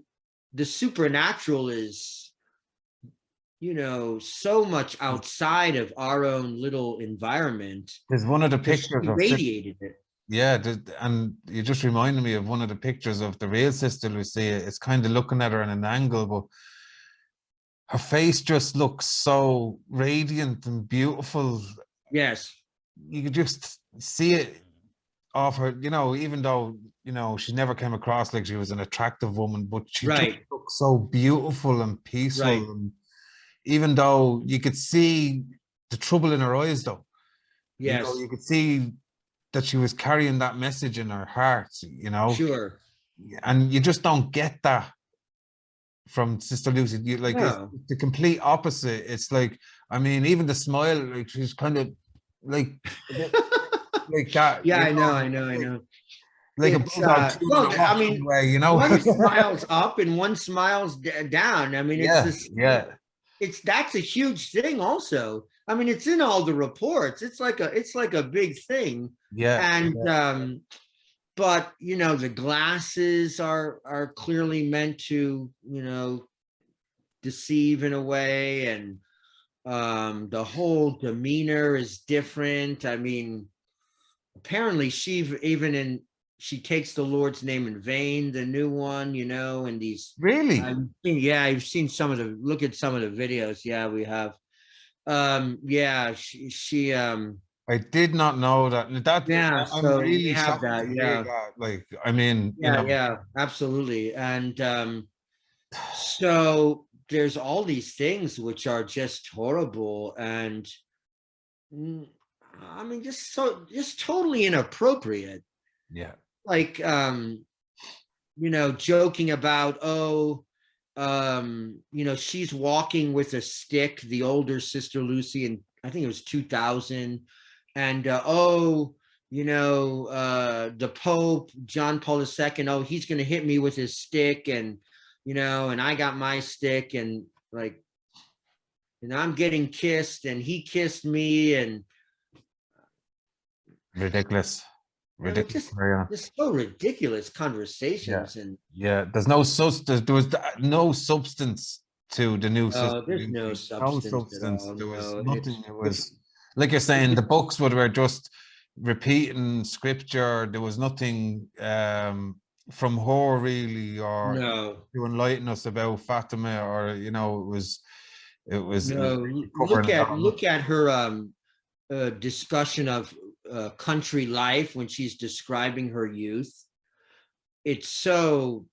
the supernatural is, you know, so much outside of our own little environment. There's one of the Because pictures she of radiated it. yeah, and you just reminded me of one of the pictures of the real Sister Lucia. It's kind of looking at her in an angle, but her face just looks so radiant and beautiful. Yes. You could just see it off her, you know, even though, you know, she never came across like she was an attractive woman, but she just Right. looked so beautiful and peaceful. Right. And even though you could see the trouble in her eyes, though, you know, Yes. you could see that she was carrying that message in her heart, you know, Sure. and you just don't get that from Sister Lucy. You like it's No. the complete opposite. It's like, I mean, even the smile, like she's kind of like a bit like that, Yeah, you I know, know, I know, I know. like a It's bulldog chewing well, a I rock mean, way, you know. one smiles up and one smiles down. I mean, it's Yeah, this yeah, it's that's a huge thing also. I mean, it's in all the reports. It's like a big thing. Yeah. And but you know, the glasses are clearly meant to, you know, deceive in a way, and the whole demeanor is different. I mean, apparently she takes the Lord's name in vain, the new one, you know, and these Really? I've seen some of the look at some of the videos. Yeah, we have. Yeah, she I did not know that. yeah, I'm so we really have shocked that. to hear Yeah. that. Like, I mean, you Yeah, know, yeah, absolutely. And so there's all these things which are just horrible, and mm, I mean, just totally inappropriate. yeah, Like you know, joking about, you know, she's walking with a stick, the older Sister Lucy, and I think it was 2000. And you know, the Pope, John Paul II, oh, he's gonna hit me with his stick, and you know, and I got my stick, and like, and I'm getting kissed, and he kissed me, and ridiculous, I mean, ridiculous. Yeah, just so ridiculous yeah, conversations. And yeah. There's no there was no substance to the new system. there's no No substance at substance. all. There was No, nothing. It it's was like you're saying. The books were just repeating scripture. There was nothing from her really, or no, to enlighten us about Fatima, or you know, it was no. covering it all up. Look at her discussion of country life when she's describing her youth. It's so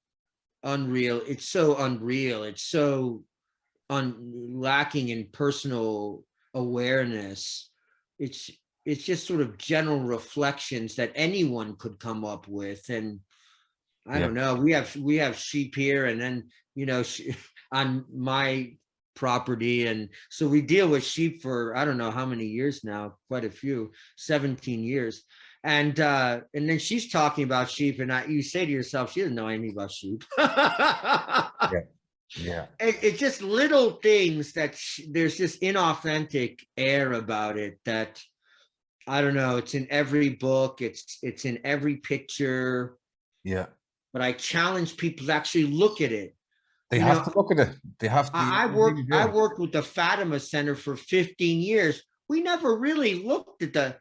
unreal. It's so unreal. It's so lacking in personal awareness. It's it's just sort of general reflections that anyone could come up with. And I Yeah. don't know. We have sheep here, and then you know, on my property, and so we deal with sheep for I don't know how many years now, quite a few, 17 years. And then she's talking about sheep, and you say to yourself, she doesn't know anything about sheep. Yeah. Yeah. It's just little things that there's just inauthentic air about it that I don't know. It's in every book. It's in every picture. Yeah. But I challenge people to actually look at it. They You have know, to look at it. They have to. I They really worked I do. worked with the Fatima Center for 15 years. We never really looked at the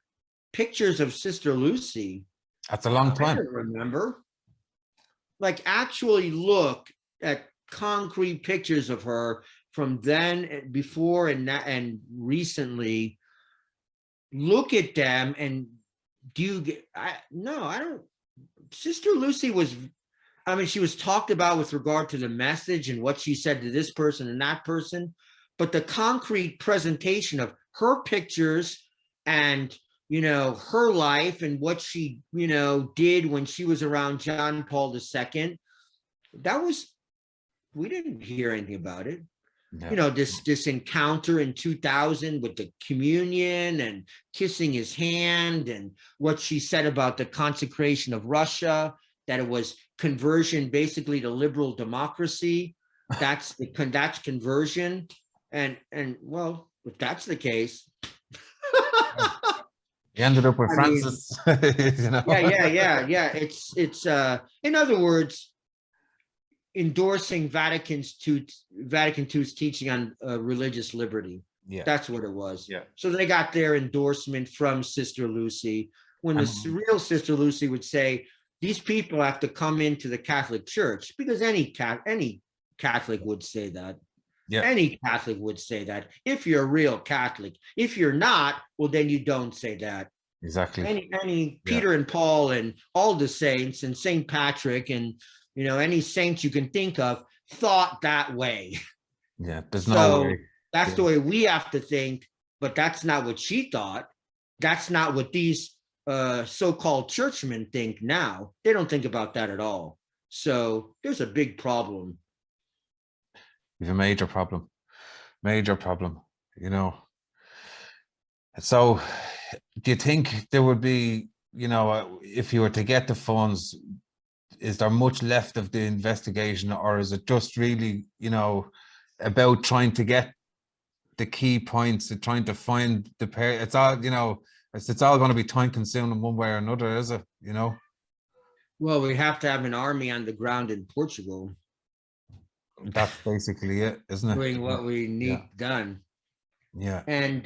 pictures of Sister Lucy. That's a long I time. don't remember. Like actually look at concrete pictures of her from then, before, and recently. Look at them, and do you get? No, I don't. Sister Lucy was, I mean, she was talked about with regard to the message and what she said to this person and that person, but the concrete presentation of her pictures and, you know, her life and what she, you know, did when she was around John Paul II, that was, we didn't hear anything about it. Yeah. You know, this encounter in 2000 with the communion and kissing his hand, and what she said about the consecration of Russia, that it was conversion basically to liberal democracy. That's conversion. And well, if that's the case, He ended up with I mean, Francis. You know. yeah. It's in other words, endorsing Vatican II's teaching on religious liberty. Yeah. That's what it was. Yeah. So they got their endorsement from Sister Lucy, when the real Sister Lucy would say, these people have to come into the Catholic Church, because any Catholic would say that. Yeah. Any Catholic would say that. If you're a real Catholic. If you're not, well, then you don't say that. Exactly. Any Peter and Paul and all the saints and St. Patrick and, you know, any saints you can think of thought that way. Yeah, there's no way. That's the way we have to think, but that's not what she thought. That's not what these so-called churchmen think now. They don't think about that at all. So there's a big problem. You have a major problem. Major problem, you know. So do you think there would be, you know, if you were to get the funds, is there much left of the investigation, or is it just really, you know, about trying to get the key points and trying to find the pair. It's all, it's all going to be time consuming one way or another, is it? Well, we have to have an army on the ground in Portugal That's basically it, isn't it? doing what we need Yeah. done. Yeah. And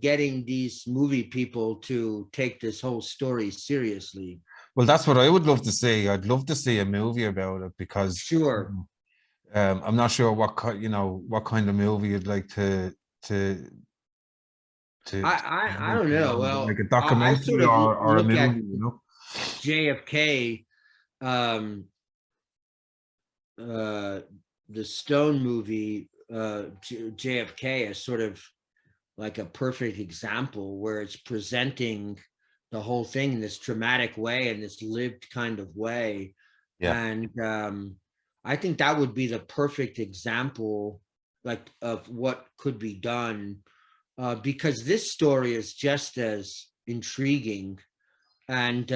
getting these movie people to take this whole story seriously. Well, that's what I would love to see. I'd love to see a movie about it because Sure. I'm not sure what kind of movie you'd like to I don't know. Well, like a I documentary sort of or a look at movie, JFK, the Stone movie, JFK as sort of like a perfect example where it's presenting the whole thing in this dramatic way and this lived kind of way. Yeah. And I think that would be the perfect example, like, of what could be done, because this story is just as intriguing. And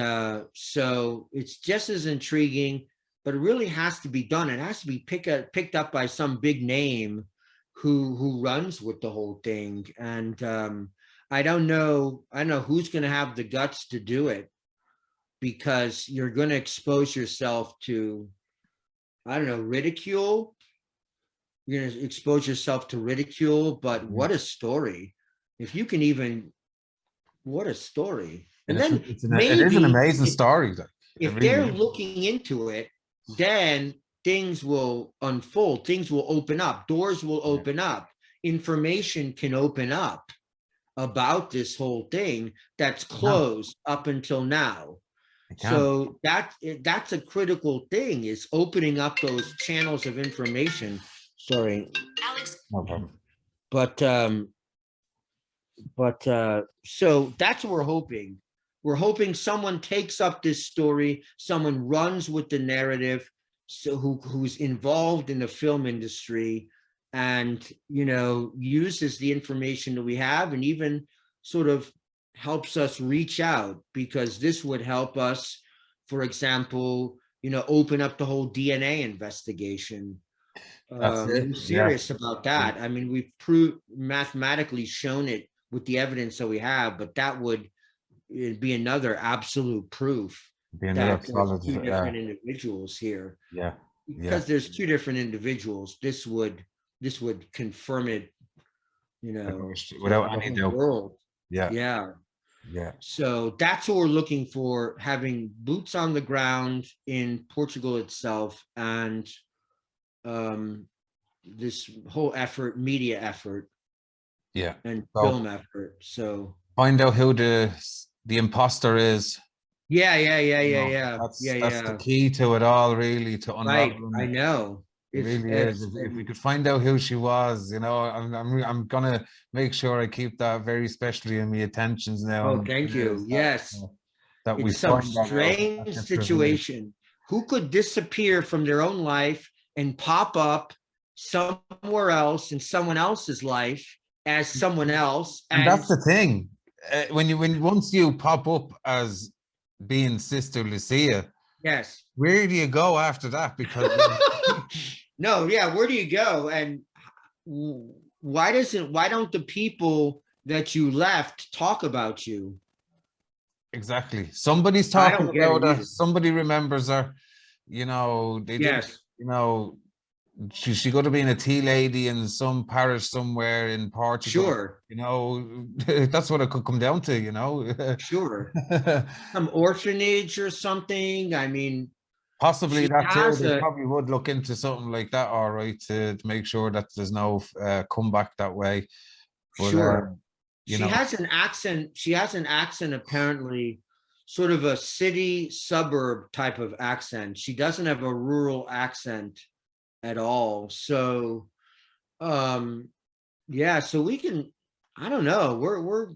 so it's just as intriguing, but it really has to be done. It has to be picked up by some big name who runs with the whole thing. And I don't know who's going to have the guts to do it, because you're going to expose yourself to, I don't know, ridicule. You're going to expose yourself to ridicule, but what a story. If you can even, what a story. And then it is an amazing story. If they're looking into it, then things will unfold, things will open up, doors will open up, information can open up about this whole thing that's closed up until now. So that's a critical thing, is opening up those channels of information. Sorry, Alex. No problem. But so that's what we're hoping. We're hoping someone takes up this story, someone runs with the narrative, so who's involved in the film industry, and uses the information that we have, and even sort of helps us reach out, because this would help us, for example, open up the whole DNA investigation. We're serious about that. I mean, we've mathematically shown it with the evidence that we have, but that would be another absolute proof that there's two different individuals here. Yeah. Because there's two different individuals, this would confirm it, without any doubt. World. Yeah. So that's what we're looking for, having boots on the ground in Portugal itself, and this whole effort, media effort, and film effort. So find out who the imposter is. That's the key to it all, really, to unravel. Right, I know. It really is. If we could find out who she was, I'm gonna make sure I keep that very specially in my attentions now. Oh, thank you. Yes. That it's some strange situation. Who could disappear from their own life and pop up somewhere else in someone else's life as someone else? And that's the thing. Once you pop up as being Sister Lucia, yes, where do you go after that? Because where do you go? And why don't the people that you left talk about you? Exactly. Somebody's talking about her. Somebody remembers her. She could have been a tea lady in some parish somewhere in Portugal. Sure. That's what it could come down to, Sure. Some orphanage or something. I mean, possibly that too. They probably would look into something like that, all right, to make sure that there's no comeback that way. But, sure. She has an accent. She has an accent, apparently, sort of a city suburb type of accent. She doesn't have a rural accent at all. So so we can, I don't know, we're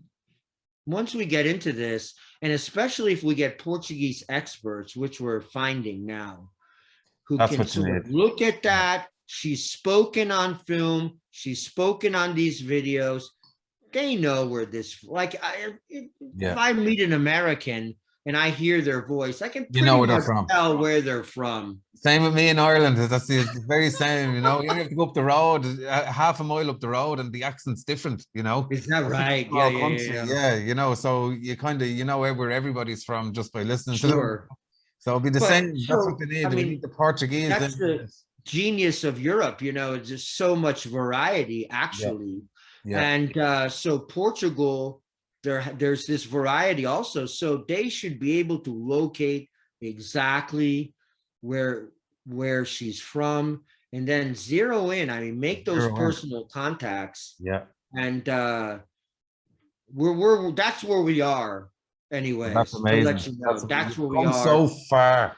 once we get into this, and especially if we get Portuguese experts, which we're finding now, who can sort of look at that. She's spoken on film, she's spoken on these videos. They know where this, if I meet an American, and I hear their voice, I can You know pretty where they're much from. tell where they're from. Same with me in Ireland. That's the very same, you know. You only have to go up the road, half a mile up the road, and the accent's different, you know. Is that It's such a right? Yeah, small yeah, yeah, country, yeah. yeah, you know. So you kind of, you know, where everybody's from just by listening to them. Sure. So it'll be the But same. That's what so, they I need. We need mean, the Portuguese that's in the this. genius of Europe, it's just so much variety Yeah, actually. yeah, And so Portugal, there's this variety also. So they should be able to locate exactly where where she's from and then zero in. I mean, make those zero in. personal contacts. Yeah, And we're that's where we are that's anyways, to let amazing. you That's know. That's you've where we come so are. far,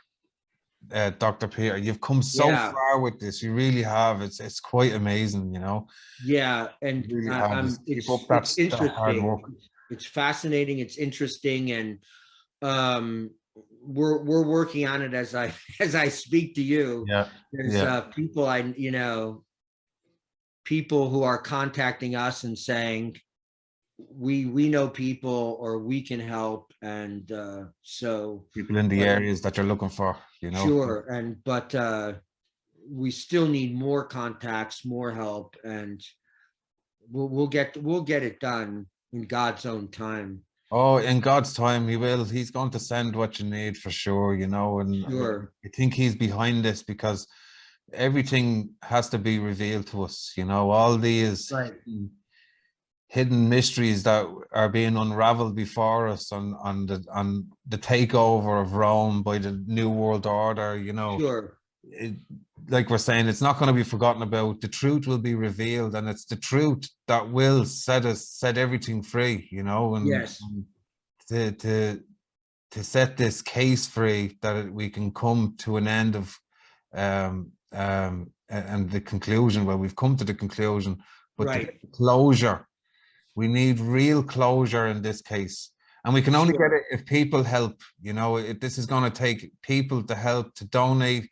Dr. Peter. You've come so Yeah. far with this. You really have. It's quite amazing, you know. Yeah, You and really have. I'm Just keep up it's that hard interesting. work. It's fascinating. It's interesting, and um, we're working on it as I as I speak to you. Yeah, There's yeah, people people who are contacting us and saying we know people or we can help, and so people in the but areas that you're looking for, you know. sure, and but we still need more contacts, more help, and we'll get it done in God's own time. Oh, in God's time, He will. He's going to send what you need for sure, you know. And Sure. I think He's behind this because everything has to be revealed to us, you know. All these Right. hidden mysteries that are being unraveled before us on the takeover of Rome by the New World Order, you know. Sure. It, like we're saying, it's not going to be forgotten about. The truth will be revealed, and it's the truth that will set everything free, you know, Yes. and to set this case free that we can come to an end of and the conclusion. Well, we've come to the conclusion, but the Right. closure, we need real closure in this case. And we can only get Sure. it if people help, you know. This is going to take people to help, to donate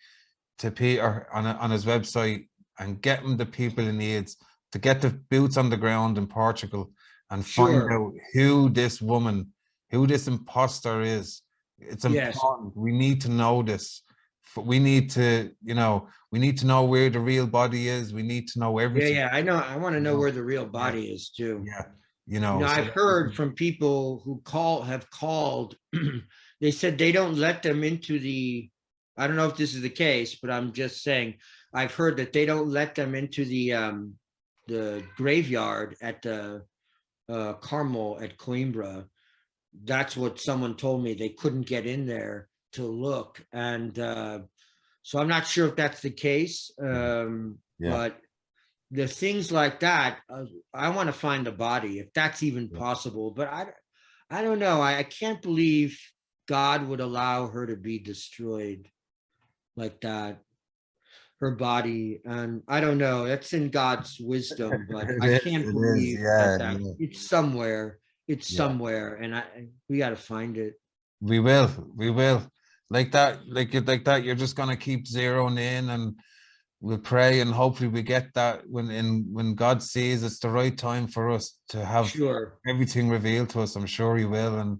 to Peter on his website and get him the people he needs, to get the boots on the ground in Portugal and find Sure. out who this woman, who this imposter is. It's Yes. important. We need to know this. We need to, you know, we need to know where the real body is. We need to know Yeah. everything. Yeah. I know. I want to You know know? where the real Yeah, body is too. yeah. You know, so I've that we heard can, from people who have called. They said they don't let them into the. I don't know if this is the case, but I'm just saying. I've heard that they don't let them into the graveyard at the Carmel at Coimbra. That's what someone told me. They couldn't get in there to look, and so I'm not sure if that's the case. yeah, But the things like that, I want to find the body if that's even yeah. possible. But I don't know. I can't believe God would allow her to be destroyed like that, her body, and I don't know. That's in God's wisdom, but I can't It is, believe yeah, that yeah, it's somewhere. It's yeah. somewhere, and we got to find it. We will. Like that, like that, you're just gonna keep zeroing in, and we'll pray, and hopefully we get that when God sees it's the right time for us to have Sure, everything revealed to us. I'm sure He will, and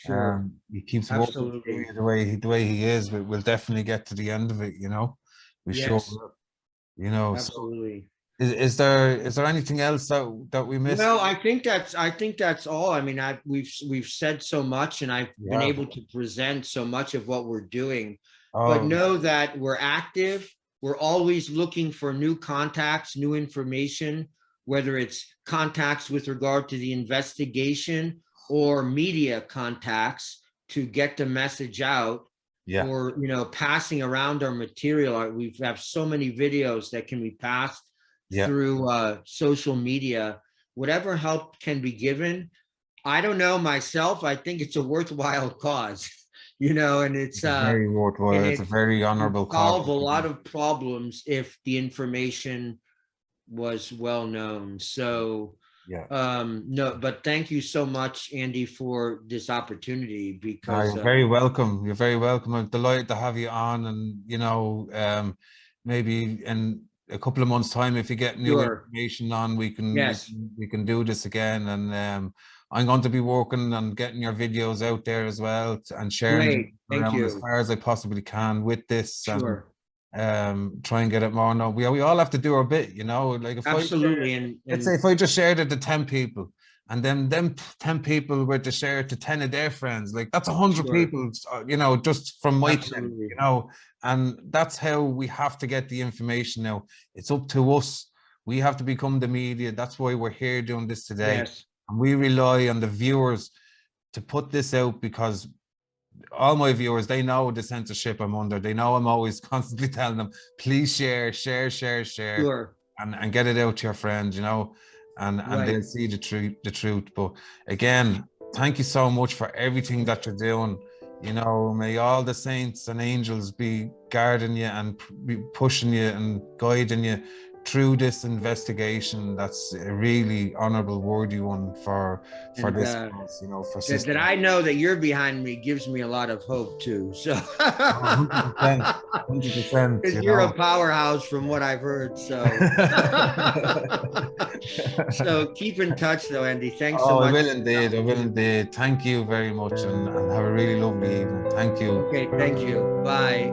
sure, He keeps working through absolutely, you the way He is. But we'll definitely get to the end of it, you know. We sure yes, will, you know. So absolutely. is there anything else that we missed? Well, I think that's all. I mean, we've said so much, and I've been Yeah. able to present so much of what we're doing. But Oh, know that we're active. We're always looking for new contacts, new information, whether it's contacts with regard to the investigation or media contacts to get the message out, yeah, or passing around our material. We have so many videos that can be passed yeah. through social media. Whatever help can be given. I don't know myself. I think it's a worthwhile cause, and It's a very and worthwhile. It's a it very would honorable cause. solve a lot of problems if the information was well known. So Yeah. no, but thank you so much, Andy, for this opportunity, No, because you're very welcome. You're very welcome. I'm delighted to have you on, and you know, maybe in a couple of months' time, if you get new sure, information on, we can yes, we can do this again, and I'm going to be working on getting your videos out there as well and sharing Great. them Thank around as you. far as I possibly can with this. Sure. And try and get it more. No, we all have to do our bit, you know. Like Absolutely. let's say if I just shared it to 10 people, and then them 10 people were to share it to 10 of their friends, like that's 100 Sure. people, you know, just from my 10, Absolutely. you know. And that's how we have to get the information now. It's up to us. We have to become the media. That's why we're here doing this today. Yes. And we rely on the viewers to put this out, because all my viewers, they know the censorship I'm under. They know I'm always constantly telling them, please share, Sure. and get it out to your friends, you know, and Right. they'll see the truth. But again, thank you so much for everything that you're doing. You know, may all the saints and angels be guarding you and be pushing you and guiding you through this investigation. That's a really honorable, worthy one for And, this cause, you know, for that Sister. I know that you're behind me gives me a lot of hope too. So 100%, because you you're a know. powerhouse from what I've heard. So so keep in touch though, Andy. Thanks so Oh, I much. will indeed. I will indeed. Thank you very much, and have a really lovely evening. Thank you. Okay, thank you. Bye.